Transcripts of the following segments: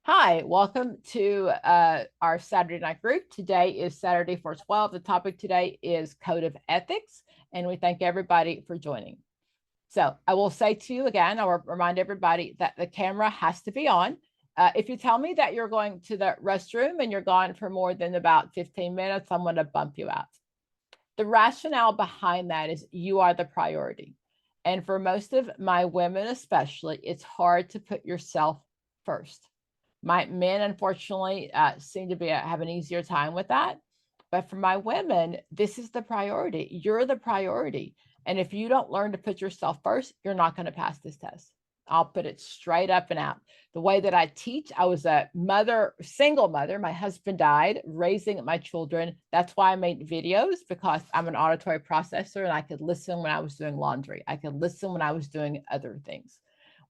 Hi, welcome to our Saturday night group. Today is Saturday 4/12. The topic today is Code of Ethics, and we thank everybody for joining. So I will say to you again, I'll remind everybody that the camera has to be on. If you tell me that you're going to the restroom and you're gone for more than about 15 minutes, I'm going to bump you out. The rationale behind that is you are the priority. And for most of my women, especially, it's hard to put yourself first. My men, unfortunately, seem to have an easier time with that. But for my women, this is the priority. You're the priority. And if you don't learn to put yourself first, you're not going to pass this test. I'll put it straight up and out. The way that I teach, I was a mother, single mother. My husband died raising my children. That's why I made videos, because I'm an auditory processor and I could listen when I was doing laundry. I could listen when I was doing other things.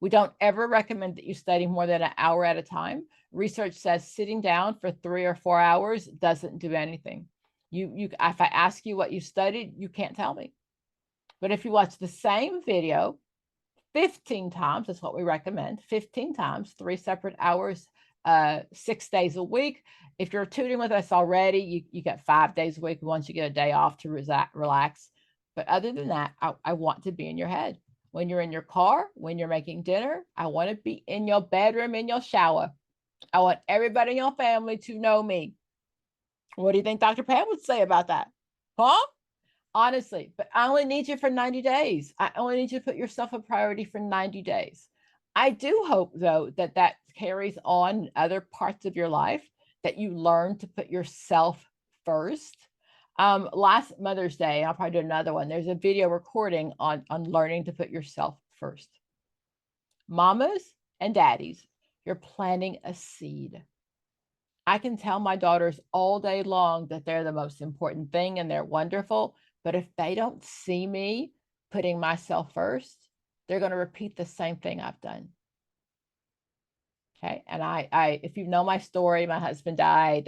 We don't ever recommend that you study more than an hour at a time. Research says sitting down for 3 or 4 hours doesn't do anything. If I ask you what you studied, you can't tell me. But if you watch the same video 15 times, that's what we recommend, 15 times, 3 separate hours, 6 days a week. If you're tutoring with us already, you get 5 days a week once you get a day off to relax. But other than that, I want to be in your head. When you're in your car, when you're making dinner, I want to be in your bedroom, in your shower. I want everybody in your family to know me. What do you think Dr. Pam would say about that? Huh? Honestly, but I only need you for 90 days. I only need you to put yourself a priority for 90 days. I do hope, though, that that carries on other parts of your life, that you learn to put yourself first. Last Mother's Day, I'll probably do another one. There's a video recording on learning to put yourself first. Mamas and daddies, you're planting a seed. I can tell my daughters all day long that they're the most important thing and they're wonderful. But if they don't see me putting myself first, they're going to repeat the same thing I've done. Okay. And if you know my story, my husband died.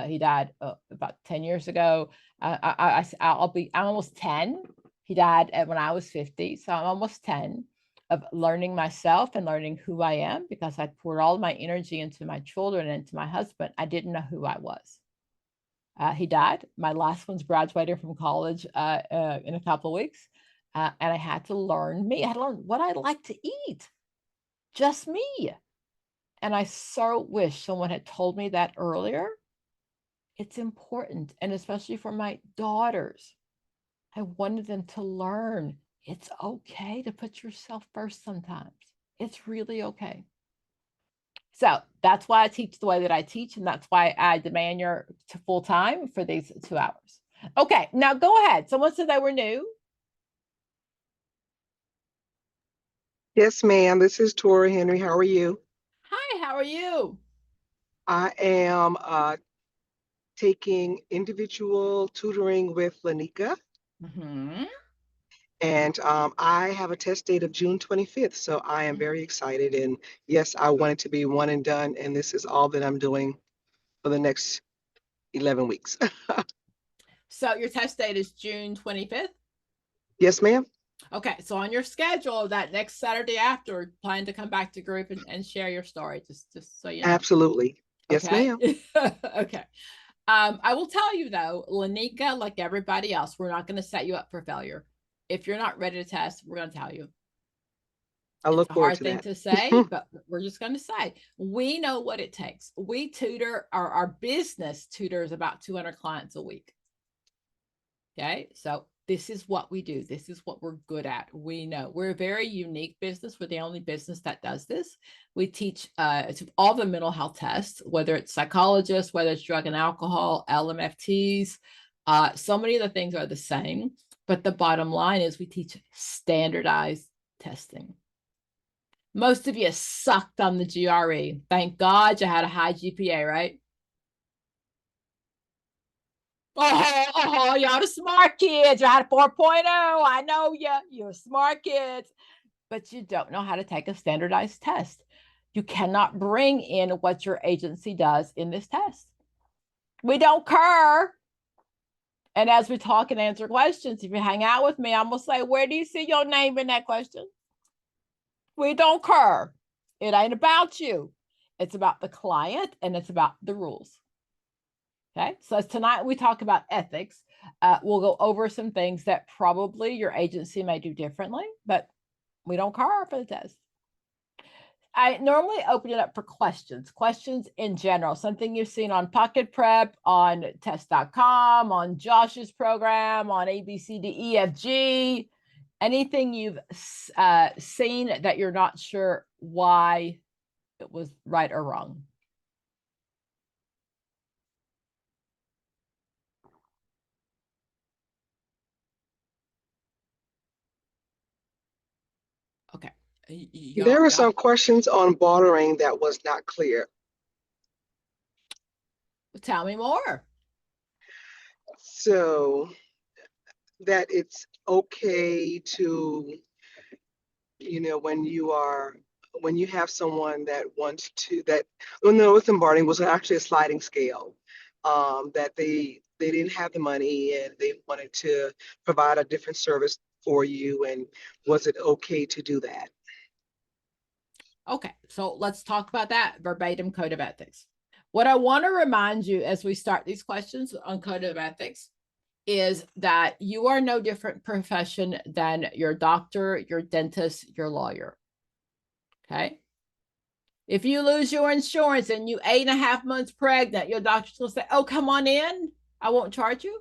He died about 10 years ago. I'm almost 10. He died when I was 50. So I'm almost 10 of learning myself and learning who I am, because I poured all my energy into my children and into my husband. I didn't know who I was. He died. My last one's graduating from college in a couple of weeks. And I had to learn me. I had to learn what I like to eat. Just me. And I so wish someone had told me that earlier. It's important. And especially for my daughters, I wanted them to learn it's okay to put yourself first sometimes. It's really okay. So that's why I teach the way that I teach. And that's why I demand your full time for these 2 hours. Okay, now go ahead. Someone said they were new. Yes, ma'am. This is Tori Henry. How are you? Hi, how are you? I am taking individual tutoring with Lanika, Mm-hmm. and I have a test date of June 25th. So I am very excited. And yes, I want it to be one and done. And this is all that I'm doing for the next 11 weeks. So your test date is June 25th? Yes, ma'am. Okay, so on your schedule, that next Saturday after, plan to come back to group and share your story, just so you know. Absolutely. Yes, Okay. ma'am. Okay. I will tell you though, Lanika, like everybody else, we're not going to set you up for failure. If you're not ready to test, we're going to tell you. I It's look a forward hard to thing that. to say, but we're just going to say we know what it takes. We tutor, our business tutors about 200 clients a week. Okay. So this is what we do. This is what we're good at. We know we're a very unique business. We're the only business that does this. We teach all the mental health tests, whether it's psychologists, whether it's drug and alcohol, LMFTs. So many of the things are the same, but the bottom line is we teach standardized testing. Most of you sucked on the GRE. Thank God you had a high GPA, right? Y'all the smart kids. You had a 4.0. I know you. You're smart kids, but you don't know how to take a standardized test. You cannot bring in what your agency does in this test. We don't care. And as we talk and answer questions, if you hang out with me, I'm going to say, where do you see your name in that question? We don't care. It ain't about you. It's about the client and it's about the rules. Okay, so tonight we talk about ethics. We'll go over some things that probably your agency may do differently, but we don't care for the test. I normally open it up for questions in general, something you've seen on Pocket Prep, on test.com, on Josh's program, on ABCDEFG, anything you've seen that you're not sure why it was right or wrong. Okay. There were some questions on bartering that was not clear. Tell me more. So that it's okay to, when you have someone that wants to, that, well, no, with bartering was actually a sliding scale, that they didn't have the money and they wanted to provide a different service for you, and was it okay to do that? Okay, so let's talk about that verbatim code of ethics. What I want to remind you as we start these questions on code of ethics is that you are no different profession than your doctor, your dentist, your lawyer. Okay. If you lose your insurance and you 8.5 months pregnant, your doctor's going to say, oh, come on in. I won't charge you.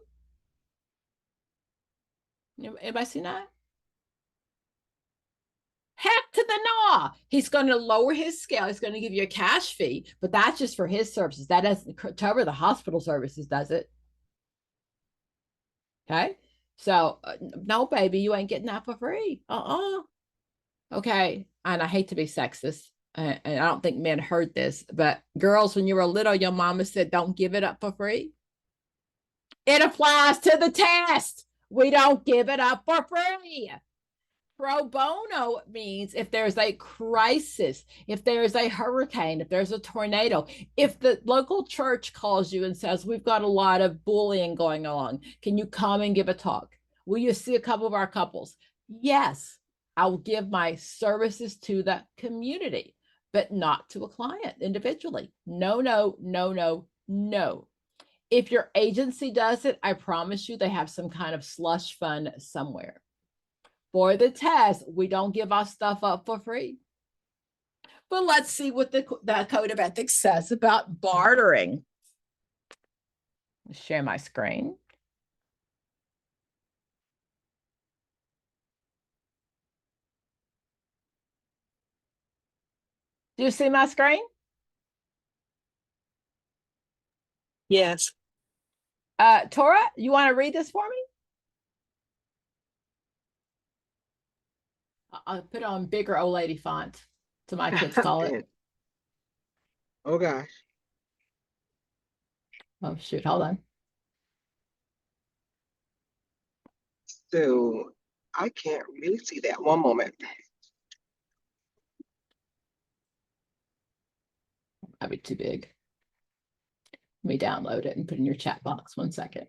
Anybody seen that? Heck to the no. He's going to lower his scale. He's going to give you a cash fee, but that's just for his services. That doesn't cover the hospital services, does it? Okay. So, no, baby, you ain't getting that for free. Okay. And I hate to be sexist, and I don't think men heard this, but girls, when you were little, your mama said, don't give it up for free. It applies to the test. We don't give it up for free. Pro bono means if there's a crisis, if there's a hurricane, if there's a tornado, if the local church calls you and says, we've got a lot of bullying going on, can you come and give a talk? Will you see a couple of our couples? Yes, I will give my services to the community, but not to a client individually. No, no, no, no, no. If your agency does it, I promise you they have some kind of slush fund somewhere. For the test, we don't give our stuff up for free. But let's see what the code of ethics says about bartering. Share my screen. Do you see my screen? Yes. Tora, you want to read this for me? I'll put it on bigger old lady font, so my kids call it. Oh gosh. Oh shoot, hold on. So I can't really see that. One moment. That'd be too big. Let me download it and put it in your chat box. 1 second.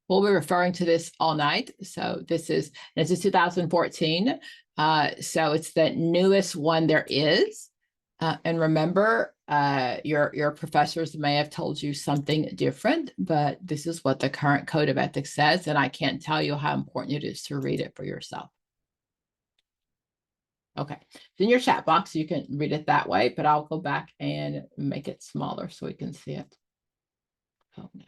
We'll be referring to this all night. So this is 2014. So it's the newest one there is. And remember, your professors may have told you something different, but this is what the current code of ethics says. And I can't tell you how important it is to read it for yourself. Okay, it's in your chat box. You can read it that way, but I'll go back and make it smaller so we can see it. Oh, no.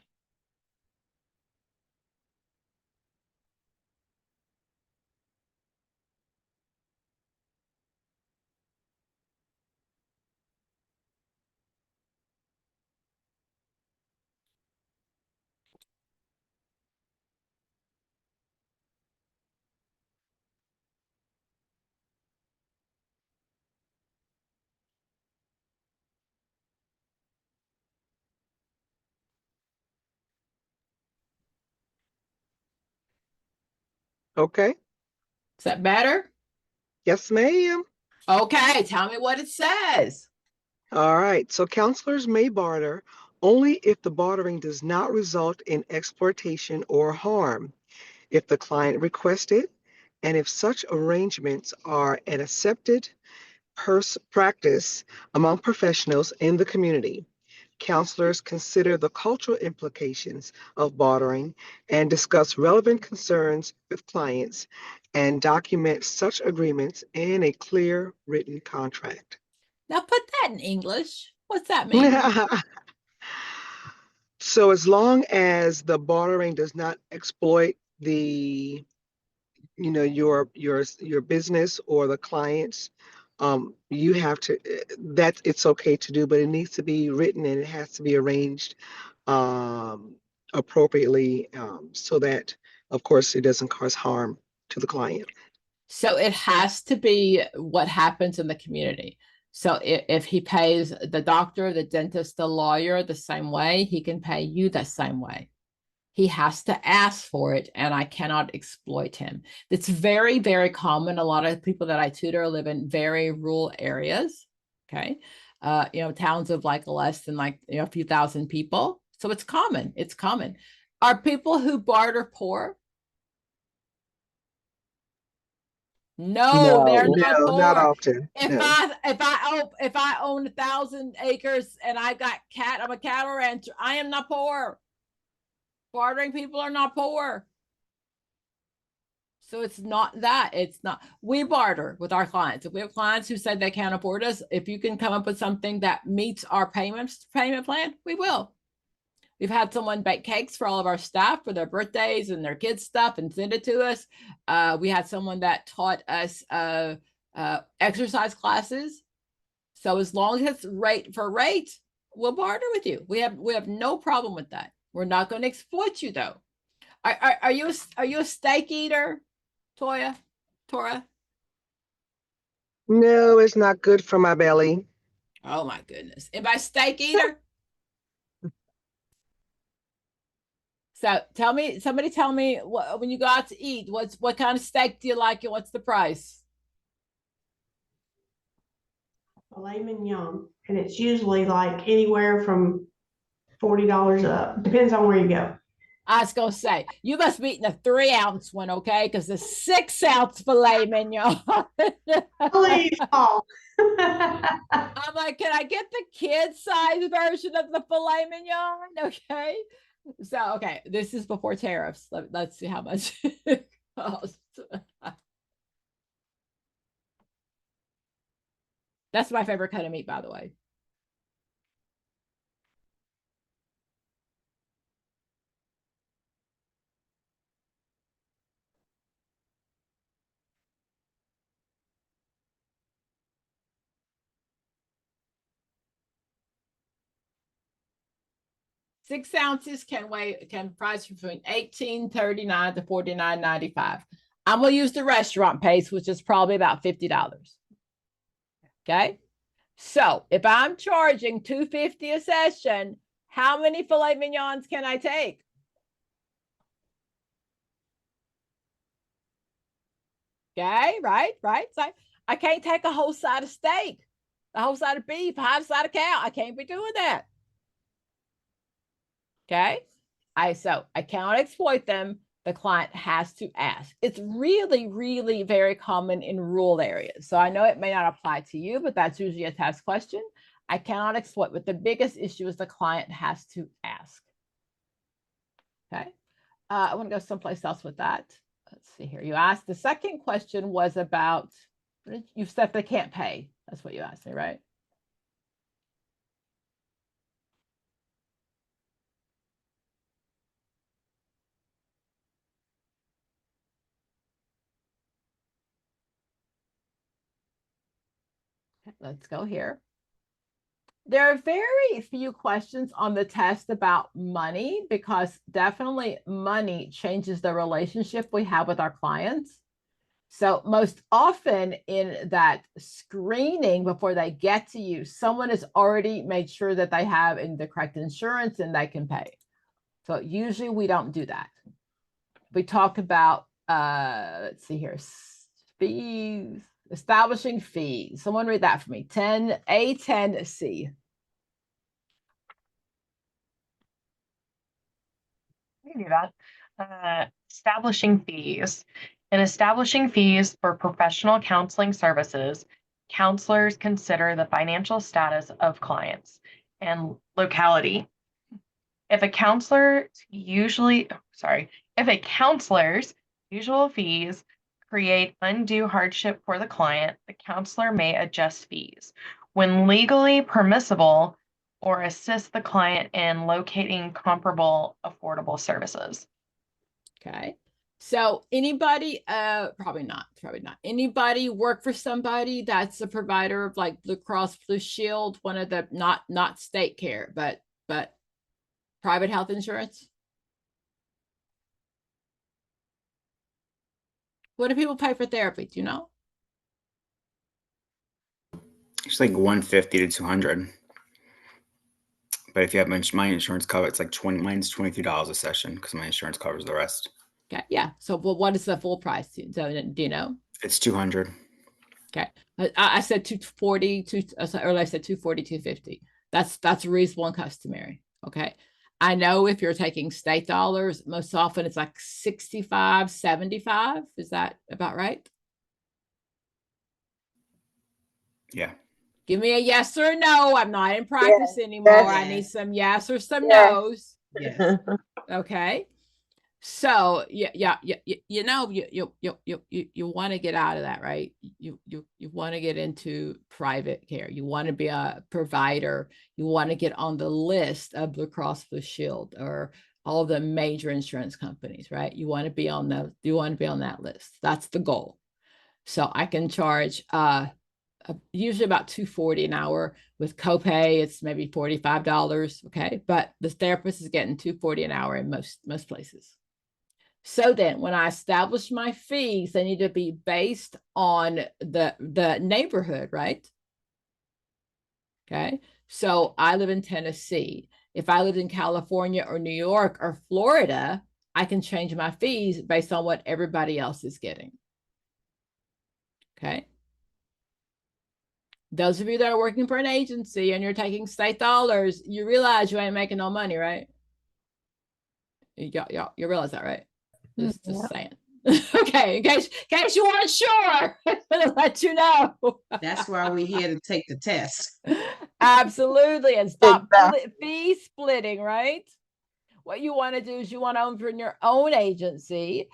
Okay. Is that better? Yes, ma'am. Okay, tell me what it says. All right. So counselors may barter only if the bartering does not result in exploitation or harm, if the client requests it, and if such arrangements are an accepted practice among professionals in the community. Counselors consider the cultural implications of bartering and discuss relevant concerns with clients and document such agreements in a clear written contract. Now put that in English. What's that mean? So as long as the bartering does not exploit the, your business or the clients, you have to, that it's okay to do, but it needs to be written and it has to be arranged um, appropriately, so that, of course, it doesn't cause harm to the client. So it has to be what happens in the community. So if he pays the doctor, the dentist, the lawyer the same way, he can pay you the same way. He has to ask for it, and I cannot exploit him. It's very, very common. A lot of people that I tutor live in very rural areas. Okay. Towns of like less than a few thousand people. So it's common. It's common. Are people who barter poor? No, No, they're not no, not poor. often. If No. I own 1,000 acres and I got I'm a cattle rancher. I am not poor. Bartering people are not poor. So it's not that. It's not. We barter with our clients. If we have clients who said they can't afford us, if you can come up with something that meets our payment plan, we will. We've had someone bake cakes for all of our staff for their birthdays and their kids' stuff and send it to us. We had someone that taught us exercise classes. So as long as it's rate for rate, we'll barter with you. We have no problem with that. We're not going to exploit you though. Are you a steak eater, Tora? No, it's not good for my belly. Oh my goodness. Am I a steak eater? So somebody tell me when you go out to eat, what kind of steak do you like and what's the price? Filet mignon, and it's usually like anywhere from $40 up. Depends on where you go. I was gonna say you must be eating a 3-ounce one, okay? Because the 6-ounce filet mignon. Please, Paul. I'm like, can I get the kid size version of the filet mignon? Okay. So okay, this is before tariffs. Let's see how much it costs. That's my favorite kind of meat, by the way. Six ounces can price between $18.39 to $49.95. I'm gonna use the restaurant pace, which is probably about $50. Okay. So if I'm charging $250 a session, how many filet mignons can I take? Okay, right. So I can't take a whole side of steak, a whole side of beef, half side of cow. I can't be doing that. Okay. I cannot exploit them. The client has to ask. It's really, really very common in rural areas. So I know it may not apply to you, but that's usually a test question. I cannot exploit, but the biggest issue is the client has to ask. Okay. I want to go someplace else with that. Let's see here. You asked the second question was about, you said they can't pay. That's what you asked me, right? Let's go here. There are very few questions on the test about money because definitely money changes the relationship we have with our clients. So most often in that screening before they get to you, someone has already made sure that they have in the correct insurance and they can pay. So usually we don't do that. We talk about let's see here. Fees, establishing fees. Someone read that for me. 10C. You can do that. Establishing fees. In establishing fees for professional counseling services, counselors consider the financial status of clients and locality. If a counselor's usual fees create undue hardship for the client, the counselor may adjust fees when legally permissible or assist the client in locating comparable affordable services. Okay. So anybody, probably not. Anybody work for somebody that's a provider of like Blue Cross Blue Shield, one of the not state care, but private health insurance? What do people pay for therapy? Do you know? It's like 150 to 200. But if you have my insurance cover, it's like mine's $23 a session because my insurance covers the rest. Okay, yeah. So, well, what is the full price? So, do you know? It's 200. Okay, I said 240, or I said 240, 250. That's reasonable and customary. Okay, I know if you're taking state dollars, most often it's like 65, 75. Is that about right? Yeah. Give me a yes or no. I'm not in practice anymore. yes. I need some yes or some Yes. no's. Yes. Okay. So you want to get out of that, right? You want to get into private care. You want to be a provider. You want to get on the list of Blue Cross Blue Shield or all the major insurance companies, right? You want to be on that list. That's the goal. So I can charge usually about $240 an hour. With copay, it's maybe $45. Okay, but the therapist is getting $240 an hour in most places. So then when I establish my fees, they need to be based on the neighborhood, right? Okay. So I live in Tennessee. If I lived in California or New York or Florida, I can change my fees based on what everybody else is getting. Okay. Those of you that are working for an agency and you're taking state dollars, you realize you ain't making no money, right? You realize that, right? Just saying. Okay, in case you weren't sure, I'm gonna let you know. That's why we're here to take the test. Absolutely, and stop Exactly. fee splitting, right? What you want to do is you want to open your own agency.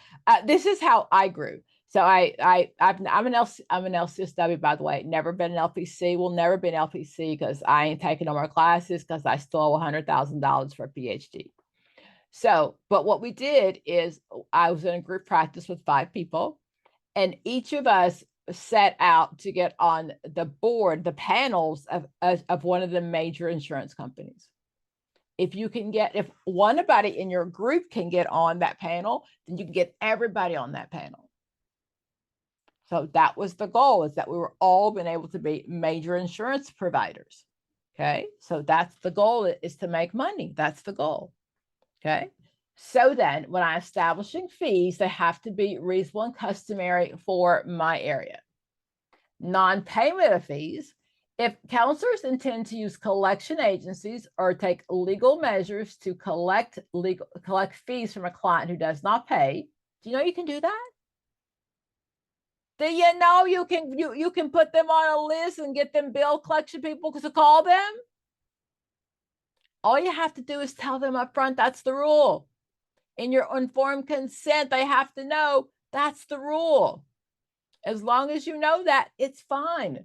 This is how I grew. So I'm an LCSW, by the way. Never been an LPC. Will never be an LPC because I ain't taking no more classes because I stole $100,000 for a PhD. So, but what we did is I was in a group practice with 5 people, and each of us set out to get on the board, the panels of one of the major insurance companies. If one body in your group can get on that panel, then you can get everybody on that panel. So that was the goal, is that we were all been able to be major insurance providers. Okay. So that's the goal, is to make money. That's the goal. Okay. So then when I'm establishing fees, they have to be reasonable and customary for my area. Non-payment of fees. If counselors intend to use collection agencies or take legal measures to collect fees from a client who does not pay, do you know you can do that? Do you know you can put them on a list and get them bill collection people to call them? All you have to do is tell them up front, that's the rule. In your informed consent, they have to know that's the rule. As long as you know that, it's fine.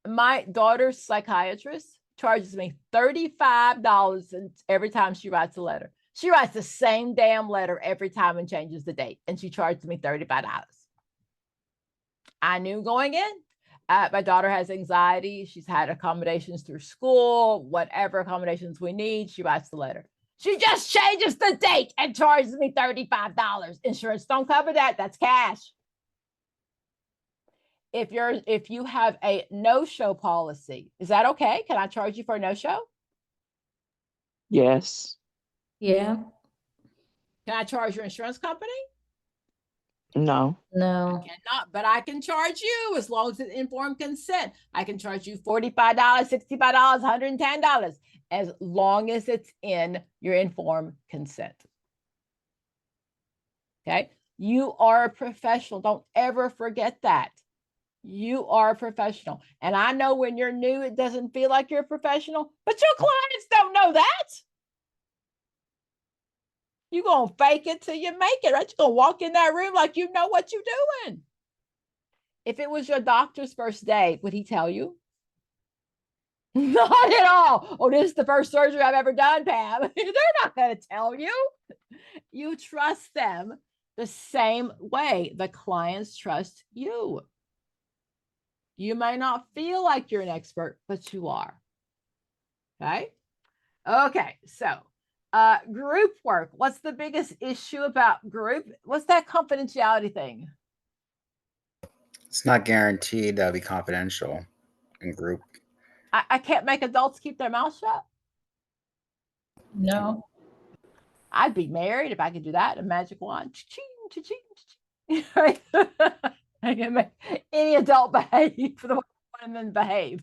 My daughter's psychiatrist charges me $35 every time she writes a letter. She writes the same damn letter every time and changes the date, and she charges me $35. I knew going in. My daughter has anxiety. She's had accommodations through school, whatever accommodations we need. She writes the letter. She just changes the date and charges me $35. Insurance don't cover that. That's cash. If you have a no-show policy, is that okay? Can I charge you for a no-show? Yes. Yeah. Can I charge your insurance company? No. I cannot, but I can charge you as long as it's informed consent. I can charge you $45, $65, $110, as long as it's in your informed consent. Okay. You are a professional. Don't ever forget that. You are a professional. And I know when you're new, it doesn't feel like you're a professional, but your clients don't know that. You're going to fake it till you make it, right? You're going to walk in that room like you know what you're doing. If it was your doctor's first day, would he tell you? Not at all. Oh, this is the first surgery I've ever done, Pam. They're not going to tell you. You trust them the same way the clients trust you. You may not feel like you're an expert, but you are. Okay. Okay. So, group work. What's the biggest issue about group? What's that confidentiality thing? It's not guaranteed that'll be confidential in group. I can't make adults keep their mouth shut. No. I'd be married if I could do that. A magic wand. Cha-ching, cha-ching, cha-ching. Right? I can make any adult behave for the women behave.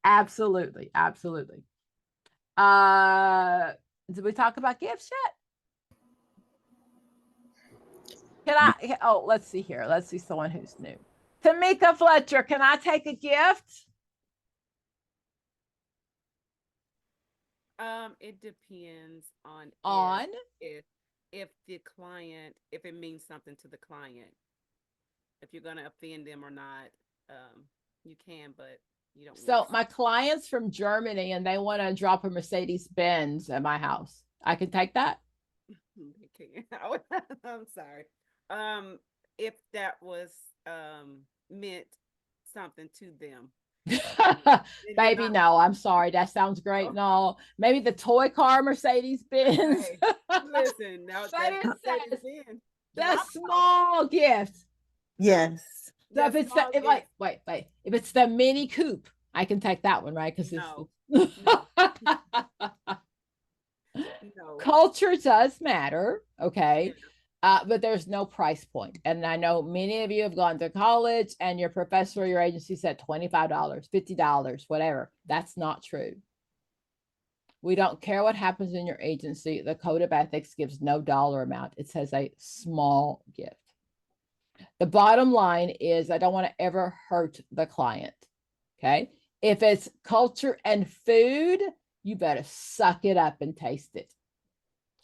Absolutely. Absolutely. Did we talk about gifts yet? Can I? Oh, let's see here. Let's see someone who's new. Tamika Fletcher, can I take a gift? It depends on if the client, if it means something to the client. If you're gonna offend them or not, you can, but you don't. So my client's from Germany and they want to drop a Mercedes Benz at my house. I can take that. I'm sorry. If that was meant something to them. Baby, no, I'm sorry. That sounds great. No, maybe the toy car Mercedes Benz. Hey, listen, now the small gift. Yes. So if it's the, wait, if it's the Mini Coupe, I can take that one, right? Because it's no. Culture does matter, okay? But there's no price point. And I know many of you have gone to college and your professor or your agency said $25, $50, whatever. That's not true. We don't care what happens in your agency. The Code of Ethics gives no dollar amount. It says a small gift. The bottom line is I don't want to ever hurt the client, okay? If it's culture and food, you better suck it up and taste it,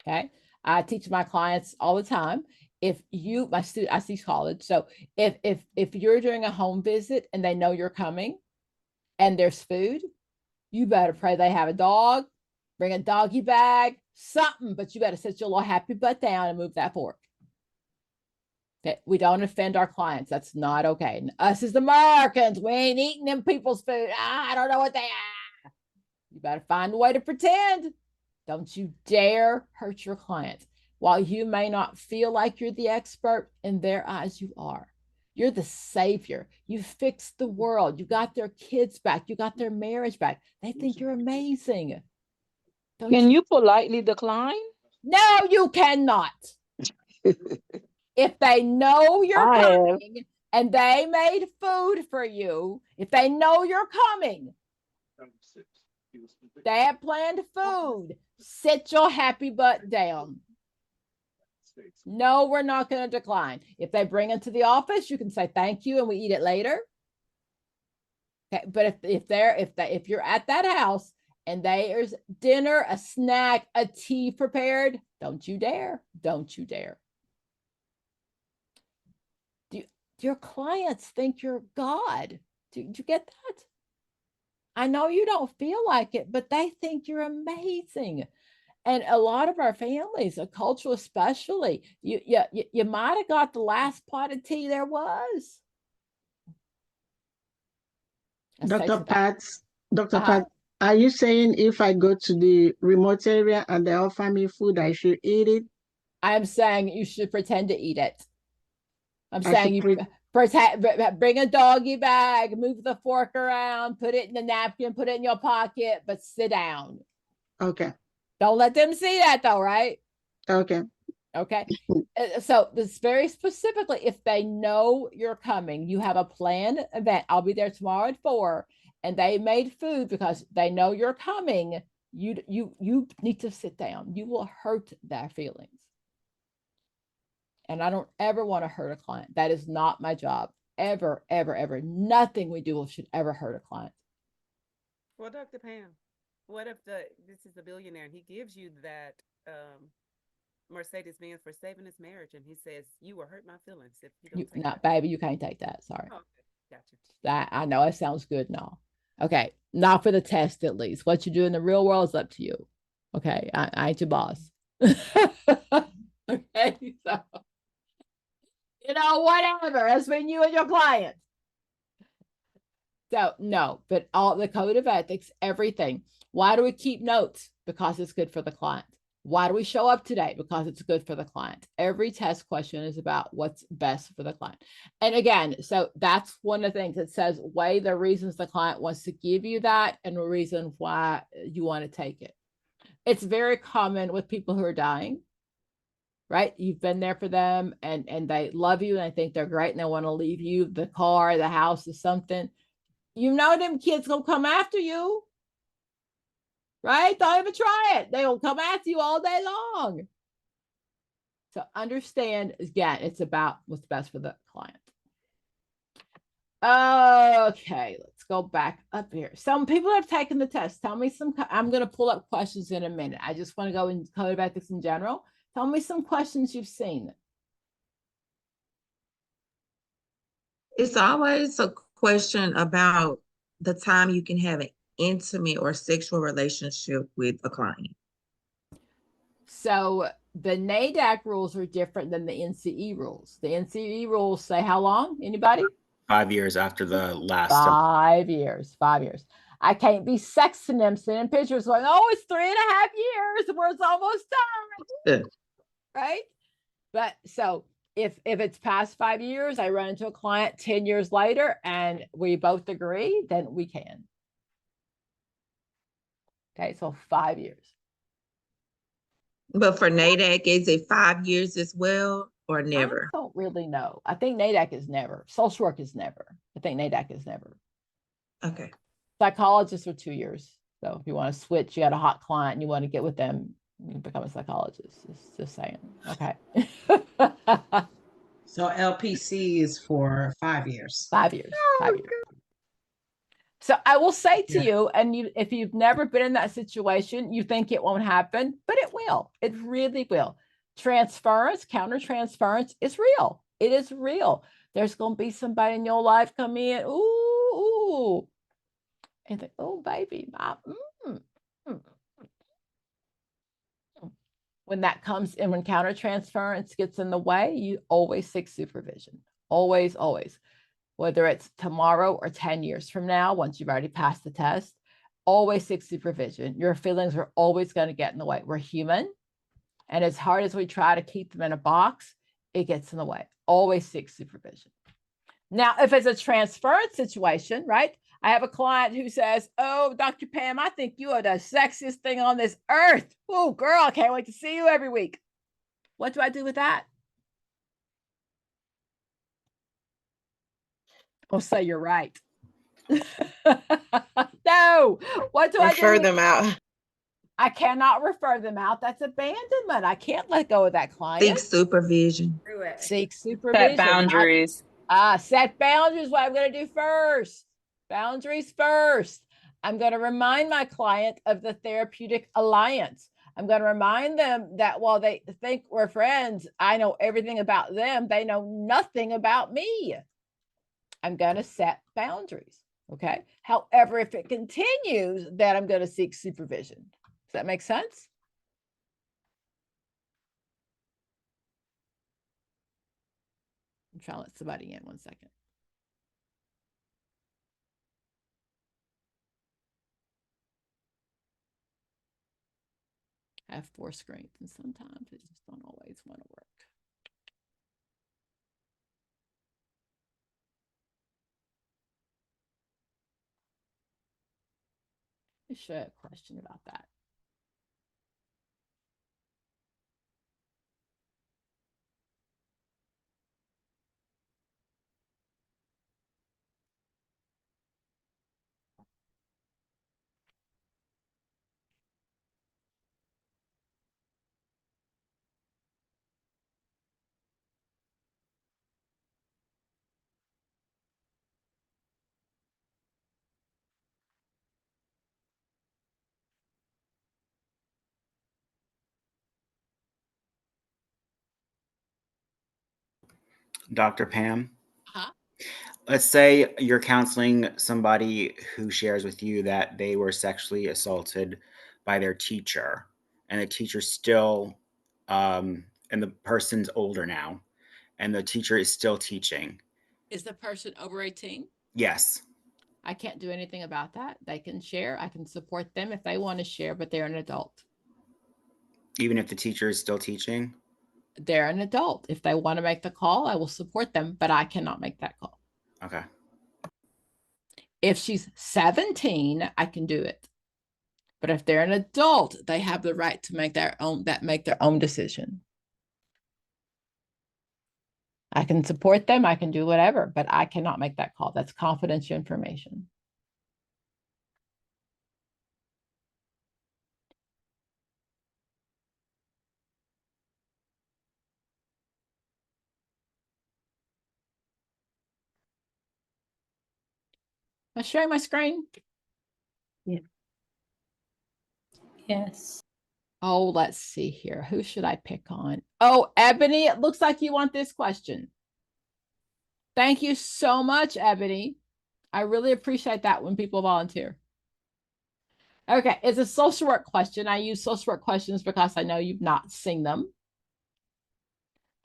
okay? I teach my clients all the time. If you, I teach college. So if you're doing a home visit and they know you're coming and there's food, you better pray they have a dog, bring a doggy bag, something, but you better sit your little happy butt down and move that fork. Okay. We don't offend our clients. That's not okay. And us as Americans, we ain't eating them people's food. I don't know what they are. You better find a way to pretend. Don't you dare hurt your clients. While you may not feel like you're the expert, in their eyes, you are. You're the savior. You fixed the world. You got their kids back. You got their marriage back. They think you're amazing. Can you politely decline? No, you cannot. If they know you're coming and they made food for you, if they know you're coming, they have planned food, sit your happy butt down. No, we're not going to decline. If they bring it to the office, you can say thank you and we eat it later. Okay, but if you're at that house and there's dinner, a snack, a tea prepared, don't you dare. Don't you dare. Your clients think you're God. Do you get that? I know you don't feel like it, but they think you're amazing. And a lot of our families, a culture especially, you might have got the last pot of tea there was. Dr. Pat, are you saying if I go to the remote area and they offer me food, I should eat it? I'm saying you should pretend to eat it. I'm saying you bring a doggy bag, move the fork around, put it in the napkin, put it in your pocket, but sit down. Okay. Don't let them see that though, right? Okay. Okay. So this very specifically, if they know you're coming, you have a planned event. I'll be there tomorrow at 4, and they made food because they know you're coming. You need to sit down. You will hurt their feelings. And I don't ever want to hurt a client. That is not my job. Ever, ever, ever. Nothing we do should ever hurt a client. Well, Dr. Pam, what if this is a billionaire and he gives you that Mercedes-Benz for saving his marriage, and he says you will hurt my feelings if you don't take that? Baby, you can't take that. Sorry. Oh, okay. Gotcha. I know it sounds good and all. Okay, not for the test at least. What you do in the real world is up to you. Okay, I ain't your boss. Okay, so whatever. That's between you and your client. So no, but all the code of ethics, everything. Why do we keep notes? Because it's good for the client. Why do we show up today? Because it's good for the client. Every test question is about what's best for the client. And again, so that's one of the things. It says weigh the reasons the client wants to give you that and the reason why you want to take it. It's very common with people who are dying, right? You've been there for them and they love you and they think they're great and they want to leave you the car, the house, or something. Them kids gonna come after you. Right? Don't even try it. They will come after you all day long. So understand, again, it's about what's best for the client. Okay, let's go back up here. Some people have taken the test. Tell me I'm going to pull up questions in a minute. I just want to go in code of ethics in general. Tell me some questions you've seen. It's always a question about the time you can have an intimate or sexual relationship with a client. So the NADAC rules are different than the NCE rules. The NCE rules say how long? Anybody? 5 years after the last. 5 years. 5 years. I can't be sexting them, sending pictures going, oh, it's 3.5 years where it's almost done. Right? But so if it's past 5 years, I run into a client 10 years later and we both agree, then we can. Okay, so 5 years. But for NADAC, is it 5 years as well or never? I don't really know. I think NADAC is never. Social work is never. I think NADAC is never. Okay. Psychologists are 2 years. So if you want to switch, you got a hot client and you want to get with them, you become a psychologist. Just saying. Okay. So LPC is for 5 years. 5 years. 5 years. So I will say to you, and if you've never been in that situation, you think it won't happen, but it will. It really will. Transference, countertransference is real. It is real. There's going to be somebody in your life come in, ooh, and think, oh, baby, When that comes in, when countertransference gets in the way, you always seek supervision. Always, always. Whether it's tomorrow or 10 years from now, once you've already passed the test, always seek supervision. Your feelings are always going to get in the way. We're human. And as hard as we try to keep them in a box, it gets in the way. Always seek supervision. Now, if it's a transference situation, right? I have a client who says, oh, Dr. Pam, I think you are the sexiest thing on this earth. Oh, girl, I can't wait to see you every week. What do I do with that? I'll say you're right. No. What do I do? Refer them out. I cannot refer them out. That's abandonment. I can't let go of that client. Seek supervision. Seek supervision. Set boundaries. Set boundaries. What I'm going to do first. Boundaries first. I'm going to remind my client of the therapeutic alliance. I'm going to remind them that while they think we're friends, I know everything about them. They know nothing about me. I'm going to set boundaries. Okay. However, if it continues, then I'm going to seek supervision. Does that make sense? I'm trying to let somebody in 1 second. I have 4 screens and sometimes it just don't always want to work. I should have a question about that. Dr. Pam, Huh? let's say you're counseling somebody who shares with you that they were sexually assaulted by their teacher, and the teacher's still, and the person's older now, and the teacher is still teaching. Is the person over 18? Yes. I can't do anything about that. They can share. I can support them if they want to share, but they're an adult. Even if the teacher is still teaching? They're an adult. If they want to make the call, I will support them, but I cannot make that call. Okay. If she's 17, I can do it. But if they're an adult, they have the right to make their own decision. I can support them, I can do whatever, but I cannot make that call. That's confidential information. Am I sharing my screen? Yeah. Yes. Oh, let's see here. Who should I pick on? Oh, Ebony, it looks like you want this question. Thank you so much, Ebony. I really appreciate that when people volunteer. Okay, it's a social work question. I use social work questions because I know you've not seen them.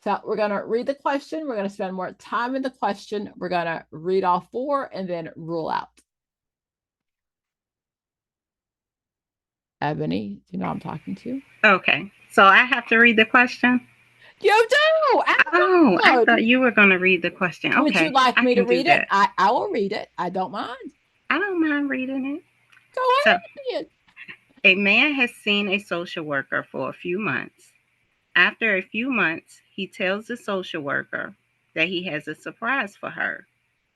So we're going to read the question. We're going to spend more time in the question. We're going to read all four and then rule out. Ebony, do you know I'm talking to? Okay, so I have to read the question? You do! Oh, I thought you were going to read the question. Okay. Would you like me to read it? That. I will read it. I don't mind. I don't mind reading it. Go ahead. So, a man has seen a social worker for a few months. After a few months, he tells the social worker that he has a surprise for her.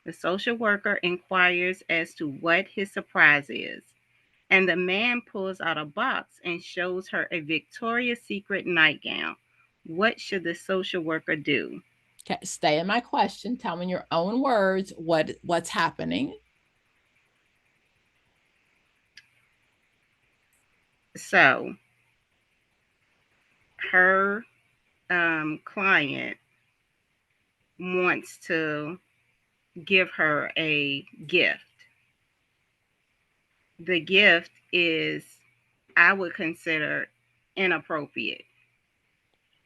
The social worker inquires as to what his surprise is, and the man pulls out a box and shows her a Victoria's Secret nightgown. What should the social worker do? Okay, stay in my question. Tell me in your own words what's happening. So, her client wants to give her a gift. The gift is, I would consider, inappropriate.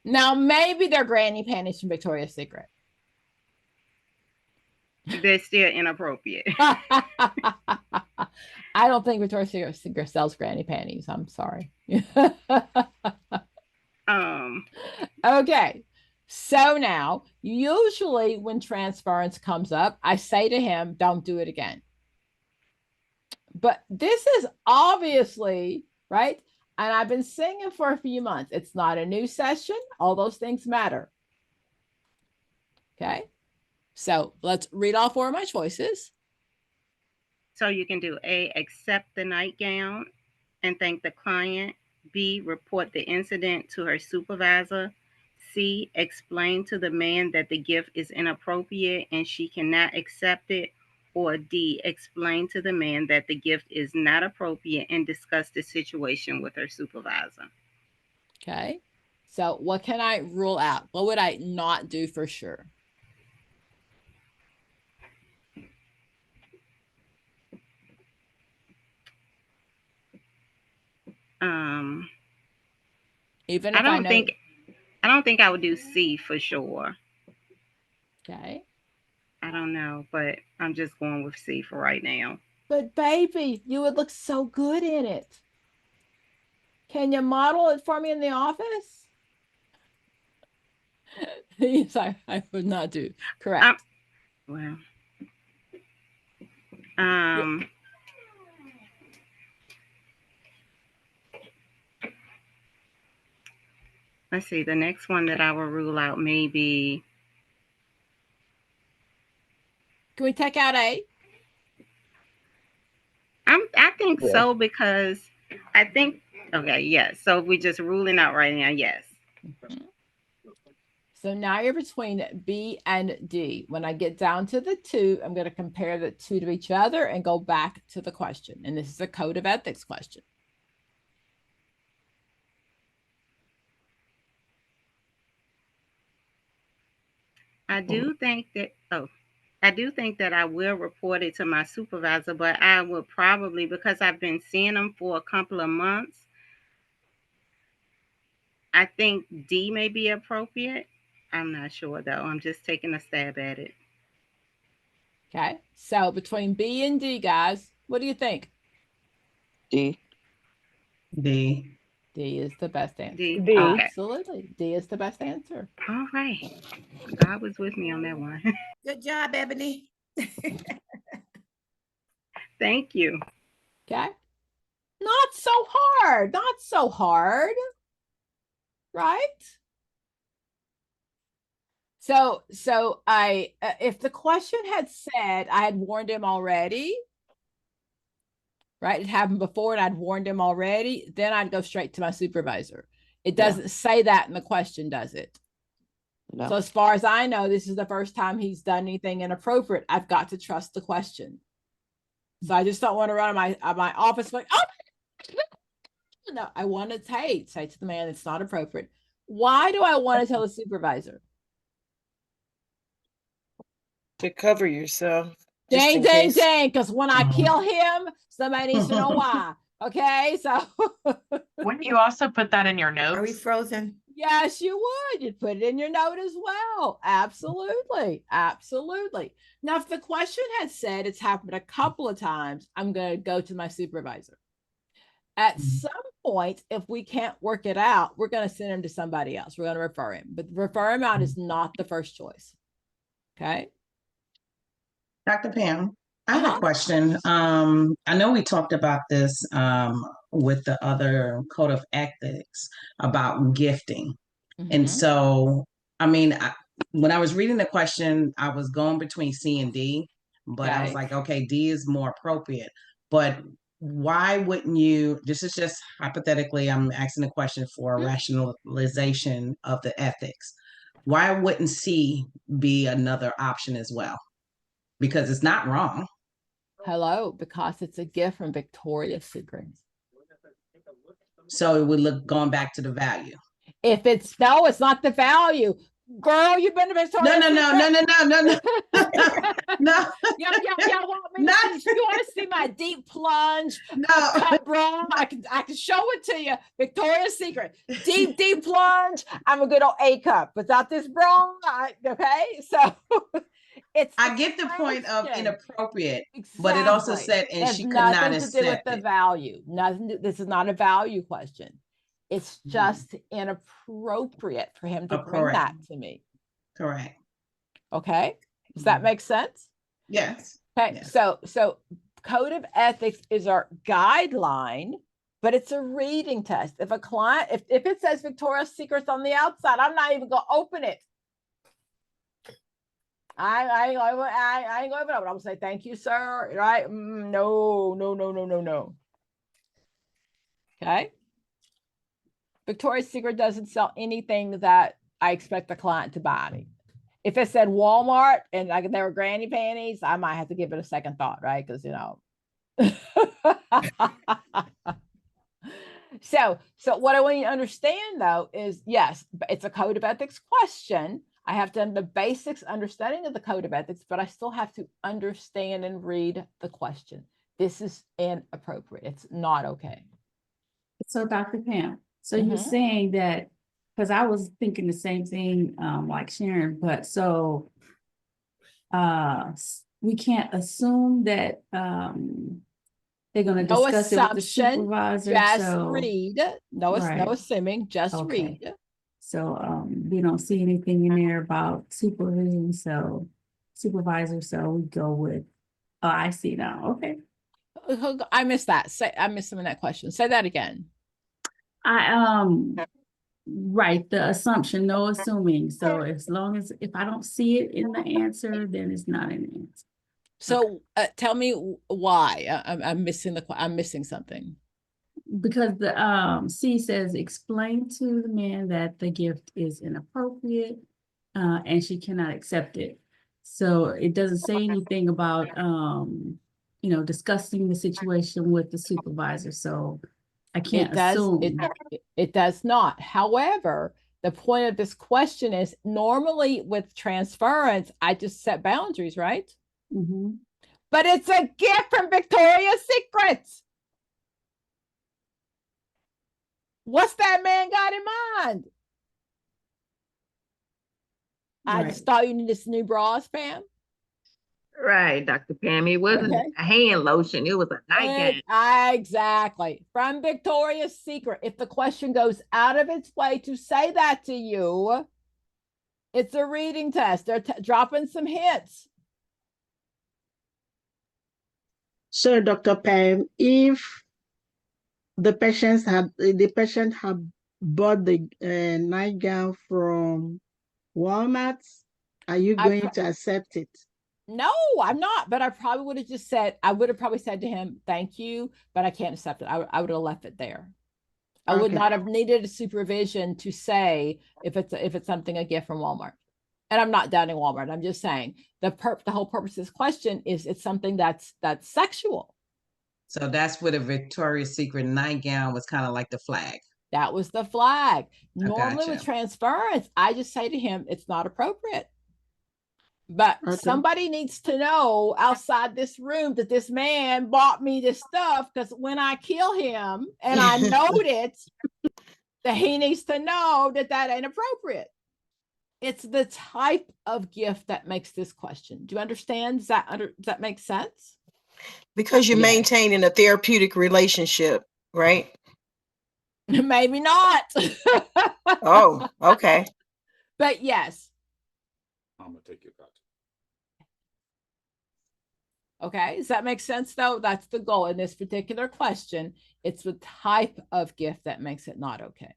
Now, maybe they're granny panties from Victoria's Secret. They're still inappropriate. I don't think Victoria's Secret sells granny panties. I'm sorry. Okay. So now, usually when transference comes up, I say to him, don't do it again. But this is obviously, right? And I've been singing for a few months. It's not a new session. All those things matter. Okay. So let's read all four of my choices. So you can do A, accept the nightgown and thank the client. B, report the incident to her supervisor. C, explain to the man that the gift is inappropriate and she cannot accept it. Or D, explain to the man that the gift is not appropriate and discuss the situation with her supervisor. Okay. So what can I rule out? What would I not do for sure? Even if I don't think I would do C for sure. Okay. I don't know, but I'm just going with C for right now. But baby, you would look so good in it. Can you model it for me in the office? Yes, I would not do. Correct. Well. Let's see, the next one that I will rule out may be. Can we take out A? I think so, because I think, okay, yes. So we're just ruling out right now, yes. Mm-hmm. So now you're between B and D. When I get down to the two, I'm going to compare the two to each other and go back to the question. And this is a code of ethics question. I do think that, I do think that I will report it to my supervisor, but I would probably, because I've been seeing them for a couple of months, I think D may be appropriate. I'm not sure though. I'm just taking a stab at it. Okay. So between B and D, guys, what do you think? D. D. D is the best answer. D. D. Okay. Absolutely. D is the best answer. All right. God was with me on that one. Good job, Ebony. Thank you. Okay. Not so hard. Not so hard. Right? So I, if the question had said I had warned him already, right? It happened before and I'd warned him already, then I'd go straight to my supervisor. It doesn't say that in the question, does it? No. So as far as I know, this is the first time he's done anything inappropriate. I've got to trust the question. So I just don't want to run my office like, oh, no, I want to say to the man, it's not appropriate. Why do I want to tell the supervisor? To cover yourself. Dang, because when I kill him, somebody needs to know why. Okay, so Wouldn't you also put that in your Are we notes? frozen? yes, you would. You'd put it in your note as well. Absolutely. Absolutely. Now, if the question had said it's happened a couple of times, I'm going to go to my supervisor. At some point, if we can't work it out, we're going to send him to somebody else. We're going to refer him, but refer him out is not the first choice. Okay. Dr. Pam, I have a question. I know we talked about this with the other code of ethics about gifting. And so, I mean, when I was reading the question, I was going between C and D, but I was like, okay, D is more appropriate. But why wouldn't you, this is just hypothetically, I'm asking a question for a rationalization of the ethics. Why wouldn't C be another option as well? Because it's not wrong. Hello, because it's a gift from Victoria's Secret. So it would look going back to the value. If it's no, it's not the value. Girl, you've been to Victoria's Secret. No. Y'all want me to see, you want to see my deep plunge? No, cut bra. I can show it to you. Victoria's Secret, deep plunge. I'm a good old A cup without this bra. Okay, so I get the point of inappropriate, but it also said, and she could not accept to do with the value. Nothing. This is not a value question. It's just inappropriate for him to bring that to me. Correct. Okay. Does that make sense? Yes. Okay. Yes. So code of ethics is our guideline, but it's a reading test. If a client, if it says Victoria's Secret's on the outside, I'm not even gonna open it. I ain't gonna open it. I'm gonna say thank you, sir. Right? No. Okay. Victoria's Secret doesn't sell anything that I expect the client to buy. If it said Walmart and like there were granny panties, I might have to give it a second thought, right? Because So what I want you to understand though is yes, it's a code of ethics question. I have to have the basics understanding of the code of ethics, but I still have to understand and read the question. This is inappropriate. It's not okay. So Dr. Pam, so you're saying that, because I was thinking the same thing like Sharon, but so we can't assume that they're going to discuss it with the supervisor. Just read. No assuming, just read. So we don't see anything in there about supervision, so supervisor, so we go with, oh, I see now. Okay. I missed that. I missed some of that question. Say that again. Right, the assumption, no assuming. So as long as if I don't see it in the answer, then it's not an answer. So tell me why I'm missing something. Because the C says explain to the man that the gift is inappropriate and she cannot accept it. So it doesn't say anything about discussing the situation with the supervisor. So I can't assume. It does not. However, The point of this question is normally with transference, I just set boundaries, right? Mhm. But it's a gift from Victoria's Secret. What's that man got in mind? I Right. just thought you needed some new bras, Pam. Right, Dr. Pam. It wasn't Okay. a hand lotion, it was a nightgown. Exactly. From Victoria's Secret. If the question goes out of its way to say that to you, it's a reading test. They're dropping some hints. So, Dr. Pam, if the patient had bought the nightgown from Walmart, are you going to accept it? No, I'm not. But I probably would have just said, I would have probably said to him, thank you, but I can't accept it. I would have left it there. I would Okay. not have needed a supervision to say if it's something a gift from Walmart. And I'm not downing Walmart. I'm just saying the whole purpose of this question is it's something that's sexual. So that's where the Victoria's Secret nightgown was kind of like the flag. That was the flag. Normally gotcha. with transference, I just say to him, it's not appropriate. But Okay. somebody needs to know outside this room that this man bought me this stuff, because when I kill him and I note it, that he needs to know that that ain't appropriate. It's the type of gift that makes this question. Do you understand? Does that make sense? Because you're Yes. maintaining a therapeutic relationship, right? Maybe not. Oh, okay. But yes. I'm gonna take your cut. Okay, does that make sense though? That's the goal in this particular question. It's the type of gift that makes it not okay.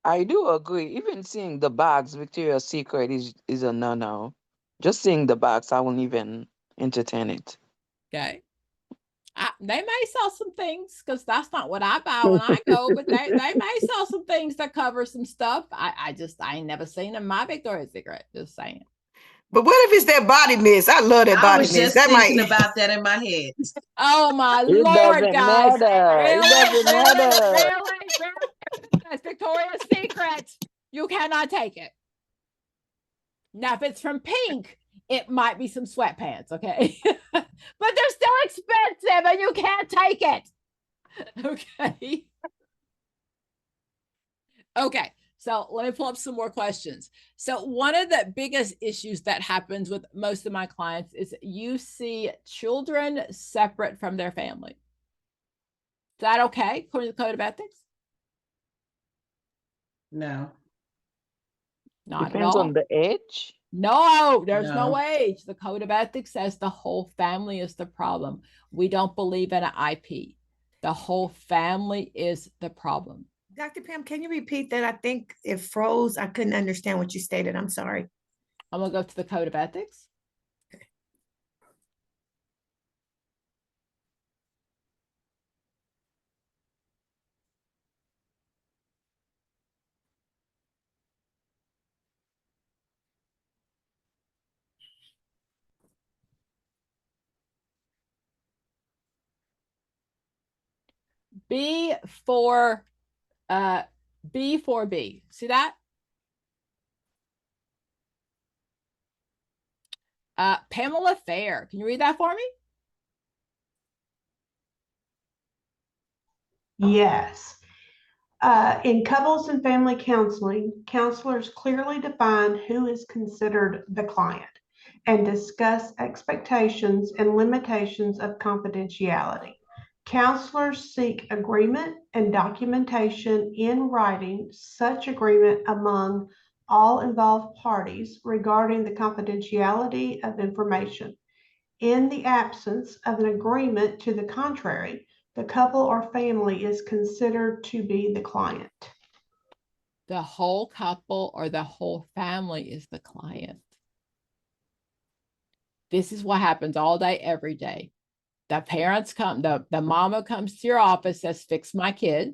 I do agree. Even seeing the bags, Victoria's Secret is a no-no. Just seeing the bags, I won't even entertain it. Okay. They may sell some things, because that's not what I buy when I go, but they may sell some things that cover some stuff. I ain't never seen in my Victoria's Secret. Just saying. But what if it's that body mist? I love that I body was mist. just That thinking might. about that in my head. Oh my It Lord, doesn't guys. matter. It Really? doesn't matter. Really? That's Victoria's Secret. You cannot take it. Now, if it's from Pink, it might be some sweatpants, okay? But they're still expensive and you can't take it. Okay. Okay. So let me pull up some more questions. So one of the biggest issues that happens with most of my clients is you see children separate from their family. Is that okay according to the Code of Ethics? No. Not Depends at all. on the age. No, there's no No. age. The Code of Ethics says the whole family is the problem. We don't believe in an IP. The whole family is the problem. Dr. Pam, can you repeat that? I think it froze. I couldn't understand what you stated. I'm sorry. I'm going to go to the Code of Ethics. B4B. See that? Pamela Fair. Can you read that for me? Yes. In couples and family counseling, counselors clearly define who is considered the client and discuss expectations and limitations of confidentiality. Counselors seek agreement and documentation in writing, such agreement among all involved parties regarding the confidentiality of information. In the absence of an agreement to the contrary, the couple or family is considered to be the client. The whole couple or the whole family is the client. This is what happens all day, every day. The parents come, the mama comes to your office, says, fix my kid.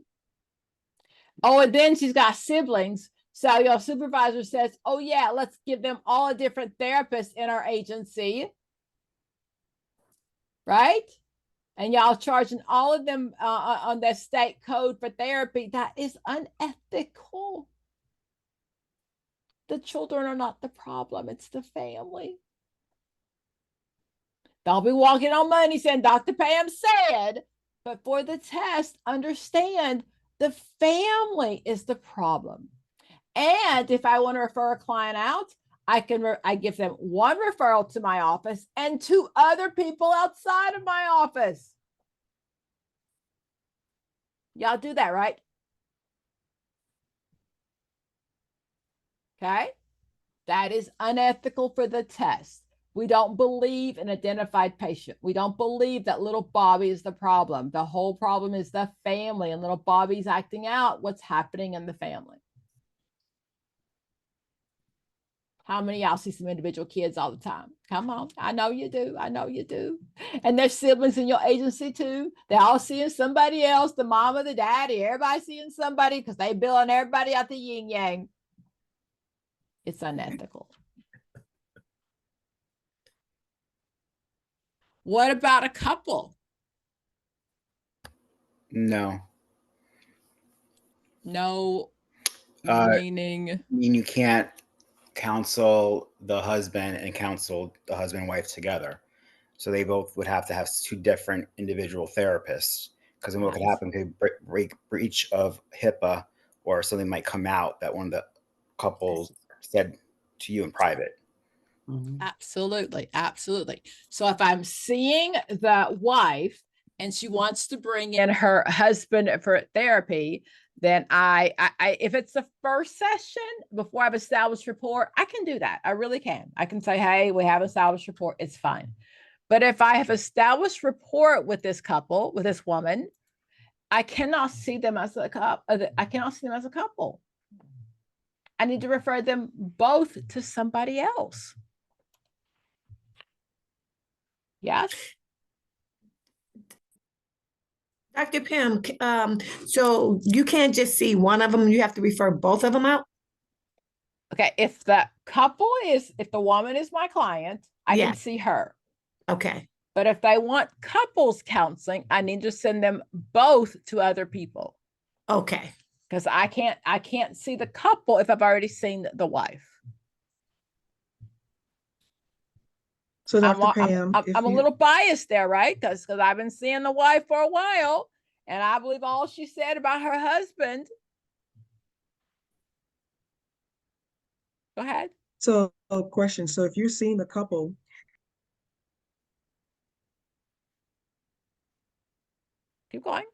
Oh, and then she's got siblings. So your supervisor says, oh yeah, let's give them all a different therapist in our agency. Right? And y'all charging all of them on the state code for therapy. That is unethical. The children are not the problem. It's the family. They'll be walking on money saying, Dr. Pam said, but for the test, understand the family is the problem. And if I want to refer a client out, I give them one referral to my office and 2 other people outside of my office. Y'all do that, right? Okay. That is unethical for the test. We don't believe in identified patient. We don't believe that little Bobby is the problem. The whole problem is the family, and little Bobby's acting out what's happening in the family. How many of y'all see some individual kids all the time? Come on. I know you do. I know you do. And there's siblings in your agency too. They're all seeing somebody else, the mama, the daddy, everybody seeing somebody because they billing everybody out the yin yang. It's unethical. What about a couple? No. No, meaning? I mean, you can't counsel the husband and counsel the husband and wife together. So they both would have to have 2 different individual therapists, because then what could happen could breach of HIPAA, or something might come out that one of the couples said to you in private. Absolutely. Absolutely. So if I'm seeing the wife and she wants to bring in her husband for therapy, then I if it's the first session before I've established rapport, I can do that. I really can. I can say, hey, we have established rapport. It's fine. But if I have established rapport with this couple, with this woman, I cannot see them as a couple. I cannot see them as a couple. I need to refer them both to somebody else. Yes. Dr. Pam, so you can't just see one of them, you have to refer both of them out? Okay, if the woman is my client, I can see her. Okay. But if they want couples counseling, I need to send them both to other people. Okay. Because I can't see the couple if I've already seen the wife. So Dr. Pam, I'm a little biased there, right? Because I've been seeing the wife for a while, and I believe all she said about her husband. Go ahead. So a question. So if you're seeing the couple, keep going.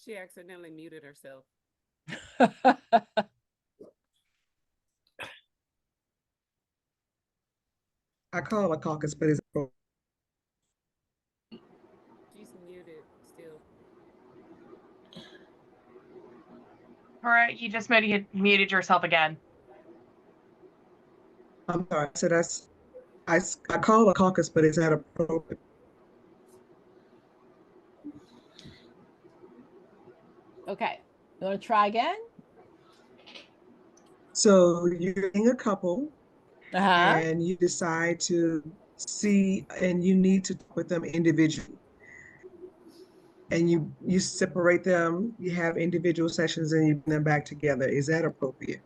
She accidentally muted herself. I call it a caucus, but it's She's muted still. All right, you just muted yourself again. I'm sorry. So I call it a caucus, but it's not appropriate. Okay, you want to try again? So you're in a couple, and you decide to see, and you need to talk with them individually. And you separate them, you have individual sessions, and you bring them back together. Is that appropriate?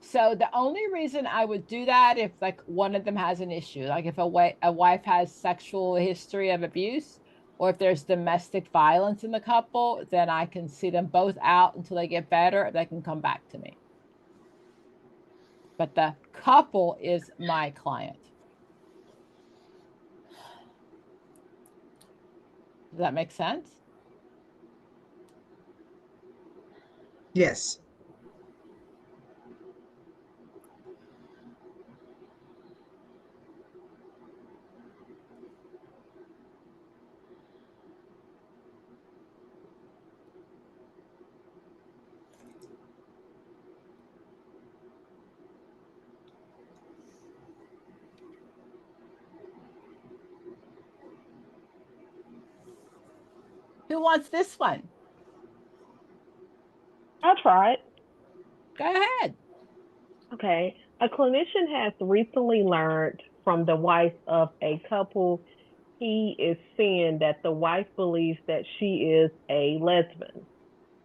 So the only reason I would do that if like one of them has an issue, like if a wife has sexual history of abuse, or if there's domestic violence in the couple, then I can see them both out until they get better. They can come back to me. But the couple is my client. Does that make sense? Yes. Who wants this one? I'll try it. Go ahead. Okay. A clinician has recently learned from the wife of a couple he is seeing that the wife believes that she is a lesbian.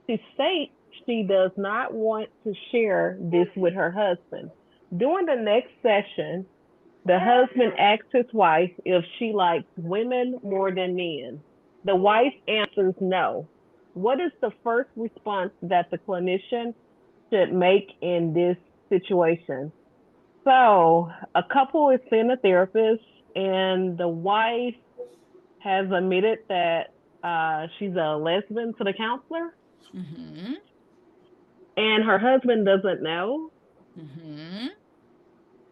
She states she does not want to share this with her husband. During the next session, the husband asks his wife if she likes women more than men. The wife answers no. What is the first response that the clinician should make in this situation? So, a couple is seeing a therapist, and the wife has admitted that she's a lesbian to the counselor, Mm-hmm. and her husband doesn't know. Mm-hmm.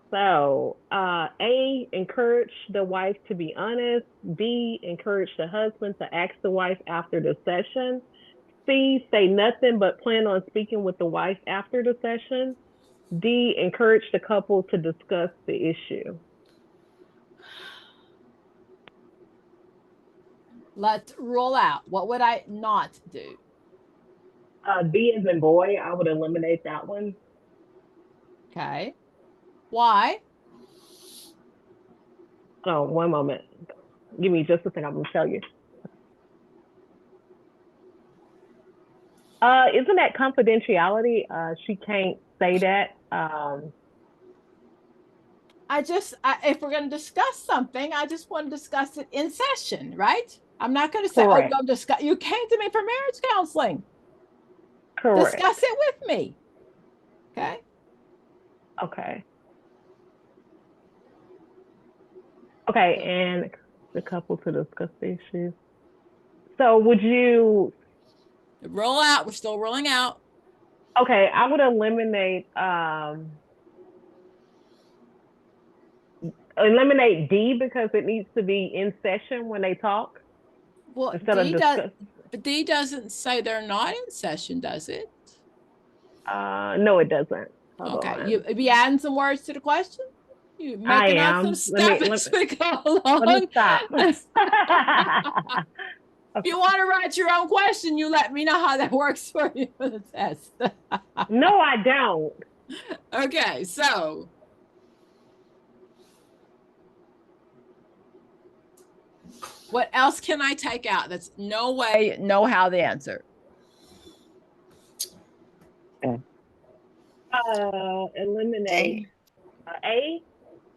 So, A, encourage the wife to be honest. B, encourage the husband to ask the wife after the session. C, say nothing but plan on speaking with the wife after the session. D, encourage the couple to discuss the issue. Let's rule out. What would I not do? B as in boy, I would eliminate that one. Okay. Why? Oh, one moment. Give me just a second. I'm going to tell you. Isn't that confidentiality? She can't say that. If we're going to discuss something, I just want to discuss it in session, right? I'm not going to say, Correct. oh, go discuss. You came to me for marriage counseling. Correct. Discuss it with me. Okay. Okay. Okay, and the couple to discuss the issue. So would you roll out? We're still rolling out. Okay, I would eliminate D because it needs to be in session when they talk. Well, D doesn't say they're not in session, does it? No, it doesn't. Hold okay, on. you be adding some words to the question. You making I up am. some stuff as we go along. Let me stop. If you want to write your own question, you let me know how that works for you for the test. No, I don't. Okay, so what else can I take out? That's no way, no how the answer. Eliminate A.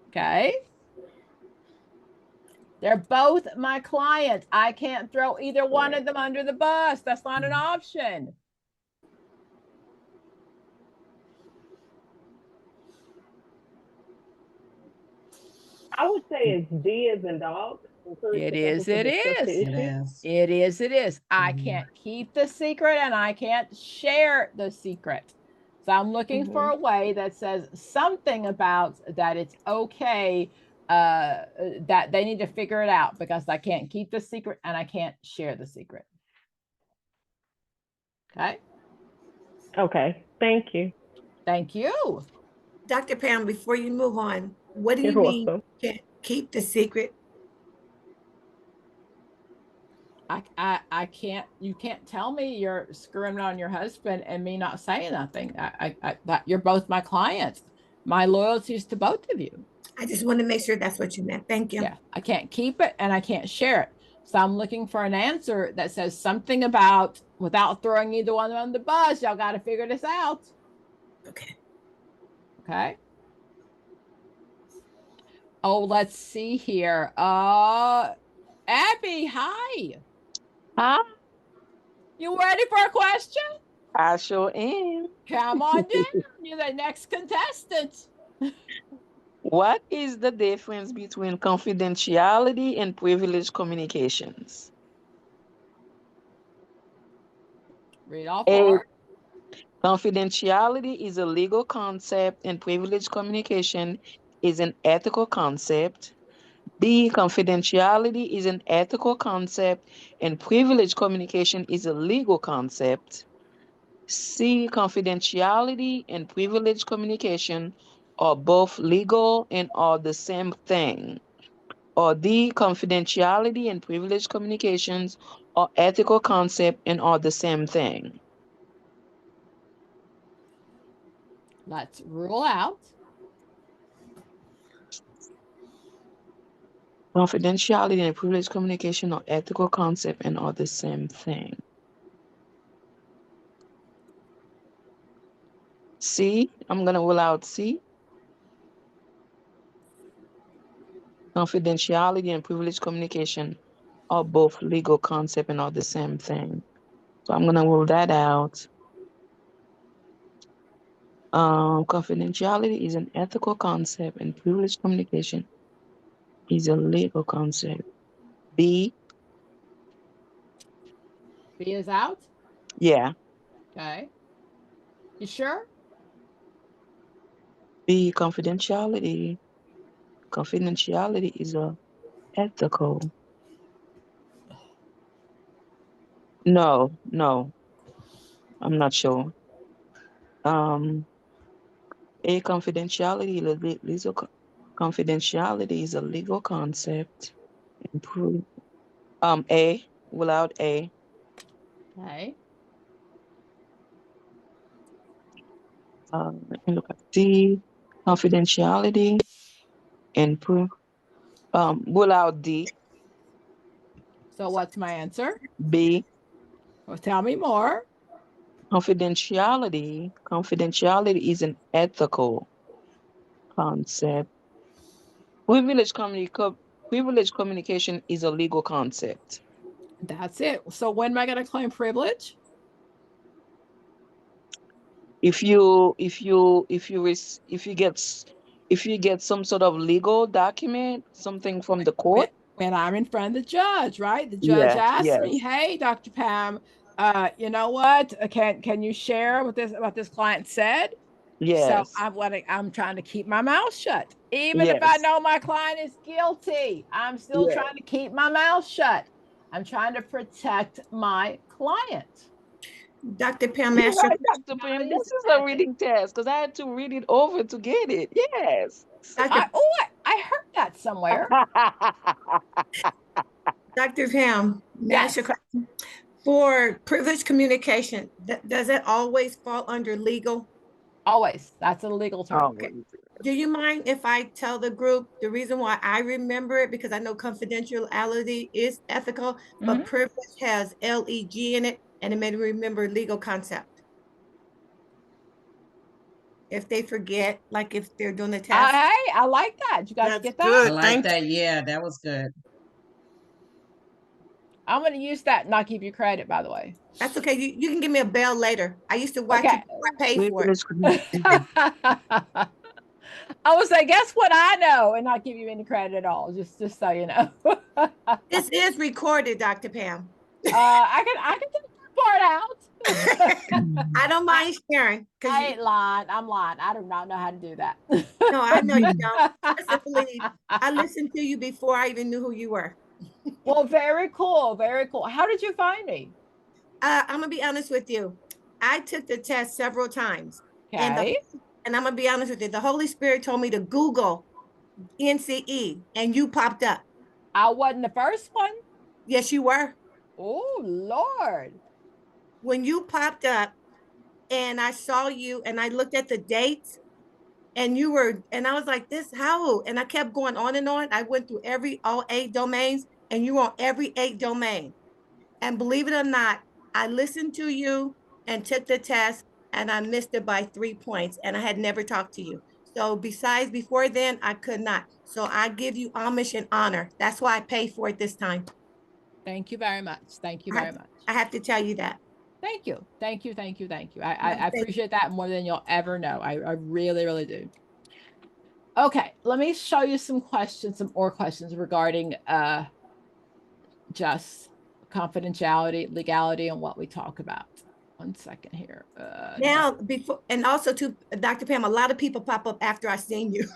Okay. They're both my clients. I can't throw either one of them under the bus. That's not an option. I would say it's D as in dog. It is. It is. I can't keep the secret and I can't share the secret. So I'm looking for a way that says something about that it's okay, that they need to figure it out because I can't keep the secret and I can't share the secret. Okay. Okay. Thank you. Thank you. Dr. Pam, before you move on, what do you You're mean welcome. can't keep the secret? I can't, you can't tell me you're screwing on your husband and me not saying nothing. That you're both my clients. My loyalty is to both of you. I just want to make sure that's what you meant. Thank you. Yeah, I can't keep it and I can't share it. So I'm looking for an answer that says something about, without throwing either one on the bus, y'all got to figure this out. Okay. Okay. Oh, let's see here. Abby, hi. Huh? You ready for a question? I sure am. Come on down. You're the next contestant. What is the difference between confidentiality and privileged communications? Read all four. Confidentiality is a legal concept and privileged communication is an ethical concept. B, confidentiality is an ethical concept and privileged communication is a legal concept. C, confidentiality and privileged communication are both legal and are the same thing. Or D, confidentiality and privileged communications are ethical concept and are the same thing. Let's rule out. Confidentiality and privileged communication are ethical concept and are the same thing. C, I'm going to rule out C. Confidentiality and privileged communication are both legal concept and are the same thing. So I'm going to rule that out. Confidentiality is an ethical concept and privileged communication is a legal concept. B. B is out? Yeah. Okay. You sure? B, confidentiality. Confidentiality is a ethical. No, I'm not sure. A, confidentiality is a legal concept. A, without A. Okay. Let me look at D, confidentiality and rule out D. So what's my answer? B. Well, tell me more. Confidentiality is an ethical concept. Privileged communication is a legal concept. That's it. So when am I going to claim privilege? If you get some sort of legal document, something from the court. When I'm in front of the judge, right? The judge asked me, "Hey, Dr. Pam, you know what? Can you share what this client said?" Yes. So I'm trying to keep my mouth shut. Even if I know my client is guilty, I'm still trying to keep my mouth shut. I'm trying to protect my client. Dr. Pam, Dr. Pam, this is a reading test because I had to read it over to get it. Yes. I heard that somewhere. Dr. Pam, yes. For privileged communication, does it always fall under legal? Always. That's a legal term. Okay. Do you mind if I tell the group the reason why I remember it? Because I know confidentiality is ethical, but privilege has LEG in it, and it made me remember legal concept. If they forget, like if they're doing the test. Hey, I like that. Did you guys get that? Good. I like that. Yeah, that was good. I'm going to use that and not give you credit, by the way. That's okay. You can give me a bell later. I used to watch it before I paid for it. I would say, guess what I know, and not give you any credit at all. Just so you know. This is recorded, Dr. Pam. I can take that part out. I don't mind sharing. I ain't lying. I'm lying. I do not know how to do that. No, I know you don't. I listened to you before I even knew who you were. Well, very cool. Very cool. How did you find me? I'm gonna be honest with you. I took the test several times. Okay. And I'm gonna be honest with you. The Holy Spirit told me to Google NCE, and you popped up. I wasn't the first one. Yes, you were. Oh, Lord. When you popped up and I saw you and I looked at the dates and you were, and I was like, this, how? And I kept going on and on. I went through all 8 domains and you were on every 8 domain. And believe it or not, I listened to you and took the test and I missed it by 3 points and I had never talked to you. So before then, I could not. So I give you homage and honor. That's why I pay for it this time. Thank you very much. Thank you very much. I have to tell you that. Thank you. Thank you. Thank you. Thank you. I appreciate that more than you'll ever know. I really, really do. Okay, let me show you some more questions regarding just confidentiality, legality, and what we talk about. 1 second here. Now, before, and also to Dr. Pam, a lot of people pop up after I seen you.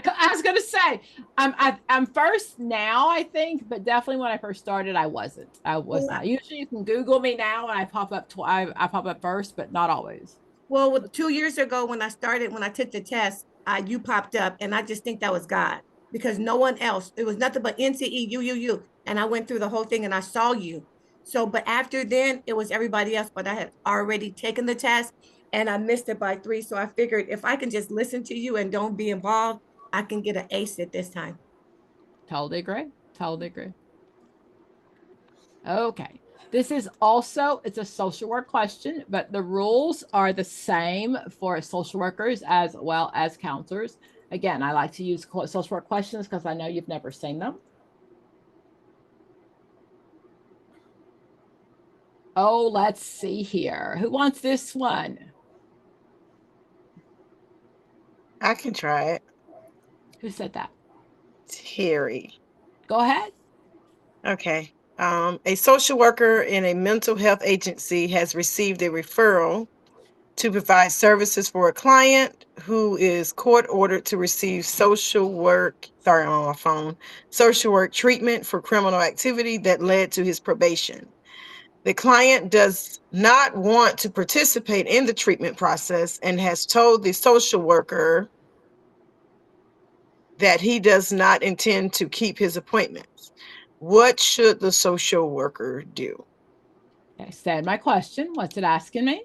I was gonna say, I'm first now, I think, but definitely when I first started, I wasn't. I was not. Usually, you can Google me now, and I pop up. I pop up first, but not always. Well, 2 years ago, when I took the test, you popped up, and I just think that was God, because no one else. It was nothing but NCE, you, and I went through the whole thing, and I saw you. So, but after then, it was everybody else. But I had already taken the test, and I missed it by 3. So I figured if I can just listen to you and don't be involved, I can get an ace at this time. Totally agree. Totally agree. Okay. This is also, it's a social work question, but the rules are the same for social workers as well as counselors. Again, I like to use social work questions because I know you've never seen them. Oh, let's see here. Who wants this one? I can try it. Who said that? Terry. Go ahead. Okay. A social worker in a mental health agency has received a referral to provide services for a client who is court ordered to receive social work treatment for criminal activity that led to his probation. The client does not want to participate in the treatment process and has told the social worker that he does not intend to keep his appointments. What should the social worker do? Okay, said my question. What's it asking me?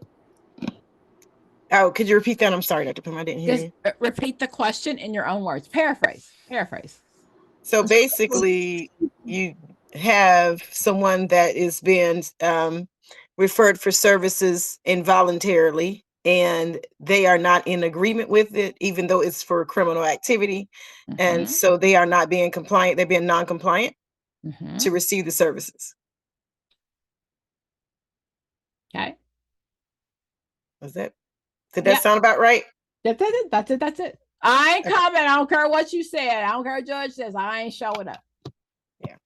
Oh, could you repeat that? I'm sorry, Dr. Pym, I didn't hear you. Repeat the question in your own words. Paraphrase. So basically, you have someone that is being referred for services involuntarily, and they are not in agreement with it, even though it's for criminal activity. And so they are not being compliant. They're being non-compliant to receive the services. Okay. Did that sound about right? That's it. I ain't coming. I don't care what you said. I don't care what judge says. I ain't showing up. Yeah.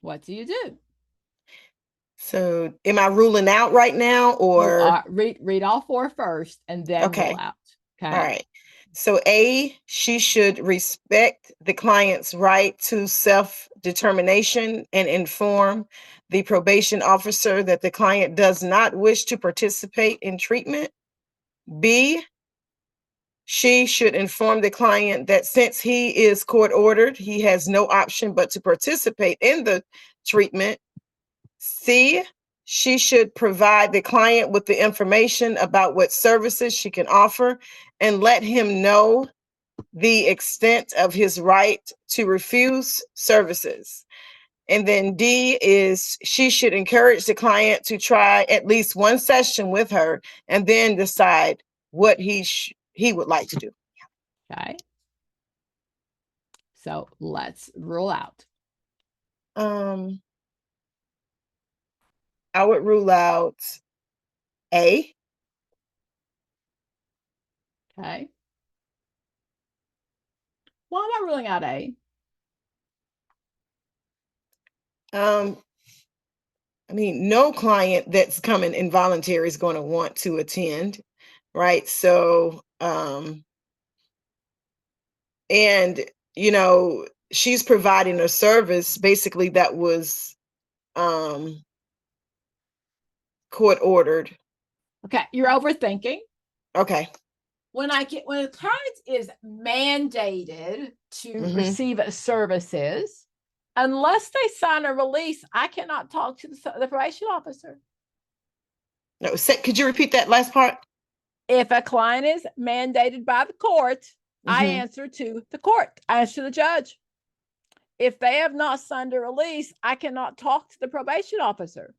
What do you do? So am I ruling out right now, or read all four first and then rule out? Okay. All right. So A, she should respect the client's right to self-determination and inform the probation officer that the client does not wish to participate in treatment. B, she should inform the client that since he is court ordered, he has no option but to participate in the treatment. C, she should provide the client with the information about what services she can offer and let him know the extent of his right to refuse services. And then D is she should encourage the client to try at least one session with her and then decide what he would like to do. Okay. So let's rule out. I would rule out A. Okay. Why am I ruling out A? I mean, no client that's coming involuntary is going to want to attend, right? So, and you know, she's providing a service basically that was court ordered. Okay, you're overthinking. Okay. When a client is mandated to receive services, unless they sign a release, I cannot talk to the probation officer. No, could you repeat that last part? If a client is mandated by the court, I answer to the court. I answer to the judge. If they have not signed a release, I cannot talk to the probation officer.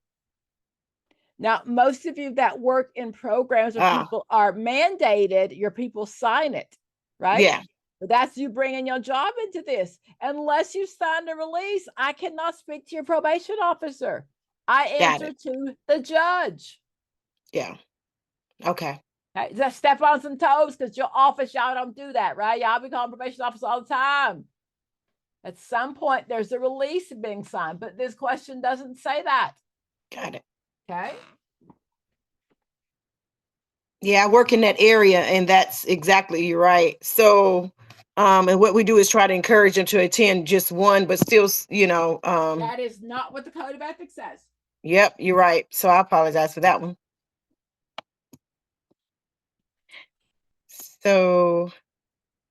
Now, most of you that work in programs where people are mandated, your people sign it, right? Yeah. But that's you bringing your job into this. Unless you sign a release, I cannot speak to your probation officer. I answer to the judge. Yeah. Okay. Okay. Just step on some toes because your office, y'all don't do that, right? Y'all be calling probation officer all the time. At some point, there's a release being signed, but this question doesn't say that. Got it. Okay. Yeah, I work in that area, and that's exactly, you're right. So, and what we do is try to encourage them to attend just one, but still, you know. That is not what the Code of Ethics says. Yep, you're right. So I apologize for that one. So,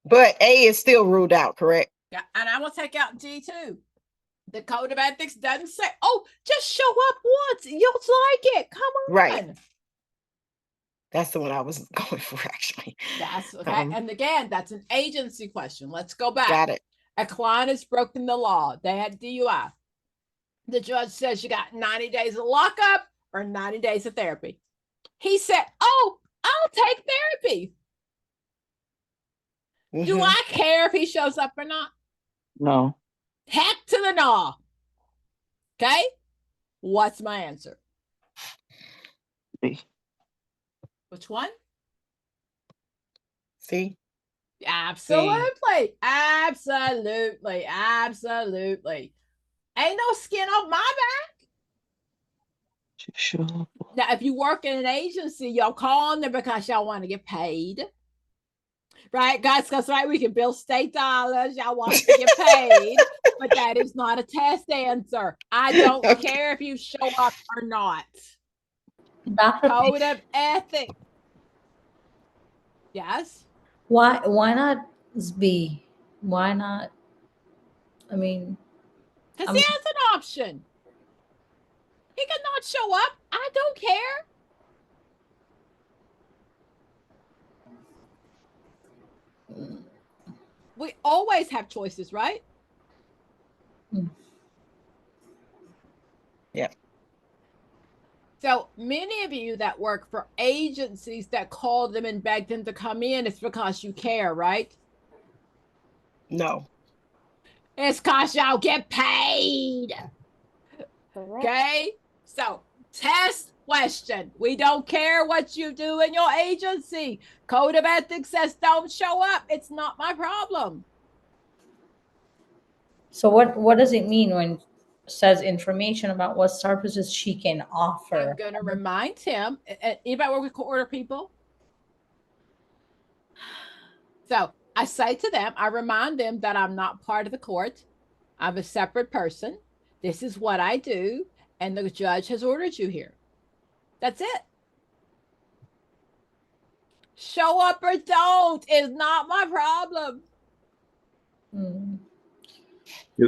but A is still ruled out, correct? Yeah, and I will take out D too. The Code of Ethics doesn't say, oh, just show up once. You'll like it. Come on. Right. That's the one I was going for, actually. That's okay. And again, that's an agency question. Let's go back. Got it. A client has broken the law. They had DUI. The judge says you got 90 days of lockup or 90 days of therapy. He said, oh, I'll take therapy. Do I care if he shows up or not? No. Heck to the no. Okay. What's my answer? B. Which one? C. Absolutely. Absolutely. Absolutely. Ain't no skin off my back. Sure. Now, if you work in an agency, y'all call on there because y'all want to get paid. Right, guys, because right, we can bill state dollars. Y'all want to get paid, but that is not a test answer. I don't care if you show up or not. Code of ethics. Yes. Why not B? Why not? I mean, because he has an option. He cannot show up. I don't care. We always have choices, right? Yeah. So many of you that work for agencies that call them and beg them to come in, it's because you care, right? No. It's because y'all get paid. Okay? So, test question. We don't care what you do in your agency. Code of ethics says don't show up. It's not my problem. So what does it mean when it says information about what services she can offer? I'm going to remind him. Anybody work with court order people? So I say to them, I remind them that I'm not part of the court. I'm a separate person. This is what I do. And the judge has ordered you here. That's it. Show up or don't is not my problem.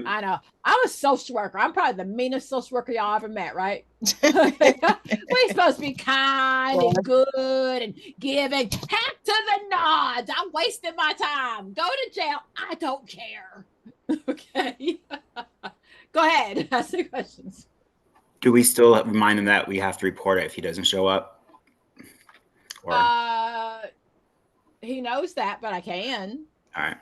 I know. I'm a social worker. I'm probably the meanest social worker y'all ever met, right? We're supposed to be kind and good and giving. Heck to the nods. I'm wasting my time. Go to jail. I don't care. Okay. Go ahead. Ask the questions. Do we still remind him that we have to report it if he doesn't show up? Or... he knows that, but I can. All right.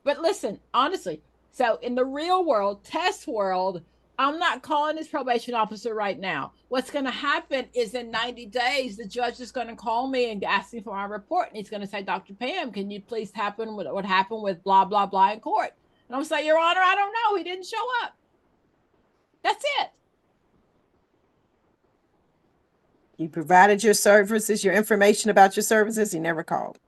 But listen, honestly, so in the real world, test world, I'm not calling his probation officer right now. What's going to happen is in 90 days, the judge is going to call me and ask me for my report. And he's going to say, Dr. Pam, can you please happen with what happened with blah, blah, blah in court? And I'm going to say, Your Honor, I don't know. He didn't show up. That's it. You provided your services, your information about your services. He never called.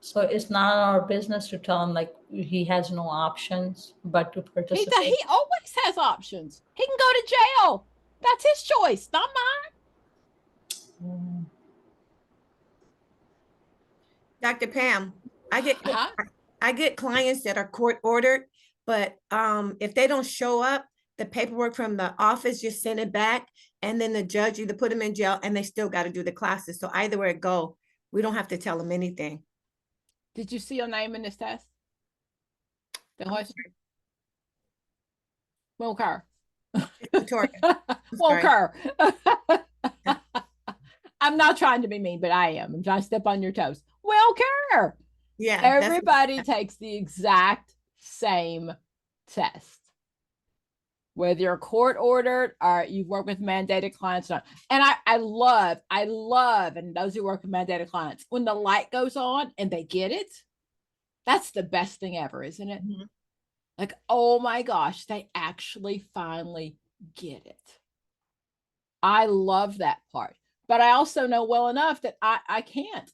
So it's not our business to tell him like he has no options but to participate. He always has options. He can go to jail. That's his choice, not mine. Dr. Pam, I get clients that are court ordered, but if they don't show up, the paperwork from the office just send it back, and then the judge either put them in jail and they still got to do the classes. So either way it go, we don't have to tell them anything. Did you see your name in this test? The question won't occur. Won't occur. I'm not trying to be mean, but I am. I'm trying to step on your toes. Won't occur. Yeah. Everybody takes the exact same test. Whether you're court ordered or you work with mandated clients. And I love, and those who work with mandated clients, when the light goes on and they get it, that's the best thing ever, isn't it? Mm-hmm. Like, oh my gosh, they actually finally get it. I love that part. But I also know well enough that I can't.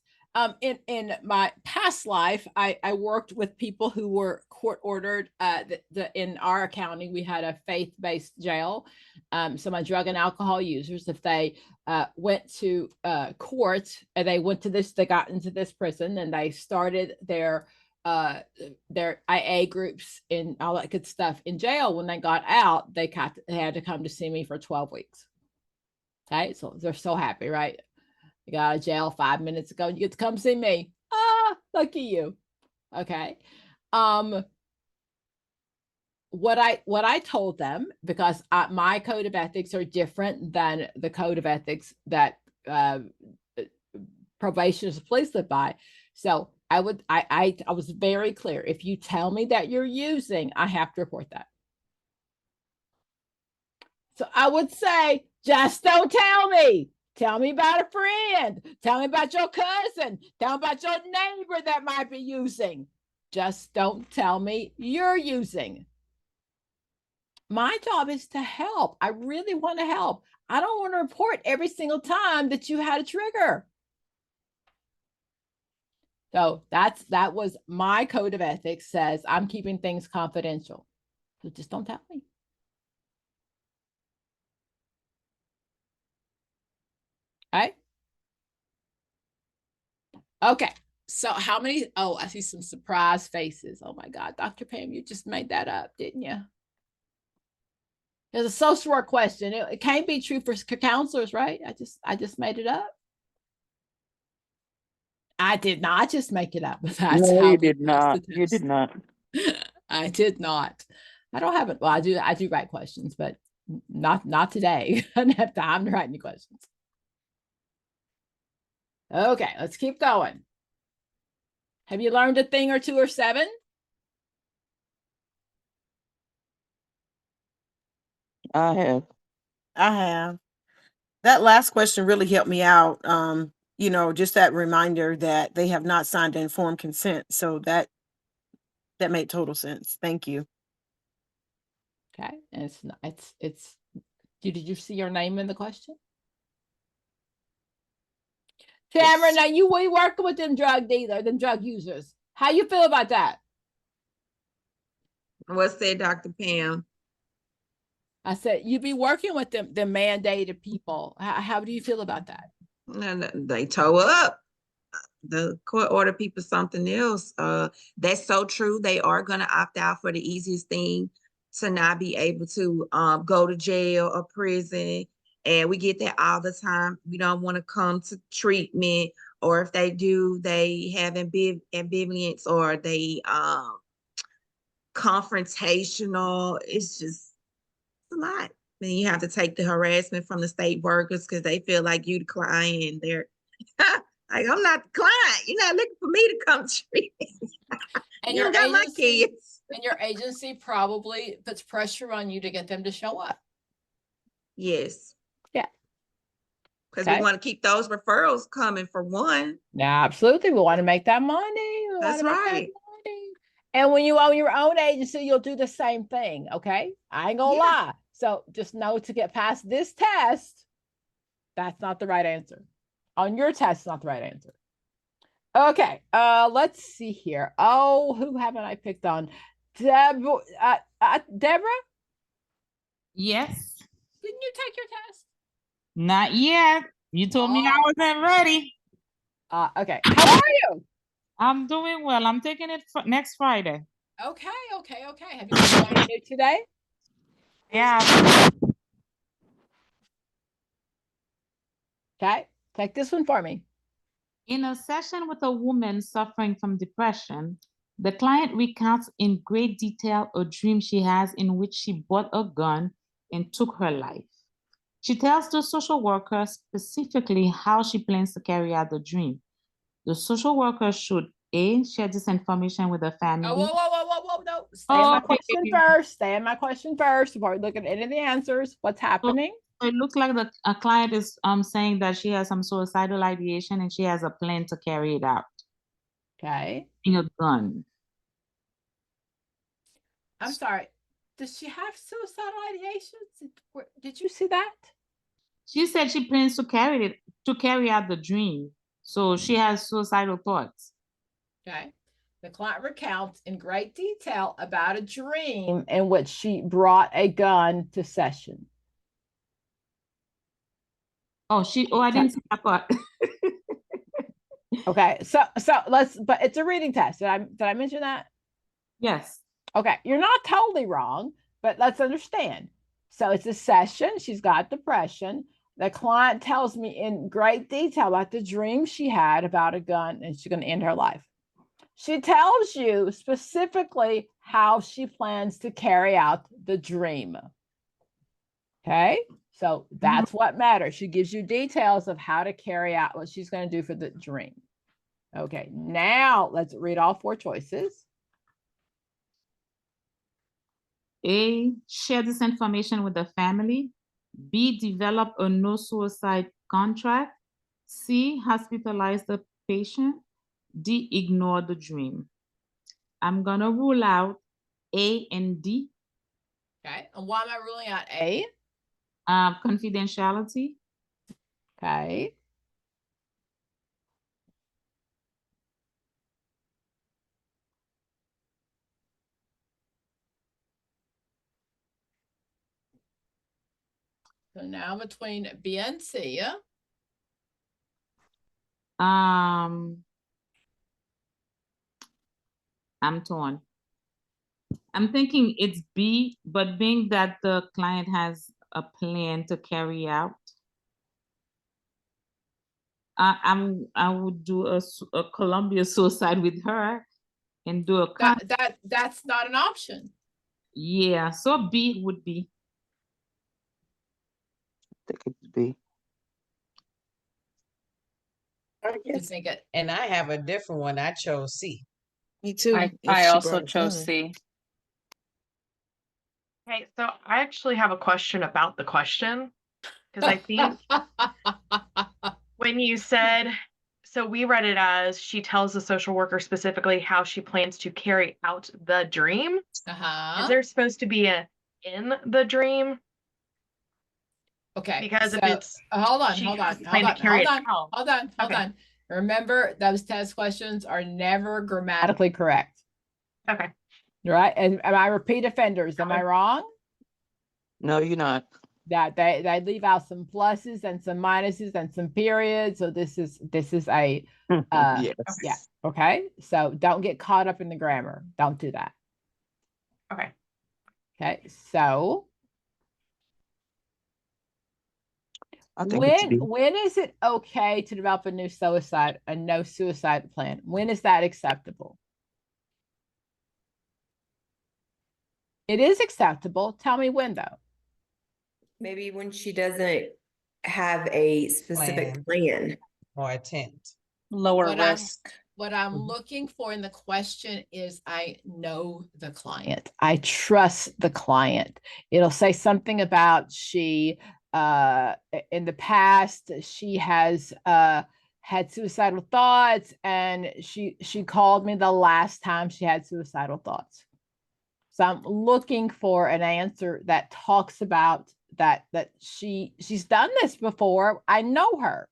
In my past life, I worked with people who were court ordered. In our county, we had a faith-based jail. So my drug and alcohol users, if they went to court and they got into this prison and they started their IA groups and all that good stuff in jail, when they got out, they had to come to see me for 12 weeks. Okay, so they're so happy, right? You got out of jail 5 minutes ago, you get to come see me. Ah, lucky you. Okay. What I told them, because my code of ethics are different than the code of ethics that probationers and police live by. So I was very clear. If you tell me that you're using, I have to report that. So I would say, just don't tell me. Tell me about a friend. Tell me about your cousin. Tell me about your neighbor that might be using. Just don't tell me you're using. My job is to help. I really want to help. I don't want to report every single time that you had a trigger. So that was my code of ethics, says I'm keeping things confidential. So just don't tell me. Right? Okay. So how many? Oh, I see some surprise faces. Oh my God, Dr. Pam, you just made that up, didn't you? There's a social work question. It can't be true for counselors, right? I just made it up. I did not just make it up. That's No, how you did not. You did not. I did not. I don't have it. Well, I do write questions, but not today. I don't have time to write any questions. Okay, let's keep going. Have you learned a thing or two or seven? I have. I have. That last question really helped me out. You know, just that reminder that they have not signed informed consent. So that made total sense. Thank you. Okay, and it's did you see your name in the question? Tamara, Yes. now we working with them drug dealers, them drug users. How you feel about that? What's that, Dr. Pam? I said, you be working with them mandated people. How do you feel about that? And they toe up. The court order people something else. That's so true. They are going to opt out for the easiest thing, to not be able to go to jail or prison. And we get that all the time. We don't want to come to treatment, or if they do, they have ambivalence, or they confrontational. It's just a lot. Then you have to take the harassment from the state workers because they feel like you the client, and they're like, I'm not the client. You're not looking for me to come treat me. And You got my kids. And your agency probably puts pressure on you to get them to show up. Yes. Yeah. Because we want to keep those referrals coming, for one. Yeah, absolutely. We want to make that money. That's right. And when you own your own agency, you'll do the same thing. Okay. I ain't gonna lie. So just know, to get past this test, that's not the right answer. On your test, it's not the right answer. Okay. Let's see here. Oh, who haven't I picked on? Deborah? Yes. Didn't you take your test? Not yet. You told me I wasn't ready. Okay. How are you? I'm doing well. I'm taking it next Friday. Okay. Have you learned anything new today? Yeah. Okay. Take this one for me. In a session with a woman suffering from depression, the client recounts in great detail a dream she has in which she bought a gun and took her life. She tells the social worker specifically how she plans to carry out the dream. The social worker should A, share this information with the family. Oh, whoa, no. Stay in my question first. Stay in my question first before we look at any of the answers. What's happening? So it looks like a client is saying that she has some suicidal ideation and she has a plan to carry it out. Okay. In a gun. I'm sorry. Does she have suicidal ideations? Did you see that? She said she plans to carry out the dream. So she has suicidal thoughts. Okay. The client recounts in great detail about a dream in which she brought a gun to session. I didn't see that part. Okay. So but it's a reading test. Did I mention that? Yes. Okay. You're not totally wrong, but let's understand. So it's a session. She's got depression. The client tells me in great detail about the dream she had about a gun, and she's going to end her life. She tells you specifically how she plans to carry out the dream. Okay, so that's what matters. She gives you details of how to carry out what she's going to do for the dream. Okay, now let's read all four choices. A, share this information with the family. B, develop a no suicide contract. C, hospitalize the patient. D, ignore the dream. I'm gonna rule out A and D. Okay, and why am I ruling out A? Confidentiality. Okay. So now between B and C. I'm torn. I'm thinking it's B, but being that the client has a plan to carry out, I would do a Columbia suicide with her and do a that's not an option. Yeah, so B would be. I think it's B. You think it? And I have a different one. I chose C. Me too. I also chose C. Okay, so I actually have a question about the question, because I think when you said, so we read it as she tells the social worker specifically how she plans to carry out the dream. Is there supposed to be a in the dream? Okay, because so, if it's hold on. Remember, those test questions are never grammatically correct. Okay. Right? And am I repeat offenders? Am I wrong? No, you're not. That they leave out some pluses and some minuses and some periods. So this is a Yes. yeah. Okay. So don't get caught up in the grammar. Don't do that. Okay. Okay. So I think it's B. when is it okay to develop a no suicide plan? When is that acceptable? It is acceptable. Tell me when though. Maybe when she doesn't have a specific plan or attempt. Lower risk. What I'm looking for in the question is I know the client. I trust the client. It'll say something about she in the past she has had suicidal thoughts and she called me the last time she had suicidal thoughts. So I'm looking for an answer that talks about that she's done this before. I know her.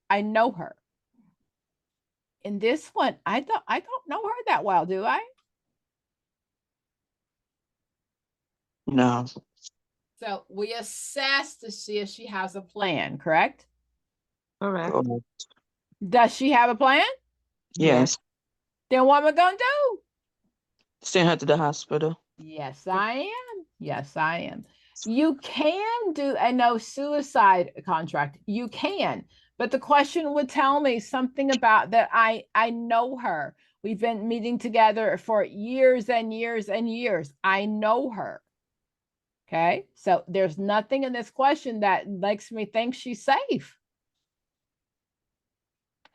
In this one, I don't know her that well, do I? No. So we assess to see if she has a plan, correct? Correct. Does she have a plan? Yes. Then what am I gonna do? Send her to the hospital. Yes, I am. You can do a no suicide contract. You can, but the question would tell me something about that. I know her. We've been meeting together for years and years and years. I know her. Okay, so there's nothing in this question that makes me think she's safe.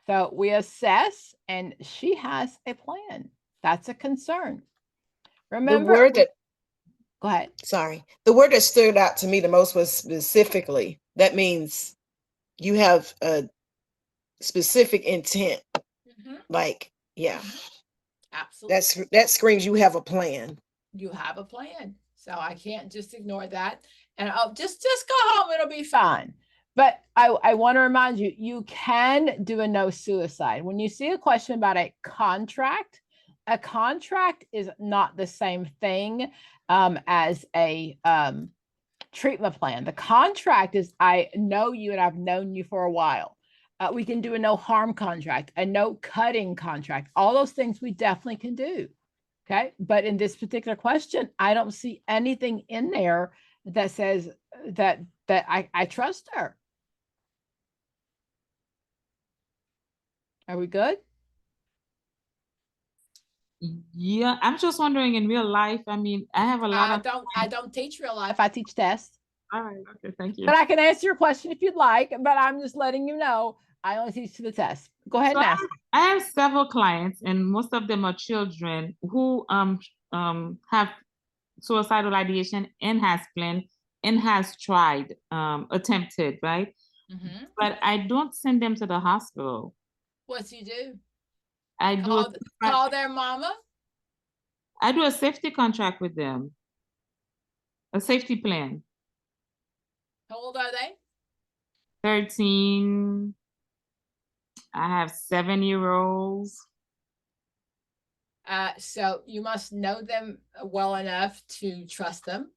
So we assess, and she has a plan. That's a concern. Remember, the word that, go ahead. Sorry. The word that stood out to me the most was specifically. That means you have a specific intent. Like, yeah. Absolutely. That screams you have a plan. You have a plan. So I can't just ignore that. And I'll just go home. It'll be fine. But I want to remind you, you can do a no suicide. When you see a question about a contract is not the same thing as a treatment plan. The contract is, I know you and I've known you for a while. We can do a no harm contract, a no cutting contract. All those things we definitely can do. Okay. But in this particular question, I don't see anything in there that says that I trust her. Are we good? Yeah, I'm just wondering in real life. I mean, I have a lot of. I don't teach real life. I teach tests. All right. Okay. Thank you. But I can answer your question if you'd like. But I'm just letting you know I only teach to the test. Go ahead So and ask. I have several clients, and most of them are children who have suicidal ideation and has planned and has tried, attempted, right? But I don't send them to the hospital. What you do? I do call their mama. I do a safety contract with them, a safety plan. How old are they? 13. I have 7-year-olds. So you must know them well enough to trust them.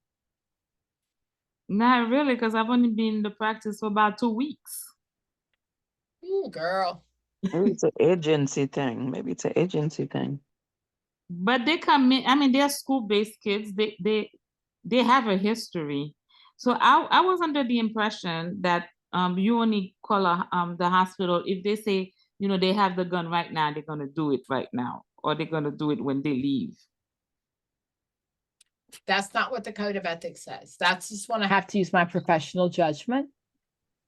Not really, because I've only been in the practice for about 2 weeks. Ooh, girl. Maybe it's an agency thing. Maybe it's an agency thing. But they come in, I mean, they're school-based kids. They have a history. So I was under the impression that you only call the hospital if they say, you know, they have the gun right now, they're gonna do it right now, or they're gonna do it when they leave. That's not what the code of ethics says. That's just when I have to use my professional judgment.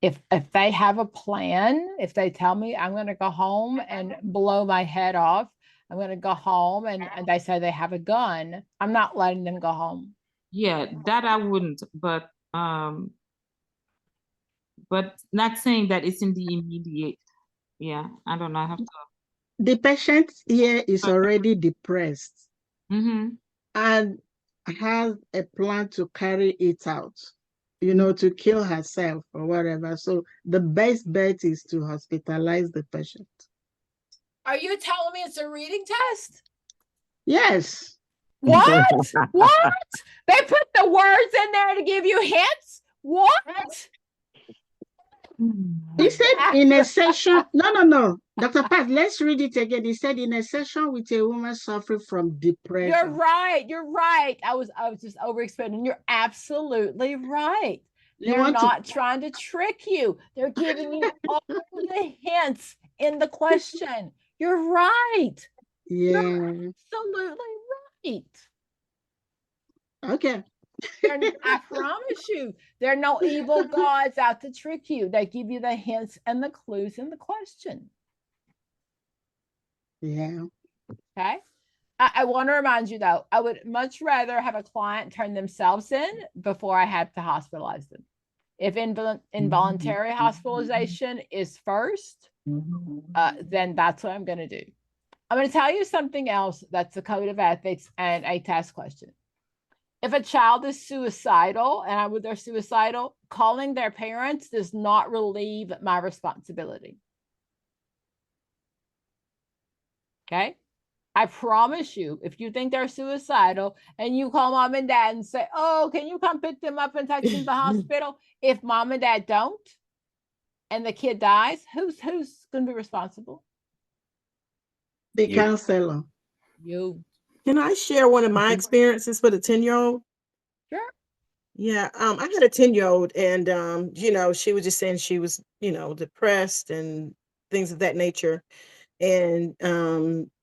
If they have a plan, if they tell me I'm going to go home and blow my head off, I'm going to go home and they say they have a gun, I'm not letting them go home. Yeah, that I wouldn't, but not saying that it's in the immediate. Yeah, I don't know. I have to. The patient here is already depressed and has a plan to carry it out, you know, to kill herself or whatever. So the best bet is to hospitalize the patient. Are you telling me it's a reading test? Yes. What? What? They put the words in there to give you hints? What? He said in a session, no. Dr. Pat, let's read it again. He said in a session with a woman suffering from depression. You're right. You're right. I was just overexplaining. You're absolutely right. They're not trying to trick you. They're giving you all the hints in the question. You're right. Yeah. You're absolutely right. Okay. I promise you, there are no evil gods out to trick you. They give you the hints and the clues in the question. Yeah. Okay. I want to remind you, though, I would much rather have a client turn themselves in before I have to hospitalize them. If involuntary hospitalization is first, then that's what I'm going to do. I'm going to tell you something else that's the code of ethics and a test question. If a child is suicidal and I would they're suicidal, calling their parents does not relieve my responsibility. Okay? I promise you, if you think they're suicidal and you call mom and dad and say, oh, can you come pick them up and take them to the hospital? If mom and dad don't and the kid dies, who's going to be responsible? The counselor. You. Can I share one of my experiences with a 10-year-old? Sure. Yeah, I had a 10-year-old and, you know, she was just saying she was, you know, depressed and things of that nature. And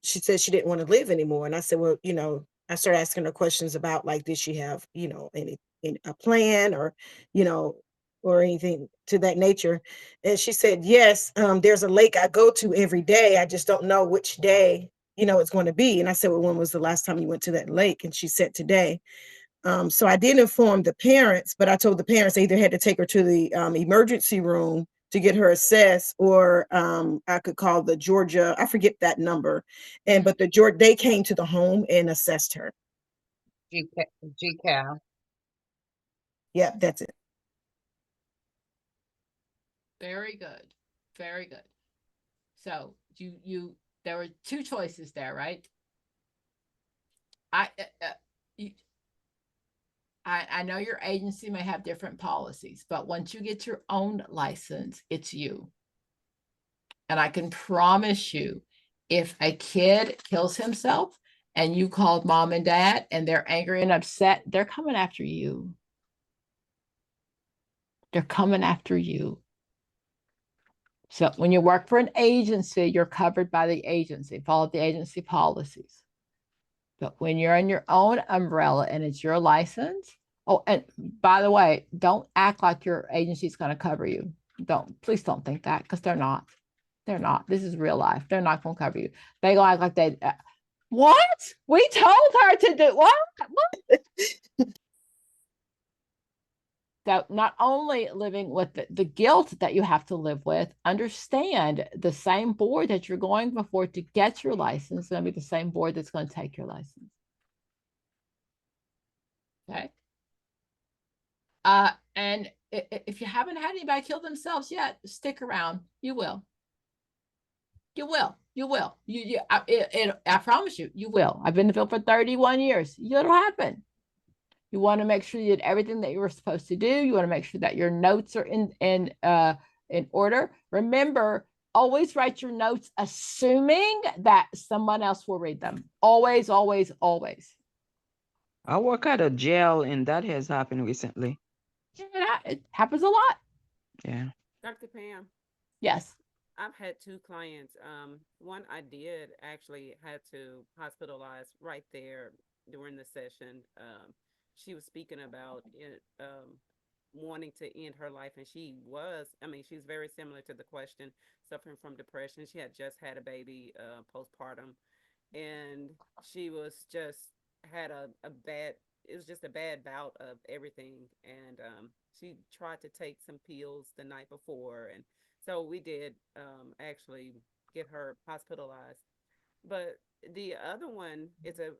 she said she didn't want to live anymore. And I said, well, you know, I started asking her questions about like, did she have, you know, a plan or, you know, or anything to that nature. And she said, yes, there's a lake I go to every day. I just don't know which day, you know, it's going to be. And I said, well, when was the last time you went to that lake? And she said today. So I did inform the parents, but I told the parents they either had to take her to the emergency room to get her assessed, or I could call the Georgia, I forget that number. And but they came to the home and assessed her. GCAL. Yeah, that's it. Very good. Very good. So there were two choices there, right? I know your agency may have different policies, but once you get your own license, it's you. And I can promise you, if a kid kills himself and you called mom and dad and they're angry and upset, they're coming after you. They're coming after you. So when you work for an agency, you're covered by the agency. Follow the agency policies. But when you're on your own umbrella and it's your license, oh, and by the way, don't act like your agency's going to cover you. Please don't think that, because they're not. They're not. This is real life. They're not going to cover you. They go act like they, what? We told her to do what? So not only living with the guilt that you have to live with, understand the same board that you're going before to get your license is going to be the same board that's going to take your license. Okay. And if you haven't had anybody kill themselves yet, stick around. You will. You will. You will. I promise you, you will. I've been in the field for 31 years. It'll happen. You want to make sure you did everything that you were supposed to do. You want to make sure that your notes are in order. Remember, always write your notes assuming that someone else will read them. Always, always, always. I work at a jail, and that has happened recently. Yeah, it happens a lot. Yeah. Dr. Pam. Yes. I've had 2 clients. One I did actually had to hospitalize right there during the session. She was speaking about it, wanting to end her life, and she was very similar to the question, suffering from depression. She had just had a baby postpartum, and she was just had a bad, it was just a bad bout of everything. And she tried to take some pills the night before, and so we did actually get her hospitalized. But the other one is a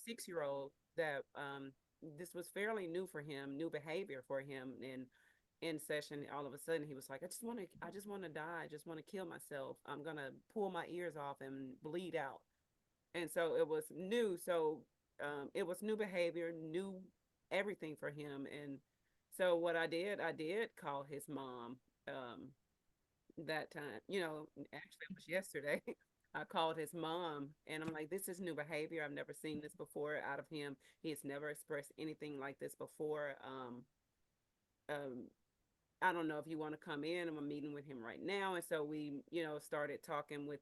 6-year-old that this was fairly new for him, new behavior for him. And in session, all of a sudden he was like, I just want to die. I just want to kill myself. I'm going to pull my ears off and bleed out. And so it was new. So it was new behavior, new everything for him. And so what I did call his mom that time. Actually it was yesterday. I called his mom, and I'm like, this is new behavior. I've never seen this before out of him. He has never expressed anything like this before. I don't know if you want to come in. I'm meeting with him right now. And so we, started talking with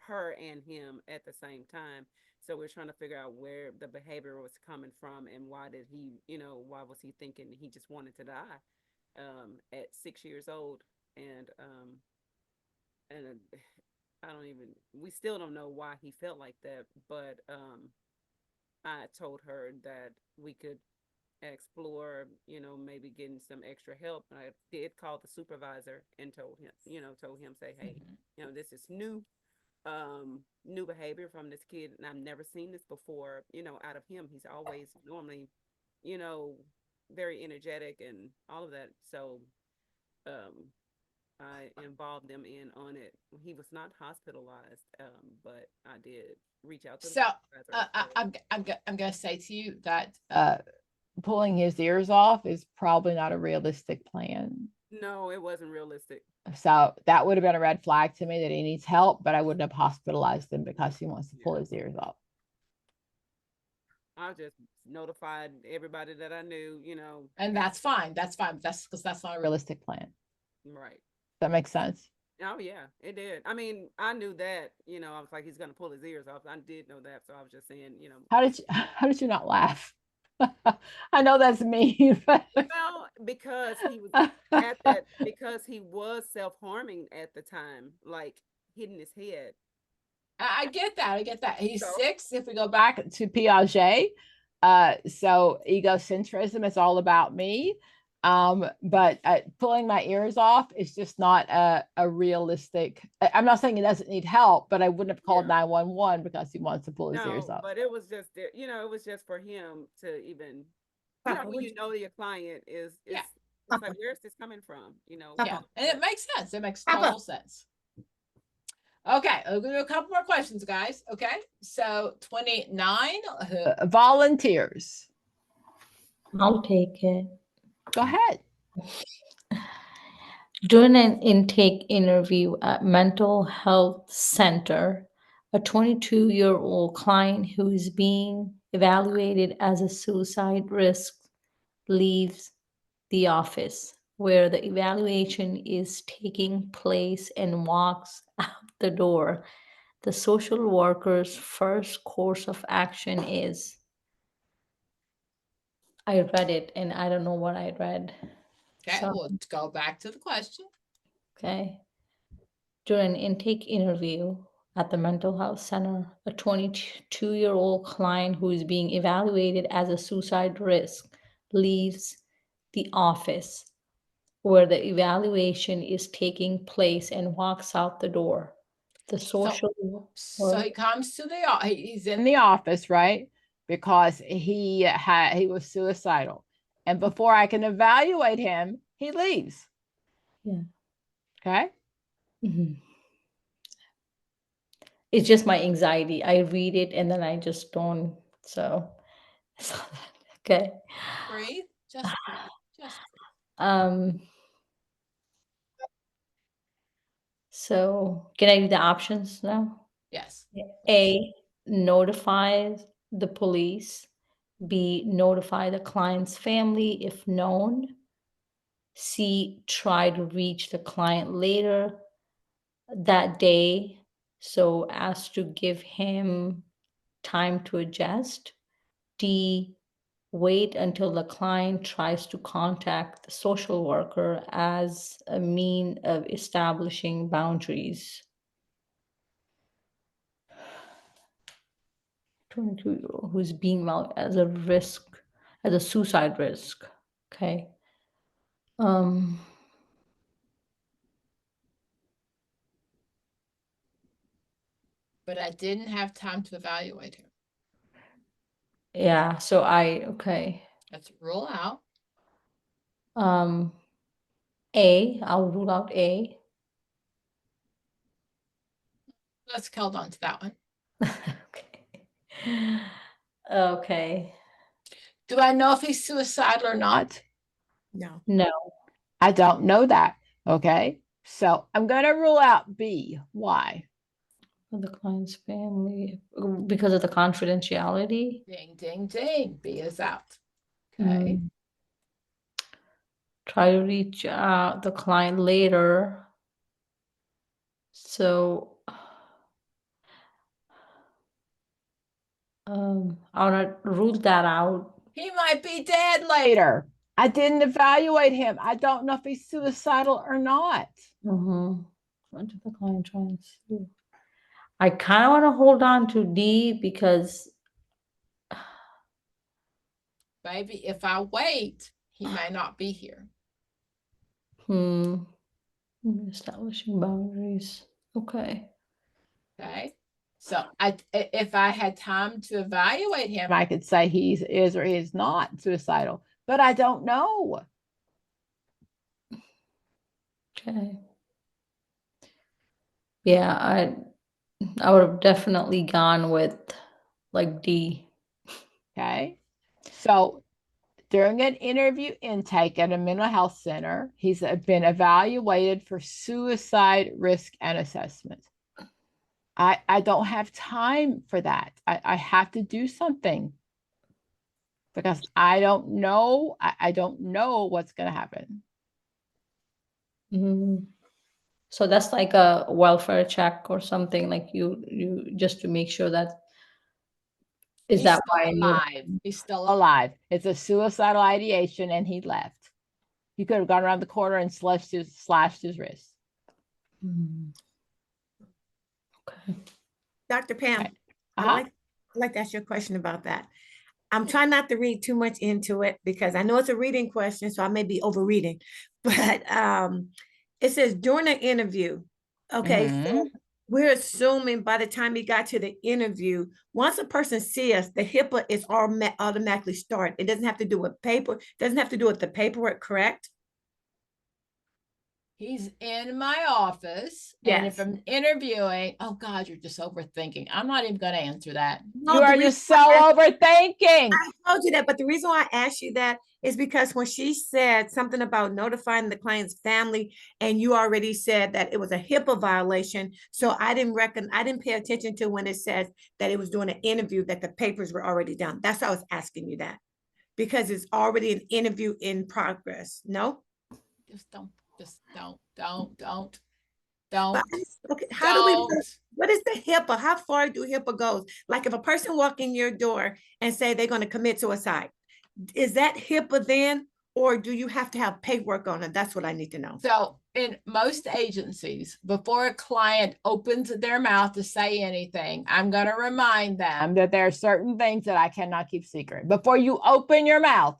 her and him at the same time. So we're trying to figure out where the behavior was coming from, and why did he, why was he thinking he just wanted to die at 6 years old. And we still don't know why he felt like that. But I told her that we could explore, maybe getting some extra help. And I did call the supervisor and told him, say, hey, this is new behavior from this kid, and I've never seen this before, out of him. He's always normally, very energetic and all of that. So I involved them in on it. He was not hospitalized, but I did reach out to the supervisor. I'm going to say to you that pulling his ears off is probably not a realistic plan. No, it wasn't realistic. So that would have been a red flag to me that he needs help, but I wouldn't have hospitalized him because he wants to pull his ears off. I just notified everybody that I knew, And that's fine. That's fine. That's because that's not a realistic plan. Right. That makes sense. Oh yeah, it did. I mean, I knew that, I was like, he's going to pull his ears off. I did know that. So I was just saying, How did you not laugh? I know that's mean. But... Well, because he was because he was self-harming at the time, like hitting his head. I get that. He's 6. If we go back to Piaget, so egocentrism is all about me. But pulling my ears off is just not a realistic. I'm not saying he doesn't need help, but I wouldn't have called 911 because he wants to pull his ears off. But it was just, it was just for him to even, when your client is it's like, where's this coming from? Yeah, and it makes sense. It makes total sense. Okay, we'll do a couple more questions, guys. Okay, so 29 volunteers. I'll take it. Go ahead. During an intake interview at Mental Health Center, a 22-year-old client who is being evaluated as a suicide risk leaves the office where the evaluation is taking place and walks out the door. the social worker's first course of action is. I read it and I don't know what I read. Okay, So, we'll go back to the question. okay. During an intake interview at the mental health center, a 22-year-old client who is being evaluated as a suicide risk leaves the office where the evaluation is taking place and walks out the door. The social So he comes to he's in the office, right? Because he was suicidal. And before I can evaluate him, he leaves. Yeah. Okay. It's just my anxiety. I read it and then I just don't. So, okay. Breathe. Just breathe. Just breathe. So can I do the options now? Yes. A, notifies the police. B, notify the client's family if known. C, try to reach the client later that day so as to give him time to adjust. D, wait until the client tries to contact the social worker as a mean of establishing boundaries. 22-year-old who's being as a risk, as a suicide risk. Okay. But I didn't have time to evaluate him. Yeah, so okay. Let's rule out. A, I'll rule out A. Let's hold on to that one. Okay. Do I know if he's suicidal or not? No. No. I don't know that. Okay. So I'm going to rule out B. Why? The client's family, because of the confidentiality. Ding, ding, ding. B is out. Okay. Try to reach out the client later. So I'll not rule that out. He might be dead later. I didn't evaluate him. I don't know if he's suicidal or not. What did the client try and do? I kind of want to hold on to D because Maybe if I wait, he may not be here. Establishing boundaries. Okay. Okay. So if I had time to evaluate him, I could say he is or is not suicidal, but I don't know. Okay. Yeah, I would have definitely gone with like D. Okay. So during an interview intake at a mental health center, he's been evaluated for suicide risk and assessment. I don't have time for that. I have to do something because I don't know. I don't know what's going to happen. So that's like a welfare check or something, like you just to make sure that is that why alive? He's still alive. It's a suicidal ideation, and he left. He could have gone around the corner and slashed his wrist. Okay. Dr. Pam, Okay. I'd like to ask you a question about that. I'm trying not to read too much into it because I know it's a reading question, so I may be overreading. But it says during an interview. Okay, so we're assuming by the time he got to the interview, once a person sees us, the HIPAA is automatically started. It doesn't have to do with paper, doesn't have to do with the paperwork, correct? He's in my office. Yes. And if I'm interviewing, oh God, you're just overthinking. I'm not even going to answer that. No, you are just so overthinking. I told you that, but the reason why I asked you that is because when she said something about notifying the client's family, and you already said that it was a HIPAA violation, so I didn't pay attention to when it says that it was doing an interview, that the papers were already done. That's why I was asking you that, because it's already an interview in progress. No? Just don't. Don't. Okay, how do we, what is the HIPAA? How far do HIPAA goes? Like if a person walk in your door and say they're going to commit suicide, is that HIPAA then? Or do you have to have paperwork on it? That's what I need to know. So in most agencies, before a client opens their mouth to say anything, I'm going to remind them that there are certain things that I cannot keep secret before you open your mouth.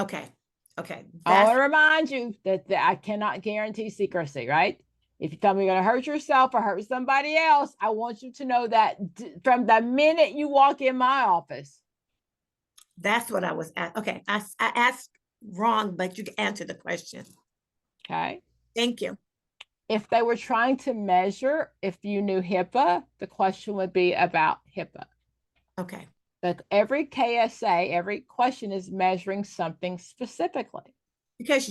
Okay. Okay. I want to remind you that I cannot guarantee secrecy, right? If you tell me you're going to hurt yourself or hurt somebody else, I want you to know that from the minute you walk in my office. That's what I was at. Okay. I asked wrong, but you answered the question. Okay. Thank you. If they were trying to measure if you knew HIPAA, the question would be about HIPAA. Okay. But every KSA, every question is measuring something specifically. Because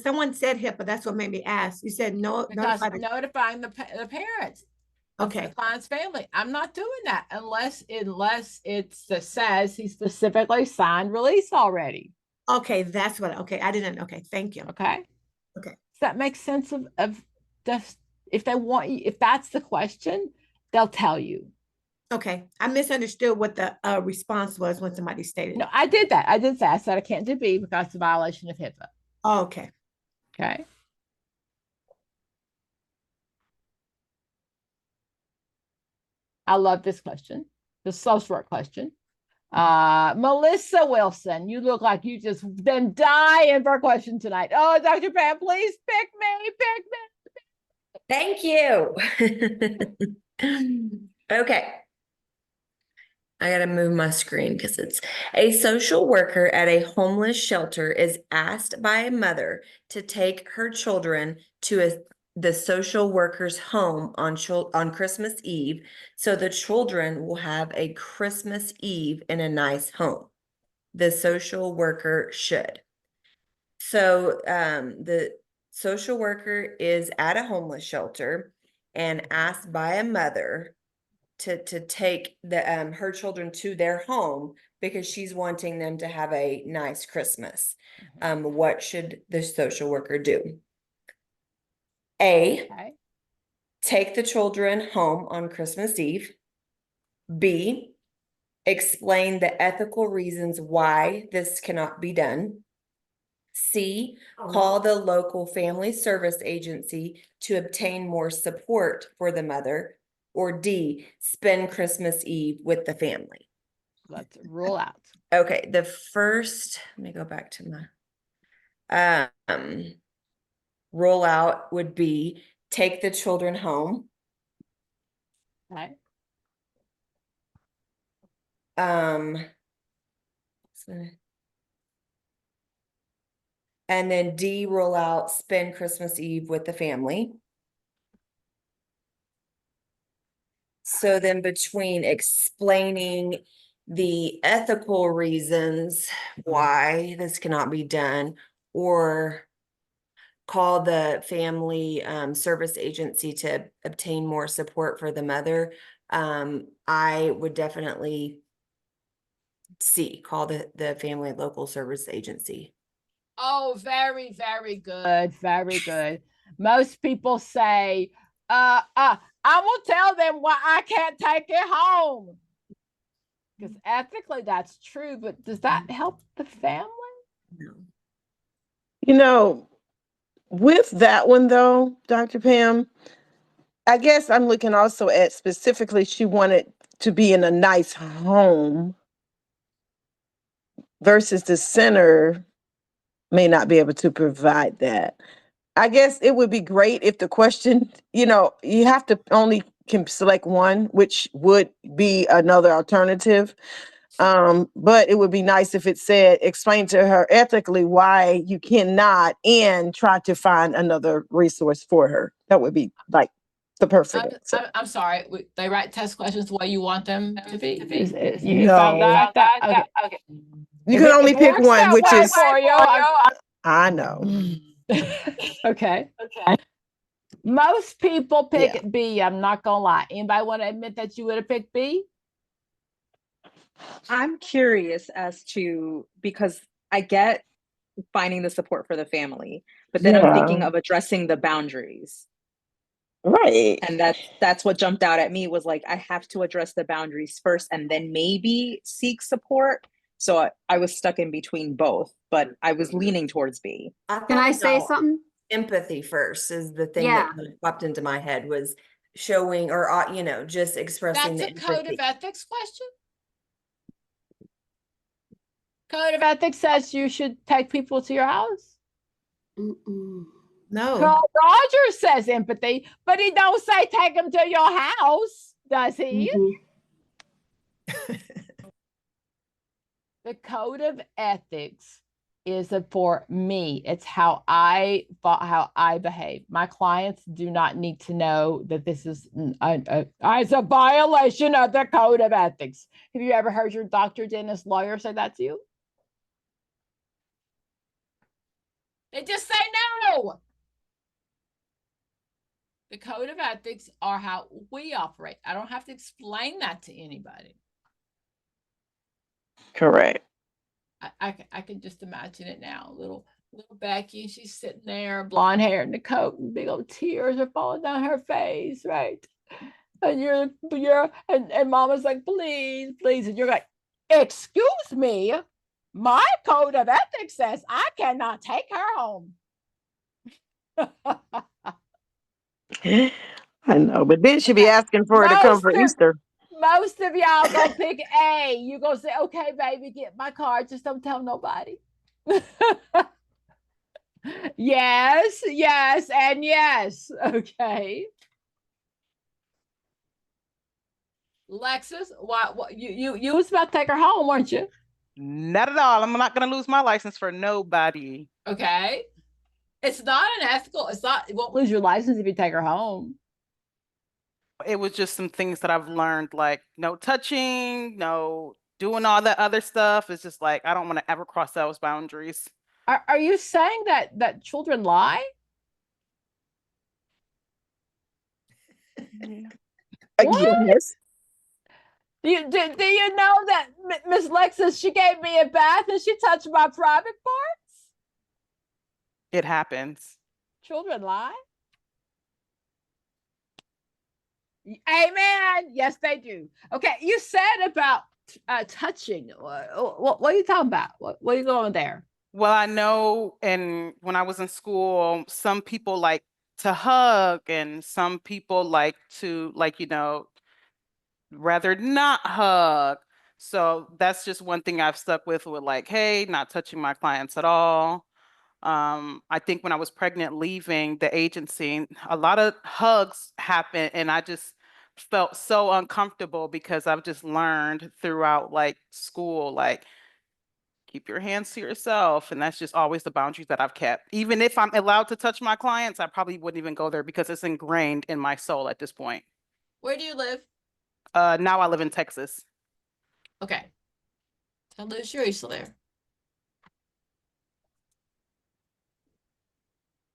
someone said HIPAA, that's what made me ask. You said no, because notifying the parents. Okay. The client's family. I'm not doing that unless it says he specifically signed release already. Okay, that's what. Okay, I didn't. Okay, thank you. Okay. Okay. Does that make sense of this? If they want you, if that's the question, they'll tell you. Okay, I misunderstood what the response was when somebody stated. No, I did that. I did say I said I can't do B because it's a violation of HIPAA. Oh, okay. Okay. I love this question, the social work question. Melissa Wilson, you look like you just been dying for a question tonight. Oh, Dr. Pam, please pick me. Thank you. Okay. I gotta move my screen because it's a social worker at a homeless shelter is asked by a mother to take her children to the social worker's home on Christmas Eve, so the children will have a Christmas Eve in a nice home. The social worker should. So the social worker is at a homeless shelter and asked by a mother to take her children to their home because she's wanting them to have a nice Christmas. What should the social worker do? A, take the children home on Christmas Eve. B, explain the ethical reasons why this cannot be done. C, call the local family service agency to obtain more support for the mother. Or D, spend Christmas Eve with the family. Let's rule out. Okay, the first, let me go back to my roll out would be take the children home. Okay. And then D, roll out spend Christmas Eve with the family. So then between explaining the ethical reasons why this cannot be done or call the family service agency to obtain more support for the mother, I would definitely call the family local service agency. Oh, very, very good. Very good. Most people say, I will tell them why I can't take it home. Because ethically that's true, but does that help the family? No. You know, with that one though, Dr. Pam, I guess I'm looking also at specifically she wanted to be in a nice home versus the center may not be able to provide that. I guess it would be great if the question, you have to only can select one, which would be another alternative. But it would be nice if it said, explain to her ethically why you cannot and try to find another resource for her. That would be like the perfect answer. I'm sorry. They write test questions the way you want them to be. You found that? Okay. You can only pick one, which is for you. I know. Okay. Most people pick B. I'm not gonna lie. Anybody want to admit that you would have picked B? I'm curious as to, because I get finding the support for the family, but then I'm thinking of addressing the boundaries. Right. And that's what jumped out at me, was like, I have to address the boundaries first and then maybe seek support. So I was stuck in between both, but I was leaning towards B. Can I say something? Empathy first is the thing Yeah. that kind of popped into my head, was showing or, just expressing That's the a code of empathy. ethics question. Code of ethics says you should take people to your house. No. Carl Rogers says empathy, but he don't say take them to your house, does he? The code of ethics is for me. It's how I behave. My clients do not need to know that this is it's a violation of the code of ethics. Have you ever heard your doctor, dentist, lawyer say that to you? They just say no. The code of ethics are how we operate. I don't have to explain that to anybody. Correct. I can just imagine it now. Little Becky, she's sitting there, blonde hair in the coat, and big old tears are falling down her face, right? And and mama's like, please, please. And you're like, excuse me, my code of ethics says I cannot take her home. I know, but then she'll be asking for her to come for Easter. Most of y'all gonna pick A. You gonna say, okay, baby, get my card. Just don't tell nobody. Yes, yes, and yes. Okay. Lexus, what you was about to take her home, weren't you? Not at all. I'm not gonna lose my license for nobody. Okay. It's not unethical. You won't lose your license if you take her home. It was just some things that I've learned, like no touching, no doing all that other stuff. It's just like, I don't want to ever cross those boundaries. Are you saying that children lie? Yes. Do you know that Miss Lexus, she gave me a bath and she touched my private parts? It happens. Children lie? Amen. Yes, they do. Okay, you said about touching. What are you talking about? What are you going there? Well, I know, and when I was in school, some people like to hug, and some people like to, rather not hug. So that's just one thing I've stuck with like, hey, not touching my clients at all. I think when I was pregnant leaving the agency, a lot of hugs happened, and I just felt so uncomfortable because I've just learned throughout school, keep your hands to yourself. And that's just always the boundaries that I've kept. Even if I'm allowed to touch my clients, I probably wouldn't even go there because it's ingrained in my soul at this point. Where do you live? Now I live in Texas. Okay. Did I lose you? Are you still there?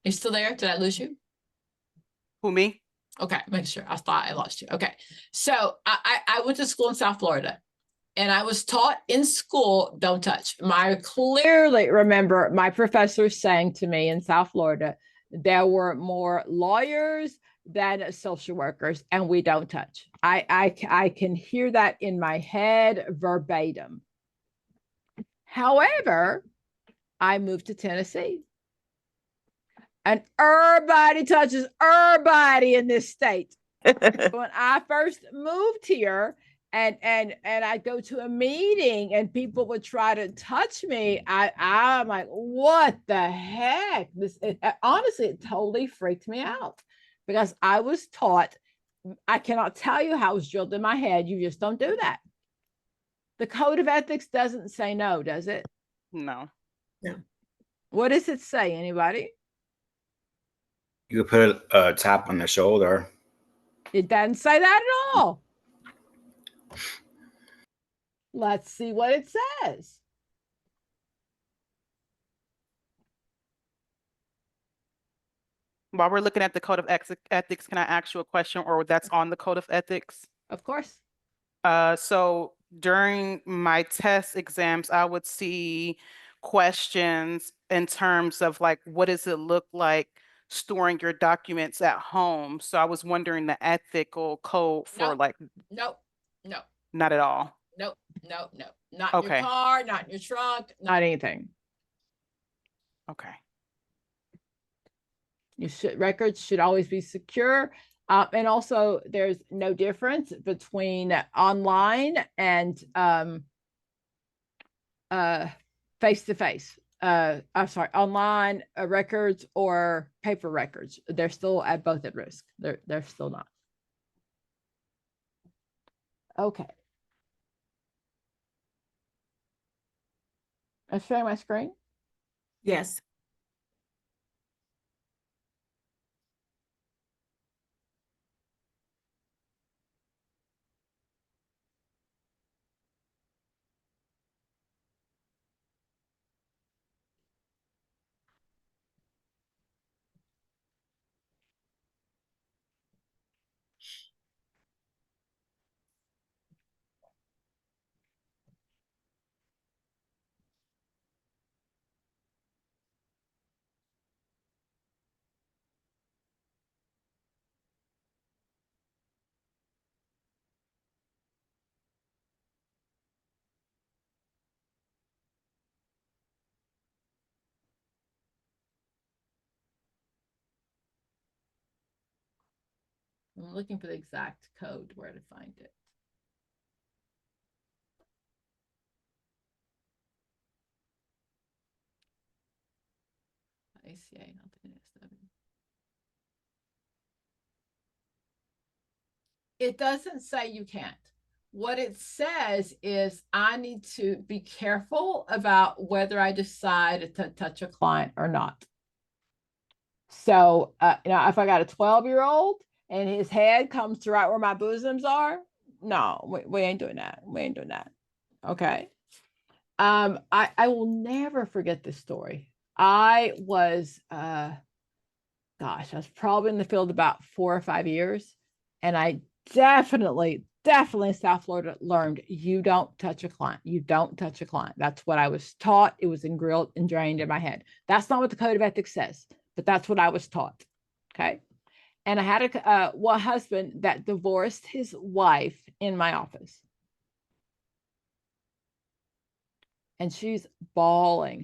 You still there? Did I lose you? Who, me? Okay, make sure. I thought I lost you. Okay. So I went to school in South Florida, and I was taught in school, don't touch. I clearly remember my professor saying to me in South Florida, there were more lawyers than social workers, and we don't touch. I can hear that in my head verbatim. However, I moved to Tennessee. And everybody touches everybody in this state. When I first moved here and I go to a meeting and people would try to touch me, I'm like, what the heck? Honestly, it totally freaked me out because I was taught, I cannot tell you how it was drilled in my head. You just don't do that. The code of ethics doesn't say no, does it? No. No. What does it say? Anybody? You could put a tap on the shoulder. It doesn't say that at all. Let's see what it says. While we're looking at the code of ethics, can I ask you a question, or that's on the code of ethics? Of course. So during my test exams, I would see questions in terms of what does it look like storing your documents at home. So I was wondering the ethical code for Nope. like, No, no, not at all. no, no, no. Not in your Okay. car, not in your trunk, not anything. Okay. Records should always be secure. And also there's no difference between online and face-to-face. I'm sorry, online records or paper records. They're still both at risk. They're still not. Okay. I'm sharing my screen. Yes. I'm looking for the exact code where to find it. ACA, not the NSW. It doesn't say you can't. What it says is I need to be careful about whether I decide to touch a client or not. So, if I got a 12-year-old and his head comes to right where my bosoms are, no, we ain't doing that. We ain't doing that. Okay. I will never forget this story. I was, I was probably in the field about 4 or 5 years. And I definitely in South Florida learned you don't touch a client. You don't touch a client. That's what I was taught. It was ingrained in my head. That's not what the code of ethics says, but that's what I was taught. Okay. And I had a husband that divorced his wife in my office. And she's bawling.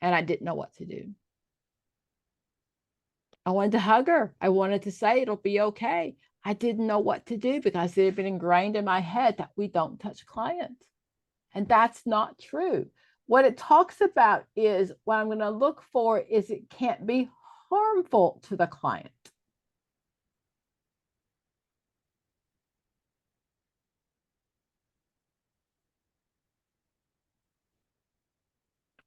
And I didn't know what to do. I wanted to hug her. I wanted to say it'll be okay. I didn't know what to do because it had been ingrained in my head that we don't touch clients. And that's not true. What it talks about is what I'm going to look for is it can't be harmful to the client.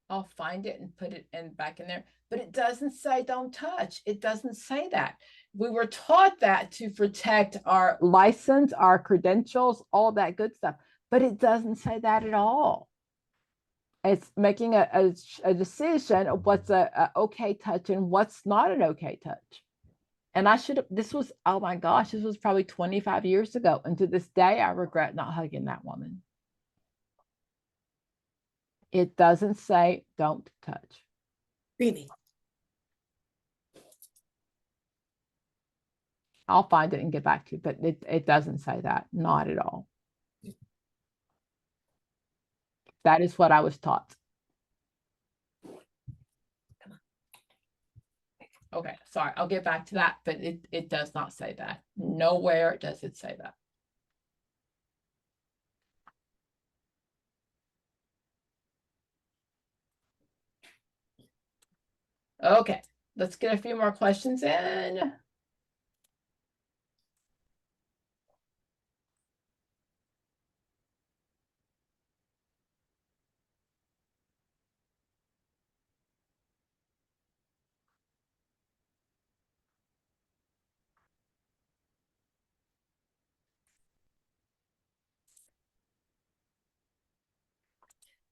I'll find it and put it back in there. But it doesn't say don't touch. It doesn't say that. We were taught that to protect our license, our credentials, all that good stuff. But it doesn't say that at all. It's making a decision of what's a okay touch and what's not an okay touch. And oh my gosh, this was probably 25 years ago. And to this day, I regret not hugging that woman. It doesn't say don't touch. Really? I'll find it and get back to you, but it doesn't say that, not at all. That is what I was taught. Okay, sorry, I'll get back to that, but it does not say that. Nowhere does it say that. Okay, let's get a few more questions in.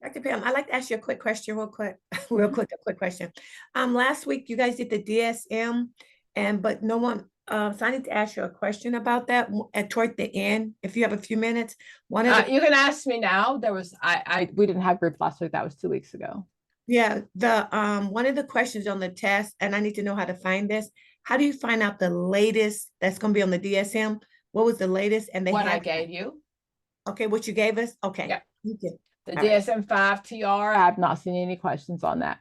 Dr. Pam, I'd like to ask you a quick question real quick, a quick question. Last week you guys did the DSM but no one, so I need to ask you a question about that toward the end, if you have a few minutes. You can ask me now. We didn't have group last week. That was 2 weeks ago. Yeah, the one of the questions on the test, and I need to know how to find this. How do you find out the latest that's going to be on the DSM? What was the latest? And they What I had gave you. Okay, what you gave us? Okay. Yeah. You did. The All right. DSM-5 TR, I have not seen any questions on that.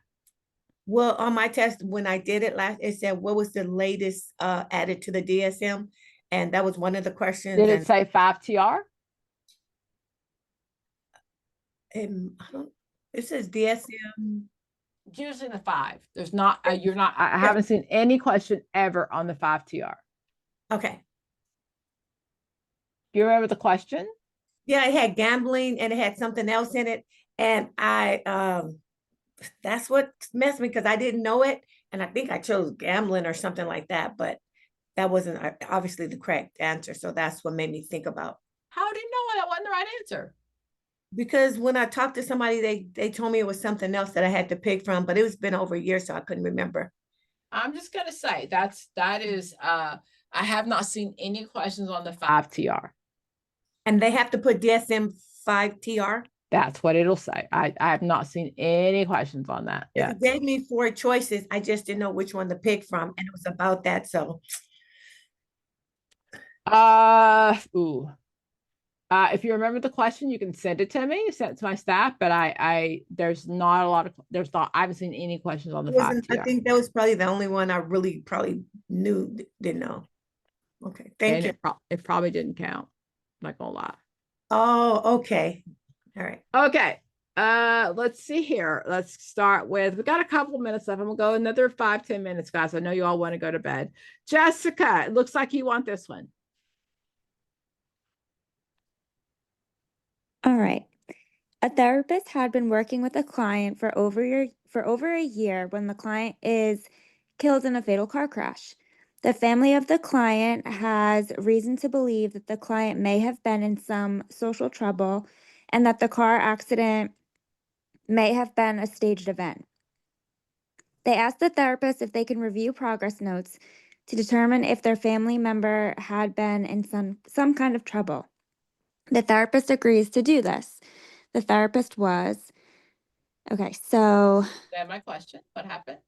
Well, on my test, when I did it last, it said what was the latest added to the DSM? And that was one of the questions. Did it say 5 TR? I don't, it says DSM. It's usually the 5. There's not, you're not, I haven't seen any question ever on the 5 TR. Okay. Do you remember the question? Yeah, it had gambling and it had something else in it. And that's what messed me because I didn't know it. And I think I chose gambling or something like that, but that wasn't obviously the correct answer. So that's what made me think about. How do you know that wasn't the right answer? Because when I talked to somebody, they told me it was something else that I had to pick from, but it's been over a year, so I couldn't remember. I'm just gonna say that is I have not seen any questions on the 5 TR. And they have to put DSM-5 TR? That's what it'll say. I have not seen any questions on that. Yeah. It gave me 4 choices. I just didn't know which one to pick from, and it was about that. So if you remember the question, you can send it to me, send it to my staff, but there's not a lot of, I haven't seen any questions on the 5 TR. I think that was probably the only one I really probably didn't know. Okay, thank you. It probably didn't count, I'm not gonna lie. Oh, okay. All right. Okay. Let's see here. Let's start with, we got a couple minutes left. I'm gonna go another 5-10 minutes, guys. I know you all want to go to bed. Jessica, it looks like you want this one. All right. A therapist had been working with a client for over a year when the client is killed in a fatal car crash. The family of the client has reason to believe that the client may have been in some social trouble and that the car accident may have been a staged event. They asked the therapist if they can review progress notes to determine if their family member had been in some kind of trouble. The therapist agrees to do this. The therapist was, okay, so. That's my question. What happened?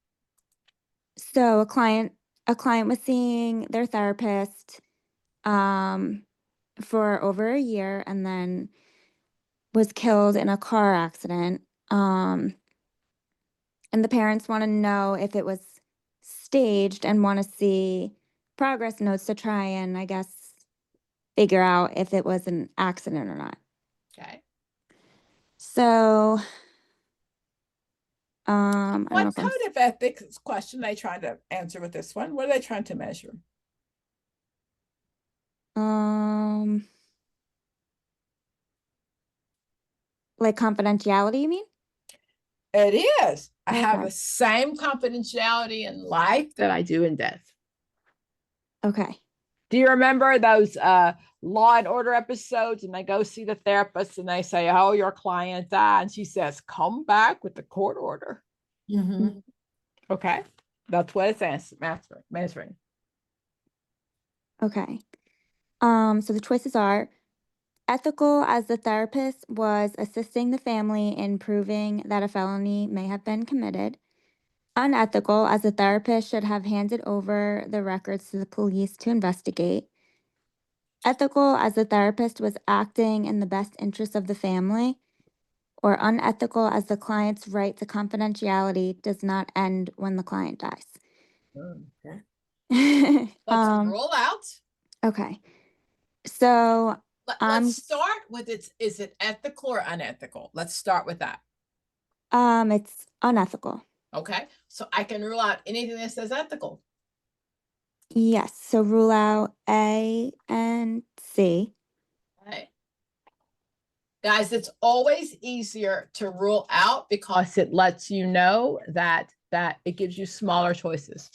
So a client was seeing their therapist for over a year and then was killed in a car accident. And the parents want to know if it was staged and want to see progress notes to try and, I guess, figure out if it was an accident or not. Okay. So, what code of ethics question are they trying to answer with this one? What are they trying to measure? Like confidentiality, you mean? It is. I have the same confidentiality in life that I do in death. Okay. Do you remember those Law and Order episodes? And they go see the therapist and they say, "Oh, your client died," and she says, "Come back with the court order." Mm-hmm. Okay, that's what it's measuring. Okay. So the choices are: ethical, as the therapist was assisting the family in proving that a felony may have been committed. Unethical, as the therapist should have handed over the records to the police to investigate. Ethical, as the therapist was acting in the best interest of the family. Or unethical, as the client's right to confidentiality does not end when the client dies. Okay. Let's roll out. Okay. So let's start with is it ethical or unethical? Let's start with that. It's unethical. Okay. So I can rule out anything that says ethical. Yes. So rule out A and C. Okay. Guys, it's always easier to rule out because it lets you know that it gives you smaller choices.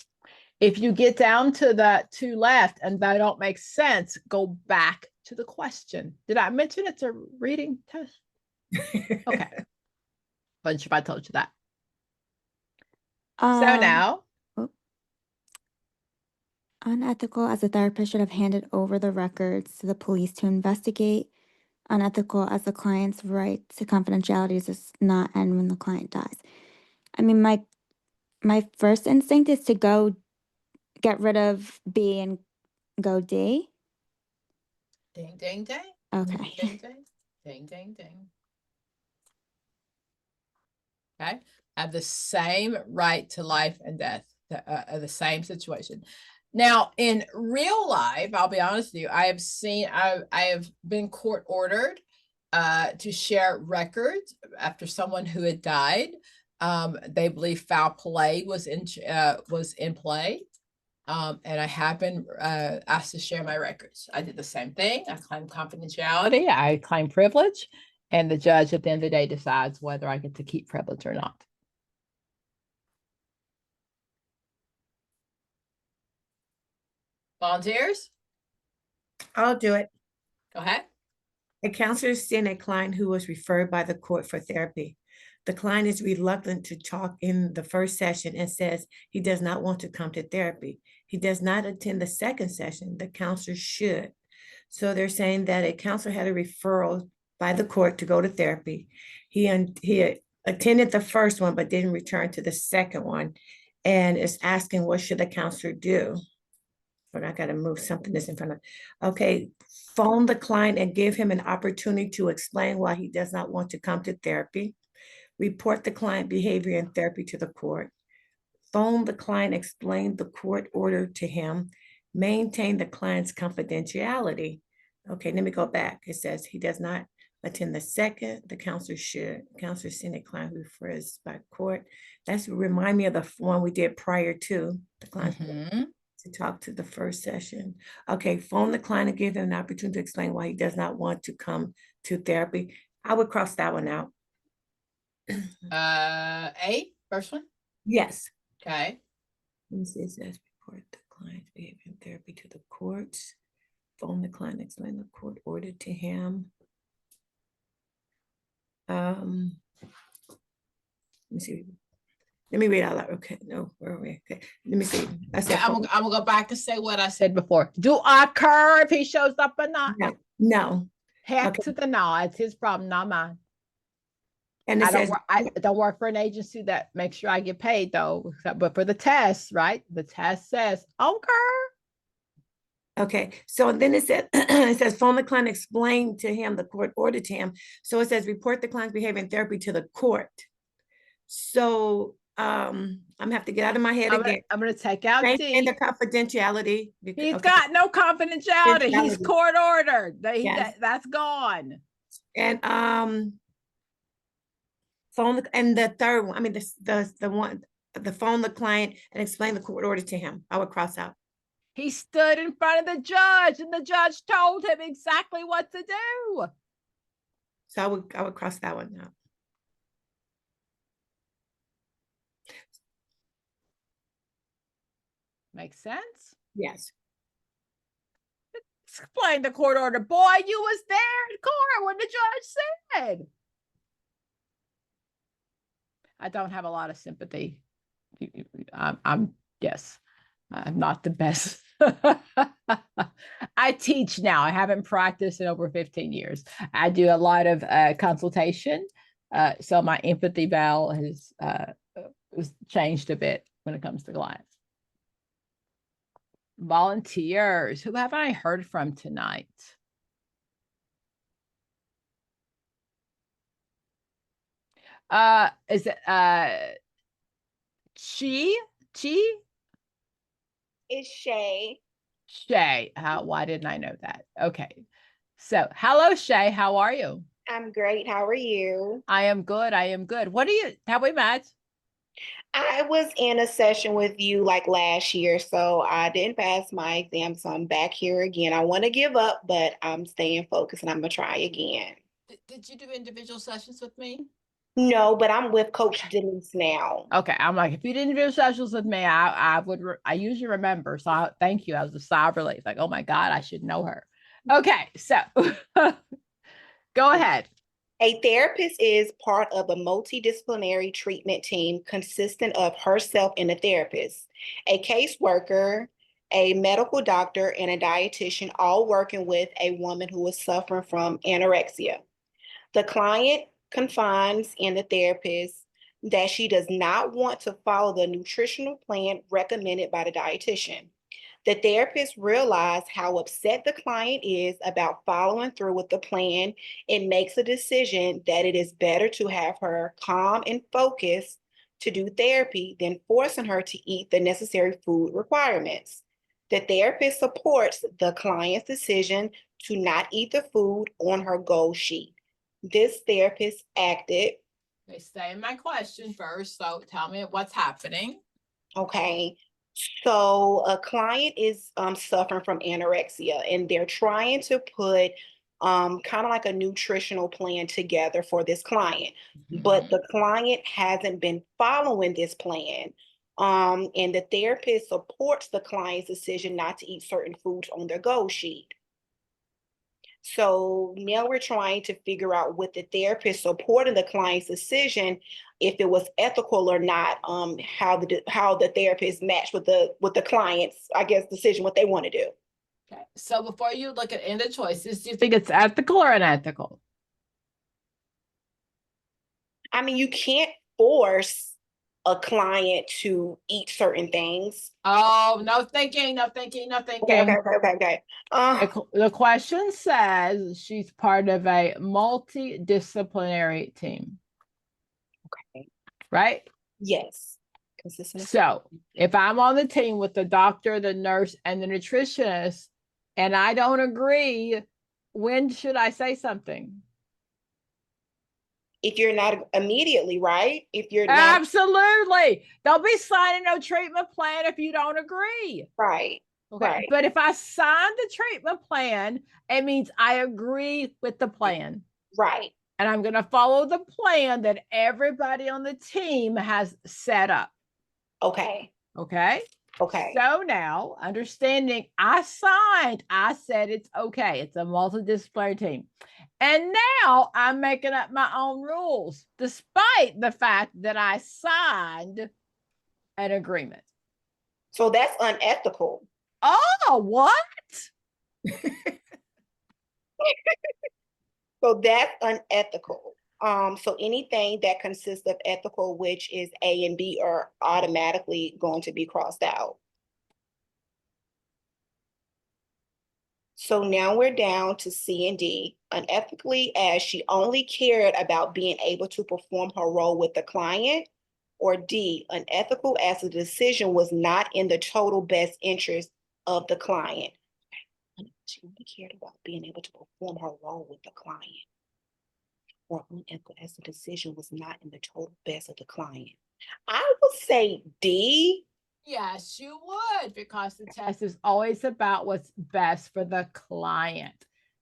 If you get down to the 2 left and they don't make sense, go back to the question. Did I mention it's a reading test? Okay. Bunch if I told you that. So now. Unethical, as the therapist should have handed over the records to the police to investigate. Unethical, as the client's right to confidentiality does not end when the client dies. I mean, my first instinct is to go get rid of B and go D. Ding, ding, ding. Okay. Ding, ding, ding, ding, ding. Okay. Have the same right to life and death, the same situation. Now, in real life, I'll be honest with you, I have been court ordered to share records after someone who had died. They believe foul play was in play. And I have been asked to share my records. I did the same thing. I claim confidentiality. I claim privilege. And the judge at the end of the day decides whether I get to keep privilege or not. Volunteers? I'll do it. Go ahead. A counselor is seeing a client who was referred by the court for therapy. The client is reluctant to talk in the first session and says he does not want to come to therapy. He does not attend the second session. The counselor should. So they're saying that a counselor had a referral by the court to go to therapy. He attended the first one, but didn't return to the second one, and is asking, what should the counselor do? But I got to move something that's in front of. Okay, phone the client and give him an opportunity to explain why he does not want to come to therapy. Report the client behavior in therapy to the court. Phone the client, explain the court order to him. Maintain the client's confidentiality. Okay, let me go back. It says he does not attend the second, the counselor should. Counselor send a client who refers by court. That's remind me of the one we did prior to the client. To talk to the first session. Okay, phone the client and give him an opportunity to explain why he does not want to come to therapy. I would cross that one out. A, first one? Yes. Okay. Let me see, it says report the client's behavior in therapy to the courts. Phone the client, explain the court order to him. Let me see. Let me read out loud. Okay, no, where are we? Okay, let me see. I said, I'm gonna go back and say what I said before. Do I care if he shows up or not? No. Heck to the no. It's his problem, not mine. And I don't work for an agency that makes sure I get paid though. But for the test, right? The test says, okay, so then it said it says phone the client, explain to him the court order to him. So it says report the client's behavior in therapy to the court. So I'm gonna have to get out of my head again. I'm gonna take out D. The confidentiality. He's got no confidentiality. He's court ordered. That's gone. And phone and the third one. I mean the phone the client and explain the court order to him. I would cross out. He stood in front of the judge and the judge told him exactly what to do. So I would cross that one out. Makes sense? Yes. Explain the court order. Boy, you was there in court when the judge said. I don't have a lot of sympathy. I'm not the best. I teach now. I haven't practiced in over 15 years. I do a lot of consultation. So my empathy valve has changed a bit when it comes to clients. Volunteers, who have I heard from tonight? Is it Chi? It's Shay. Shay. Why didn't I know that? Okay. So hello, Shay. How are you? I'm great. How are you? I am good. Have we met? I was in a session with you like last year, so I didn't pass my exam, so I'm back here again. I want to give up, but I'm staying focused and I'm going to try again. Did you do individual sessions with me? No, but I'm with Coach Denise now. Okay. I'm like, if you didn't do sessions with me, I usually remember. So thank you. I was a sigh of relief. Like, oh my God, I should know her. Okay. So go ahead. A therapist is part of a multidisciplinary treatment team consisting of herself and a therapist, a caseworker, a medical doctor, and a dietitian, all working with a woman who is suffering from anorexia. The client confides in the therapist that she does not want to follow the nutritional plan recommended by the dietitian. The therapist realized how upset the client is about following through with the plan and makes a decision that it is better to have her calm and focused to do therapy than forcing her to eat the necessary food requirements. The therapist supports the client's decision to not eat the food on her goal sheet. This therapist acted. They stay in my question first, so tell me what's happening. Okay. So a client is suffering from anorexia, and they're trying to put kind of like a nutritional plan together for this client. But the client hasn't been following this plan. And the therapist supports the client's decision not to eat certain foods on their goal sheet. So now we're trying to figure out with the therapist supporting the client's decision, if it was ethical or not, how the therapist matched with the client's, I guess, decision, what they want to do. Okay. So before you look at any choices, do you think it's ethical or unethical? I mean, you can't force a client to eat certain things. Oh, no thinking, no thinking, no thinking. Okay. The question says she's part of a multidisciplinary team. Okay. Right? Yes. Consistent. So if I'm on the team with the doctor, the nurse, and the nutritionist, and I don't agree, when should I say something? If you're not immediately, right? If you're not. Absolutely. Don't be signing no treatment plan if you don't agree. Right. Okay. Right. But if I sign the treatment plan, it means I agree with the plan. Right. And I'm going to follow the plan that everybody on the team has set up. Okay. Okay. Okay. So now, understanding I signed, I said it's okay. It's a multidisciplinary team. And now I'm making up my own rules, despite the fact that I signed an agreement. So that's unethical. Oh, what? So that's unethical. So anything that consists of ethical, which is A and B, are automatically going to be crossed out. So now we're down to C and D. Unethically, as she only cared about being able to perform her role with the client. Or D, unethical, as the decision was not in the total best interest of the client. She only cared about being able to perform her role with the client. Or unethical, as the decision was not in the total best of the client. I would say D. Yes, you would, because the test is always about what's best for the client.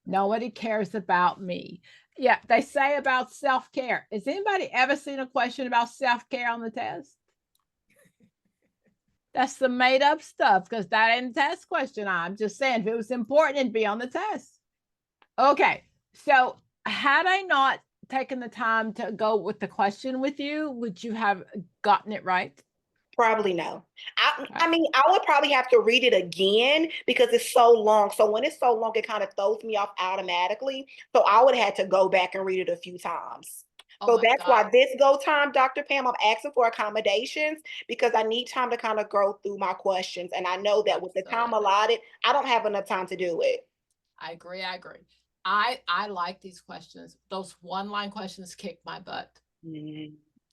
Nobody cares about me. Yeah, they say about self-care. Has anybody ever seen a question about self-care on the test? That's the made up stuff, because that ain't a test question. I'm just saying, if it was important, it'd be on the test. Okay, so had I not taken the time to go with the question with you, would you have gotten it right? Probably no. I mean, I would probably have to read it again because it's so long. So when it's so long, it kind of throws me off automatically. So I would have had to go back and read it a few times. So that's why this go time, Dr. Pam, I'm asking for accommodations because I need time to kind of go through my questions. And I know that with the time allotted, I don't have enough time to do it. I agree. I like these questions. Those one-line questions kick my butt.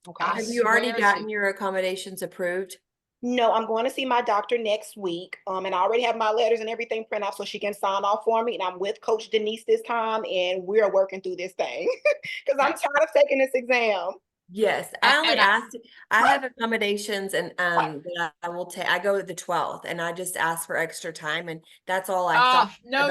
Okay. Have you already gotten your accommodations approved? No, I'm going to see my doctor next week. And I already have my letters and everything printed out so she can sign off for me. And I'm with Coach Denise this time, and we're working through this thing because I'm tired of taking this exam. Yes, I only asked. I have accommodations, and that I will take. I go the 12th, and I just ask for extra time, and that's all I thought. No.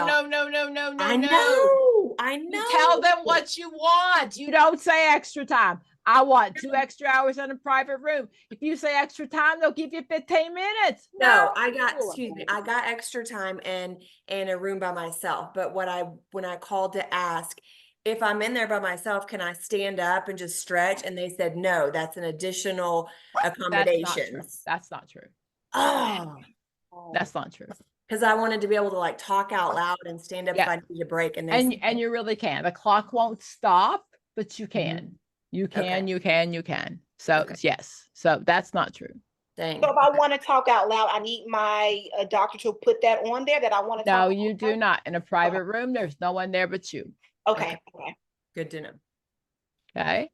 I know. You tell them what you want. You don't say extra time. I want 2 extra hours in a private room. If you say extra time, they'll give you 15 minutes. No, I got extra time and a room by myself. But when I called to ask if I'm in there by myself, can I stand up and just stretch? And they said, no, that's an additional accommodation. That's not true. Oh, that's not true. Because I wanted to be able to like talk out loud and stand up if I need a break. And you really can. The clock won't stop, but you can. You can. So yes, so that's not true. Dang. So if I want to talk out loud, I need my doctor to put that on there that I want to No, talk. you do not. In a private room, there's no one there but you. Okay. Okay. Good to know. Okay.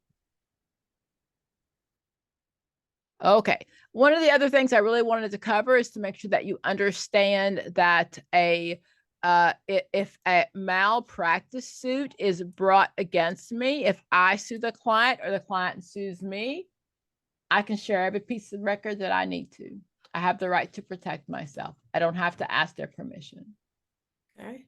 Okay. One of the other things I really wanted to cover is to make sure that you understand that if a malpractice suit is brought against me, if I sue the client or the client sues me, I can share every piece of record that I need to. I have the right to protect myself. I don't have to ask their permission. Okay.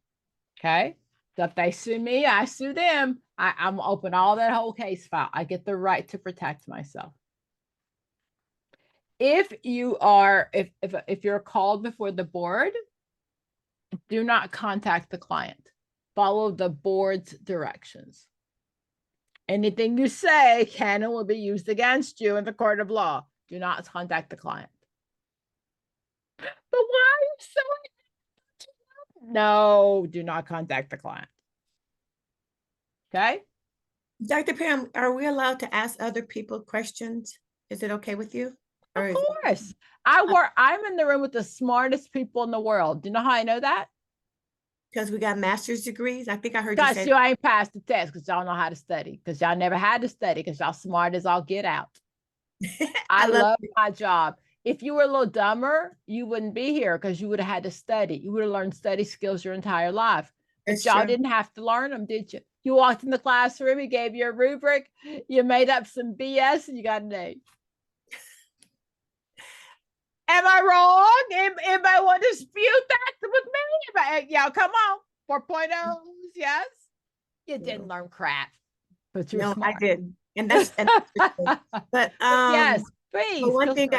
Okay. So if they sue me, I sue them. I'm open all that whole case file. I get the right to protect myself. If you are, if you're called before the board, do not contact the client. Follow the board's directions. Anything you say can and will be used against you in the court of law. Do not contact the client. But why are you so? No, do not contact the client. Okay. Dr. Pam, are we allowed to ask other people questions? Is it okay with you? Of course. I'm in the room with the smartest people in the world. Do you know how I know that? Because we got master's degrees. I think I heard you Because say you ain't passed the test because y'all know how to study. Because y'all never had to study because y'all smart as all get out. I love my job. If you were a little dumber, you wouldn't be here because you would have had to study. You would have learned study skills your entire life. But y'all didn't have to learn them, did you? You walked in the classroom, he gave you a rubric, you made up some BS, and you got an A. Am I wrong? Anybody want to dispute that with me? Yeah, come on. 4.0s, yes. You didn't learn crap, but you're smart. I didn't. And that's but yes, please. But one thing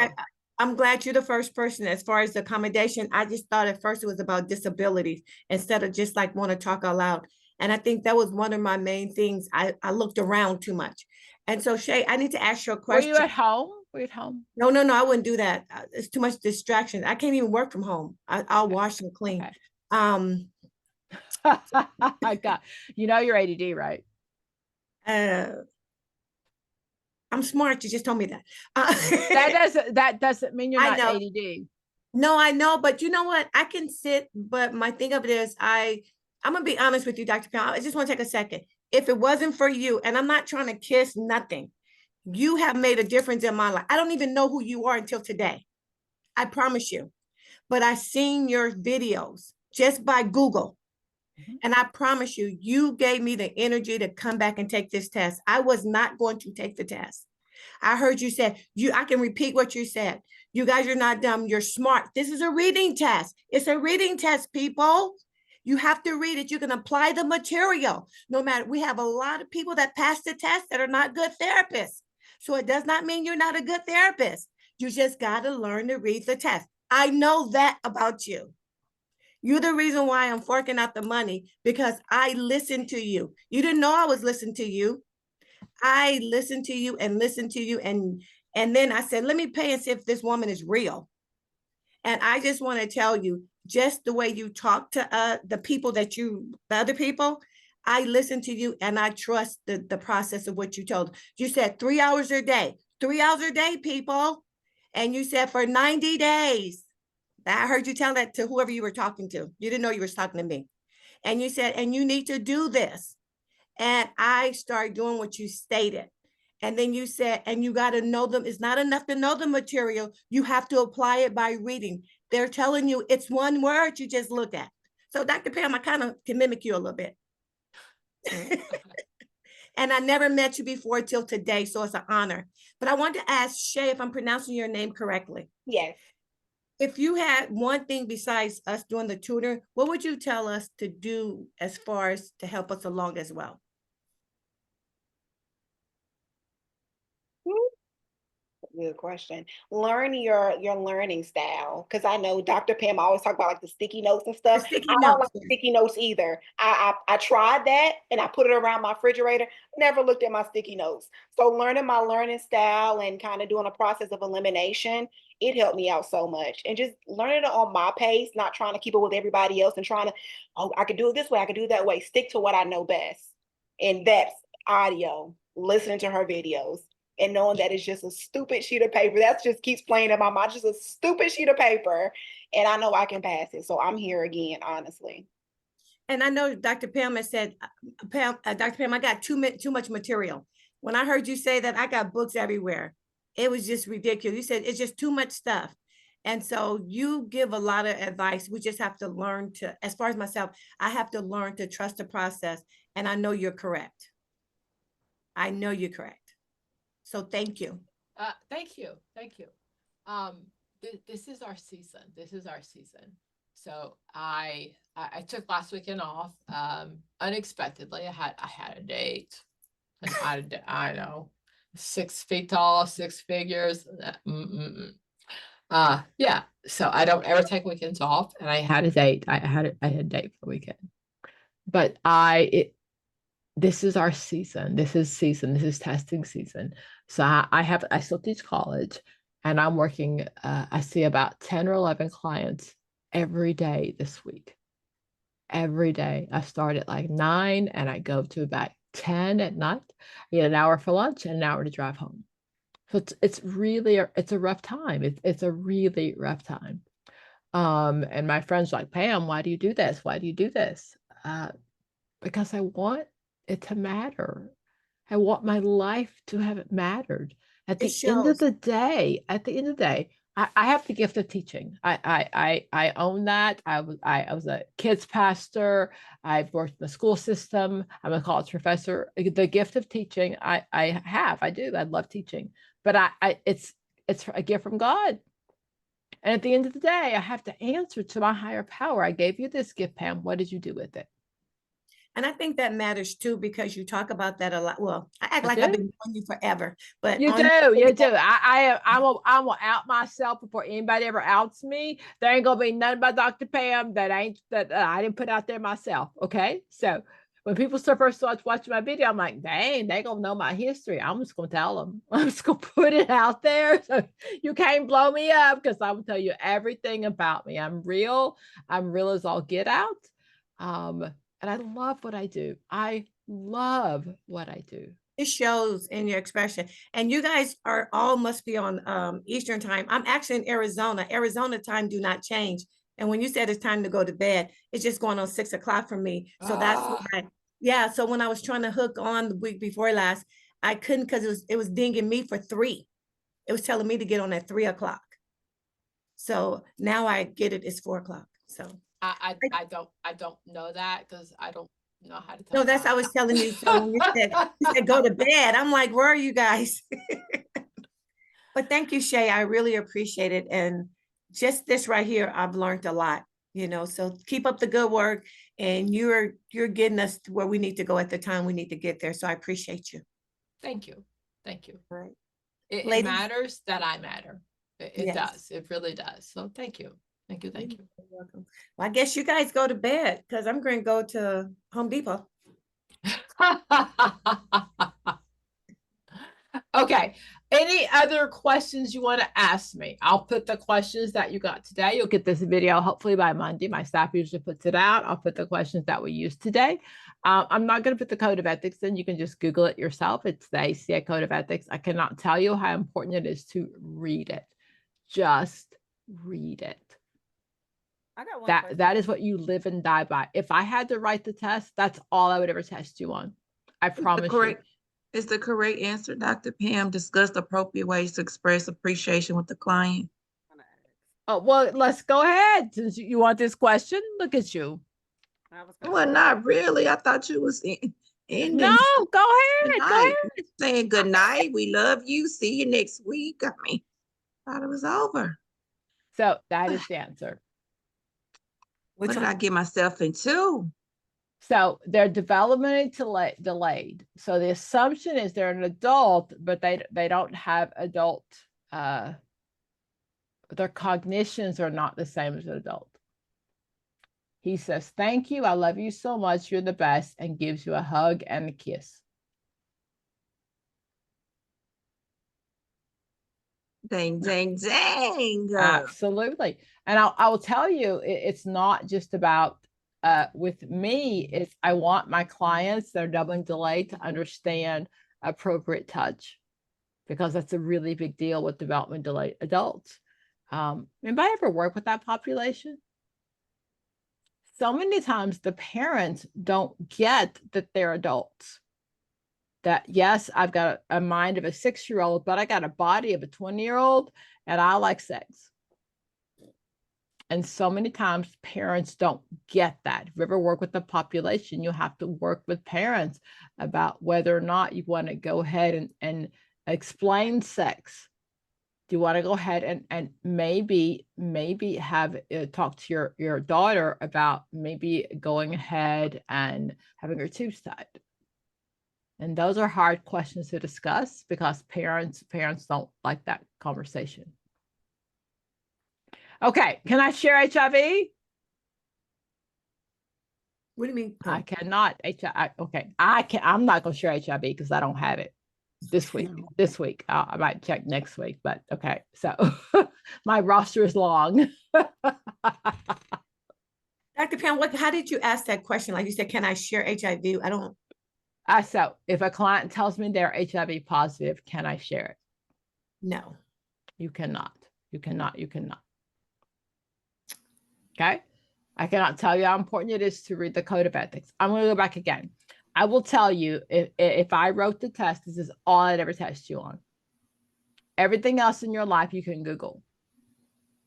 I'm glad you're the first person as far as the accommodation. I just thought at first it was about disabilities instead of just like want to talk out loud. And I think that was one of my main things. I looked around too much. And so Shay, I need to ask you a question. Were you at home? Were you at home? No, I wouldn't do that. It's too much distraction. I can't even work from home. I'll wash and clean. Okay. I got, you're ADD, right? I'm smart. You just told me that. That doesn't mean you're not ADD. No, I know, but you know what? I can sit, but my thing of it is I'm gonna be honest with you, Dr. Pam. I just want to take a second. If it wasn't for you, and I'm not trying to kiss nothing, you have made a difference in my life. I don't even know who you are until today. I promise you. But I seen your videos just by Google. And I promise you, you gave me the energy to come back and take this test. I was not going to take the test. I heard you say, I can repeat what you said. You guys are not dumb. You're smart. This is a reading test. It's a reading test, people. You have to read it. You can apply the material. No matter, we have a lot of people that pass the test that are not good therapists. So it does not mean you're not a good therapist. You just got to learn to read the test. I know that about you. You're the reason why I'm forking out the money, because I listened to you. You didn't know I was listening to you. I listened to you and listened to you. And then I said, let me pay and see if this woman is real. And I just want to tell you, just the way you talk to the people the other people, I listen to you and I trust the process of what you told. You said 3 hours a day, 3 hours a day, people. And you said for 90 days. I heard you tell that to whoever you were talking to. You didn't know you were talking to me. And you said, and you need to do this. And I started doing what you stated. And then you said, and you got to know them. It's not enough to know the material. You have to apply it by reading. They're telling you it's one word you just look at. So Dr. Pam, I kind of can mimic you a little bit. And I never met you before till today. So it's an honor. But I wanted to ask Shay if I'm pronouncing your name correctly. Yes. If you had one thing besides us doing the tutor, what would you tell us to do as far as to help us along as well? Good question. Learn your learning style, because I know Dr. Pam always talk about like the sticky notes and stuff. I don't like sticky notes either. I tried that and I put it around my refrigerator. Never looked at my sticky notes. So learning my learning style and kind of doing a process of elimination, it helped me out so much. And just learning it on my pace, not trying to keep up with everybody else and trying to, I could do it this way, I could do it that way. Stick to what I know best, and that's audio. Listening to her videos. and knowing that it's just a stupid sheet of paper. That just keeps playing in my mind, just a stupid sheet of paper. And I know I can pass it. So I'm here again, honestly. And I know Dr. Pam has said, Dr. Pam, I got too much material. When I heard you say that, I got books everywhere. It was just ridiculous. You said it's just too much stuff. And so you give a lot of advice. We just have to learn to, as far as myself, I have to learn to trust the process. And I know you're correct. I know you're correct. So thank you. Thank you. Thank you. This is our season. This is our season. So I took last weekend off unexpectedly. I had a date, and I know, 6 feet tall, 6 figures. Yeah. So I don't ever take weekends off, and I had a date. I had a date for the weekend, but this is our season. This is testing season. So I still teach college, and I'm working. I see about 10 or 11 clients every day this week. Every day. I start at like 9 and I go to about 10 at night. I get an hour for lunch and an hour to drive home. So it's really it's a rough time. It's a really rough time. And my friends are like, Pam, why do you do this? Why do you do this? Because I want it to matter. I want my life to have mattered. At the end of the day, I have the gift of teaching. I own that. I was a kids pastor. I've worked in the school system. I'm a college professor. The gift of teaching, I do. I love teaching, but it's a gift from God. And at the end of the day, I have to answer to my higher power. I gave you this gift, Pam. What did you do with it? And I think that matters too, because you talk about that a lot. Well, I act like I've been knowing you forever, but you do. I'm gonna out myself before anybody ever outs me. There ain't gonna be nothing about Dr. Pam that I didn't put out there myself. Okay, so when people first start watching my video, I'm like, dang, they gonna know my history. I'm just gonna tell them. I'm just gonna put it out there, so you can't blow me up, because I will tell you everything about me. I'm real. I'm real as all get out. And I love what I do. I love what I do. It shows in your expression. And you guys are all must be on Eastern time. I'm actually in Arizona. Arizona time do not change. And when you said it's time to go to bed, it's just going on 6 o'clock for me. So that's why. Yeah. So when I was trying to hook on the week before last, I couldn't, because it was dinging me for 3. It was telling me to get on at 3 o'clock. So now I get it. It's 4 o'clock. So I don't know that, because I don't know how to tell. No, that's I was telling you. So when you said go to bed, I'm like, where are you guys? But thank you, Shay. I really appreciate it. And just this right here, I've learned a lot, so keep up the good work, and you're getting us to where we need to go at the time we need to get there. So I appreciate you. Thank you. Thank you. Right. It matters that I matter. It does. It really does. So thank you. Thank you. Thank you. You're welcome. Well, I guess you guys go to bed, because I'm going to go to Home Depot. Okay. Any other questions you want to ask me? I'll put the questions that you got today. You'll get this video hopefully by Monday. My staff usually puts it out. I'll put the questions that we used today. I'm not going to put the code of ethics in. You can just Google it yourself. It's the ACA code of ethics. I cannot tell you how important it is to read it. Just read it. I got one that is what you live and die by. If I had to write the test, that's all I would ever test you on. I promise you. Is the correct answer, Dr. Pam, discuss the appropriate ways to express appreciation with the client? Oh, well, let's go ahead. Since you want this question, look at you. Well, not really. I thought you was ending. No, go ahead. Go ahead. Saying good night. We love you. See you next week. I mean, thought it was over. So that is the answer. What did I get myself into? So they're developmentally delayed. So the assumption is they're an adult, but they don't have adult, their cognitions are not the same as an adult. He says, thank you. I love you so much. You're the best, and gives you a hug and a kiss. Dang, dang, dang. Absolutely. And I will tell you, it's not just about, with me, I want my clients that are doubling delayed to understand appropriate touch. because that's a really big deal with development delayed adults. Anybody ever work with that population? So many times the parents don't get that they're adults. That yes, I've got a mind of a 6-year-old, but I got a body of a 20-year-old, and I like sex. And so many times parents don't get that. If you ever work with the population, you have to work with parents about whether or not you want to go ahead and explain sex. Do you want to go ahead and maybe have talk to your daughter about maybe going ahead and having her tubes tied? And those are hard questions to discuss because parents don't like that conversation. Okay, can I share HIV? What do you mean? I cannot. Okay, I'm not going to share HIV because I don't have it this week. No. This week, I might check next week. But okay, so my roster is long. Dr. Pam, how did you ask that question? Like you said, can I share HIV? I don't. So if a client tells me they're HIV positive, can I share it? No. You cannot. You cannot. You cannot. Okay. I cannot tell you how important it is to read the Code of Ethics. I'm going to go back again. I will tell you if I wrote the test, this is all I'd ever test you on. Everything else in your life you can Google.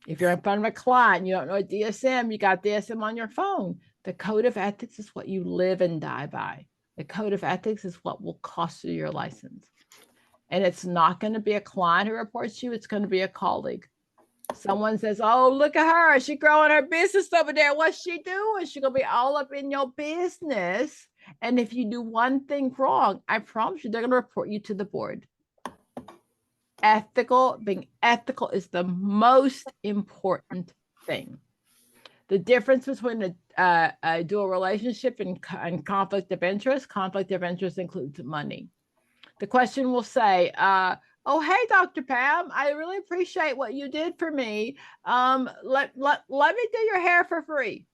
If you're in front of a client, you don't know DSM, you got DSM on your phone. The Code of Ethics is what you live and die by. The Code of Ethics is what will cost you your license. And it's not going to be a client who reports you. It's going to be a colleague. Someone says, oh, look at her. She's growing her business over there. What's she doing? She's going to be all up in your business. And if you do one thing wrong, I promise you, they're going to report you to the board. Being ethical is the most important thing. The difference between a dual relationship and conflict of interest includes money. The question will say, oh, hey, Dr. Pam, I really appreciate what you did for me. Let me do your hair for free.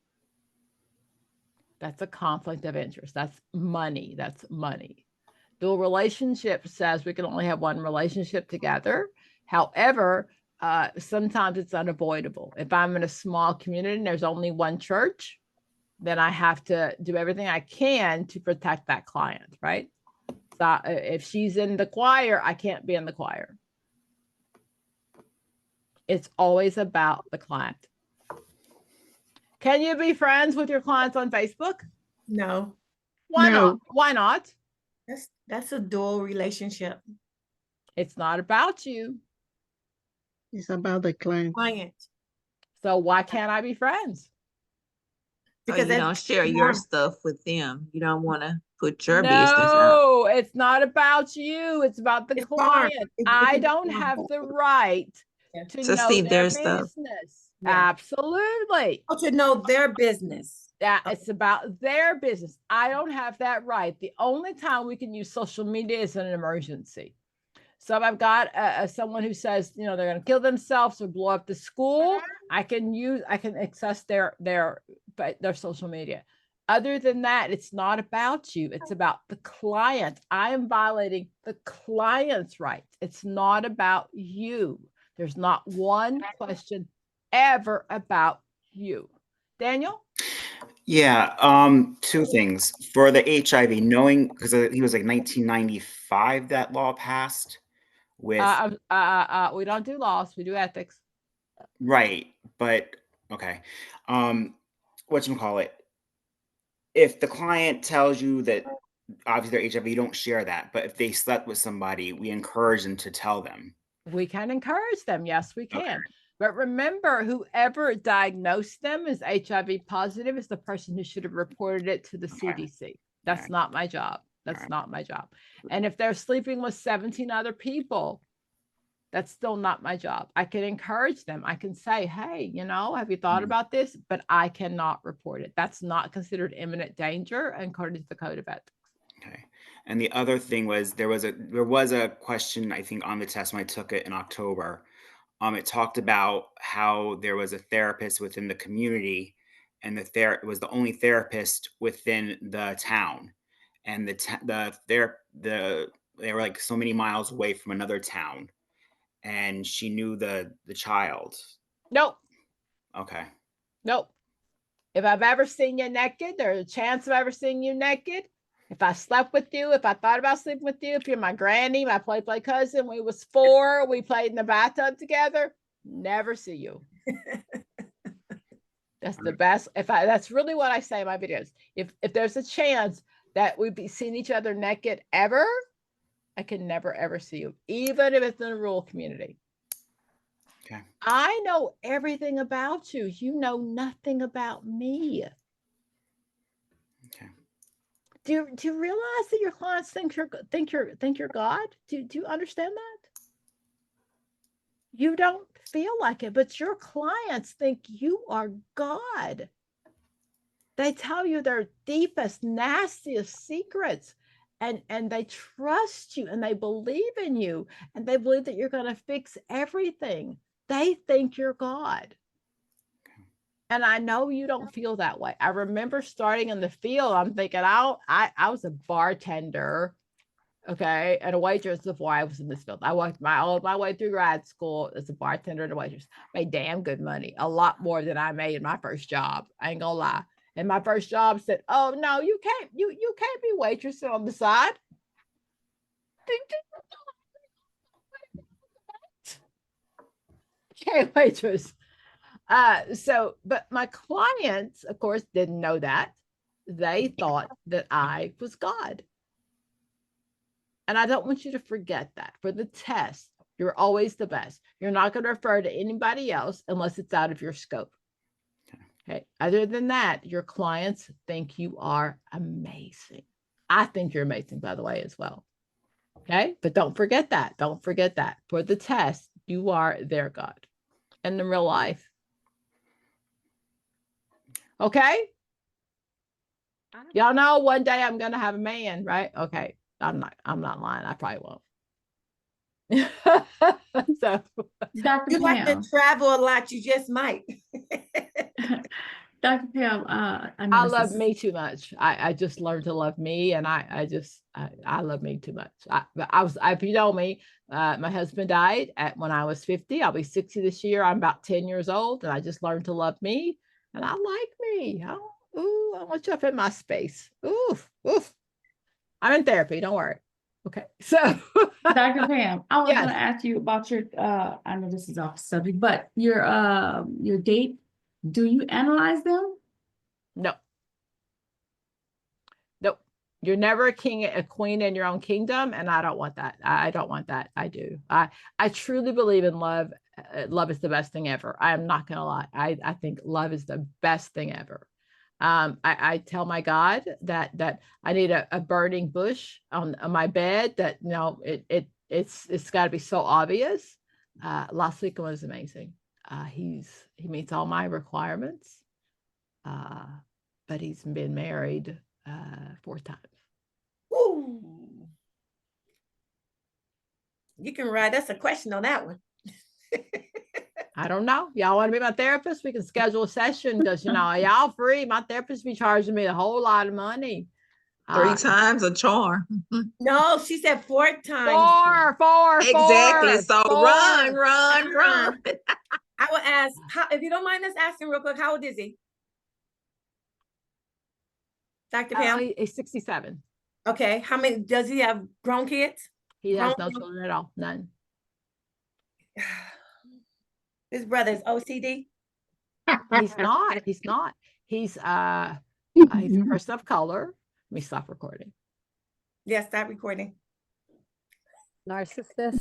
That's a conflict of interest. That's money. That's money. Dual relationship says we can only have one relationship together. However, sometimes it's unavoidable. If I'm in a small community and there's only one church, then I have to do everything I can to protect that client, right? So if she's in the choir, I can't be in the choir. It's always about the client. Can you be friends with your clients on Facebook? No. Why not? Why not? That's a dual relationship. It's not about you. It's about the client. So why can't I be friends? Because you don't share your stuff with them. You don't want to put your business out. No, it's not about you. It's about the client. I don't have the right to know see their stuff. business. Yeah. Absolutely. Oh, to know their business. Yeah, it's about their business. I don't have that right. The only time we can use social media is in an emergency. So if I've got someone who says, you know, they're going to kill themselves or blow up the school, I can access their social media. Other than that, it's not about you. It's about the client. I am violating the client's rights. It's not about you. There's not one question ever about you. Daniel? Yeah, two things. For the HIV, knowing, because he was like 1995 that law passed with... we don't do laws, we do ethics. Right, but okay. Whatchamacallit? If the client tells you that obviously they're HIV, you don't share that. But if they slept with somebody, we encourage them to tell them. We can encourage them. Yes, we can. Okay. But remember, whoever diagnosed them as HIV positive is the person who should have reported it to the CDC. That's not my job. That's not my job. And if they're sleeping with 17 other people, that's still not my job. I can encourage them. I can say, hey, you know, have you thought about this? But I cannot report it. That's not considered imminent danger according to the Code of Ethics. Okay. And the other thing was there was a question, I think, on the test when I took it in October. It talked about how there was a therapist within the community, and it was the only therapist within the town, and the they were like so many miles away from another town, and she knew the child. Nope. Okay. Nope. If I've ever seen you naked, there's a chance of ever seeing you naked. If I slept with you, if I thought about sleeping with you, if you're my granny, my play cousin, we was 4, we played in the bathtub together, never see you. That's the best. That's really what I say in my videos. If there's a chance that we'd be seeing each other naked ever, I can never ever see you, even if it's in a rural community. Okay. I know everything about you. You know nothing about me. Okay. Do you realize that your clients think you're God? Do you understand that? You don't feel like it, but your clients think you are God. They tell you their deepest, nastiest secrets, and they trust you, and they believe in you, and they believe that you're going to fix everything. They think you're God. And I know you don't feel that way. I remember starting in the field, I'm thinking, I was a bartender, okay, and a waitress before I was in this field. I worked all my way through grad school as a bartender and a waitress. Made damn good money, a lot more than I made in my first job. I ain't gonna lie. And my first job said, "Oh no, you can't be waitressing on the side." Okay, waitress. But my clients, of course, didn't know that. They thought that I was God. And I don't want you to forget that. For the test, you're always the best. You're not going to refer to anybody else unless it's out of your scope. Okay. Other than that, your clients think you are amazing. I think you're amazing, by the way, as well. Okay. But don't forget that. Don't forget that. For the test, you are their God. And in real life. Okay. Y'all know one day I'm going to have a man, right? Okay. I'm not lying. I probably won't. So Dr. You like to travel a lot. You just might. Dr. Pam, I love me too much. I just learned to love me, and I love me too much. If you know me, my husband died when I was 50. I'll be 60 this year. I'm about 10 years old, and I just learned to love me, and I like me. I want you up in my space. Oof. I'm in therapy. Don't worry. Okay. So Dr. Pam, I was Yes. going to ask you about your I know this is off subject, but your date, do you analyze them? No. Nope. You're never a queen in your own kingdom, and I don't want that. I don't want that. I do. I truly believe in love. Love is the best thing ever. I am not gonna lie. I think love is the best thing ever. I tell my God that I need a burning bush on my bed. That it's got to be so obvious. Last week was amazing. He meets all my requirements. But he's been married 4 times. Ooh. You can write us a question on that one. I don't know. Y'all want to be my therapist? We can schedule a session because y'all free. My therapist be charging me a whole lot of money. 3 times a charm. No, she said 4 times. 4. Exactly. So 4. run. I will ask, if you don't mind us asking real quick, how old is he? Dr. Pam? He's 67. Okay. How many, does he have grown kids? He has no children at all. None. His brother's OCD? He's not. He's a person of color. Let me stop recording. Yeah, stop recording. Narcissist.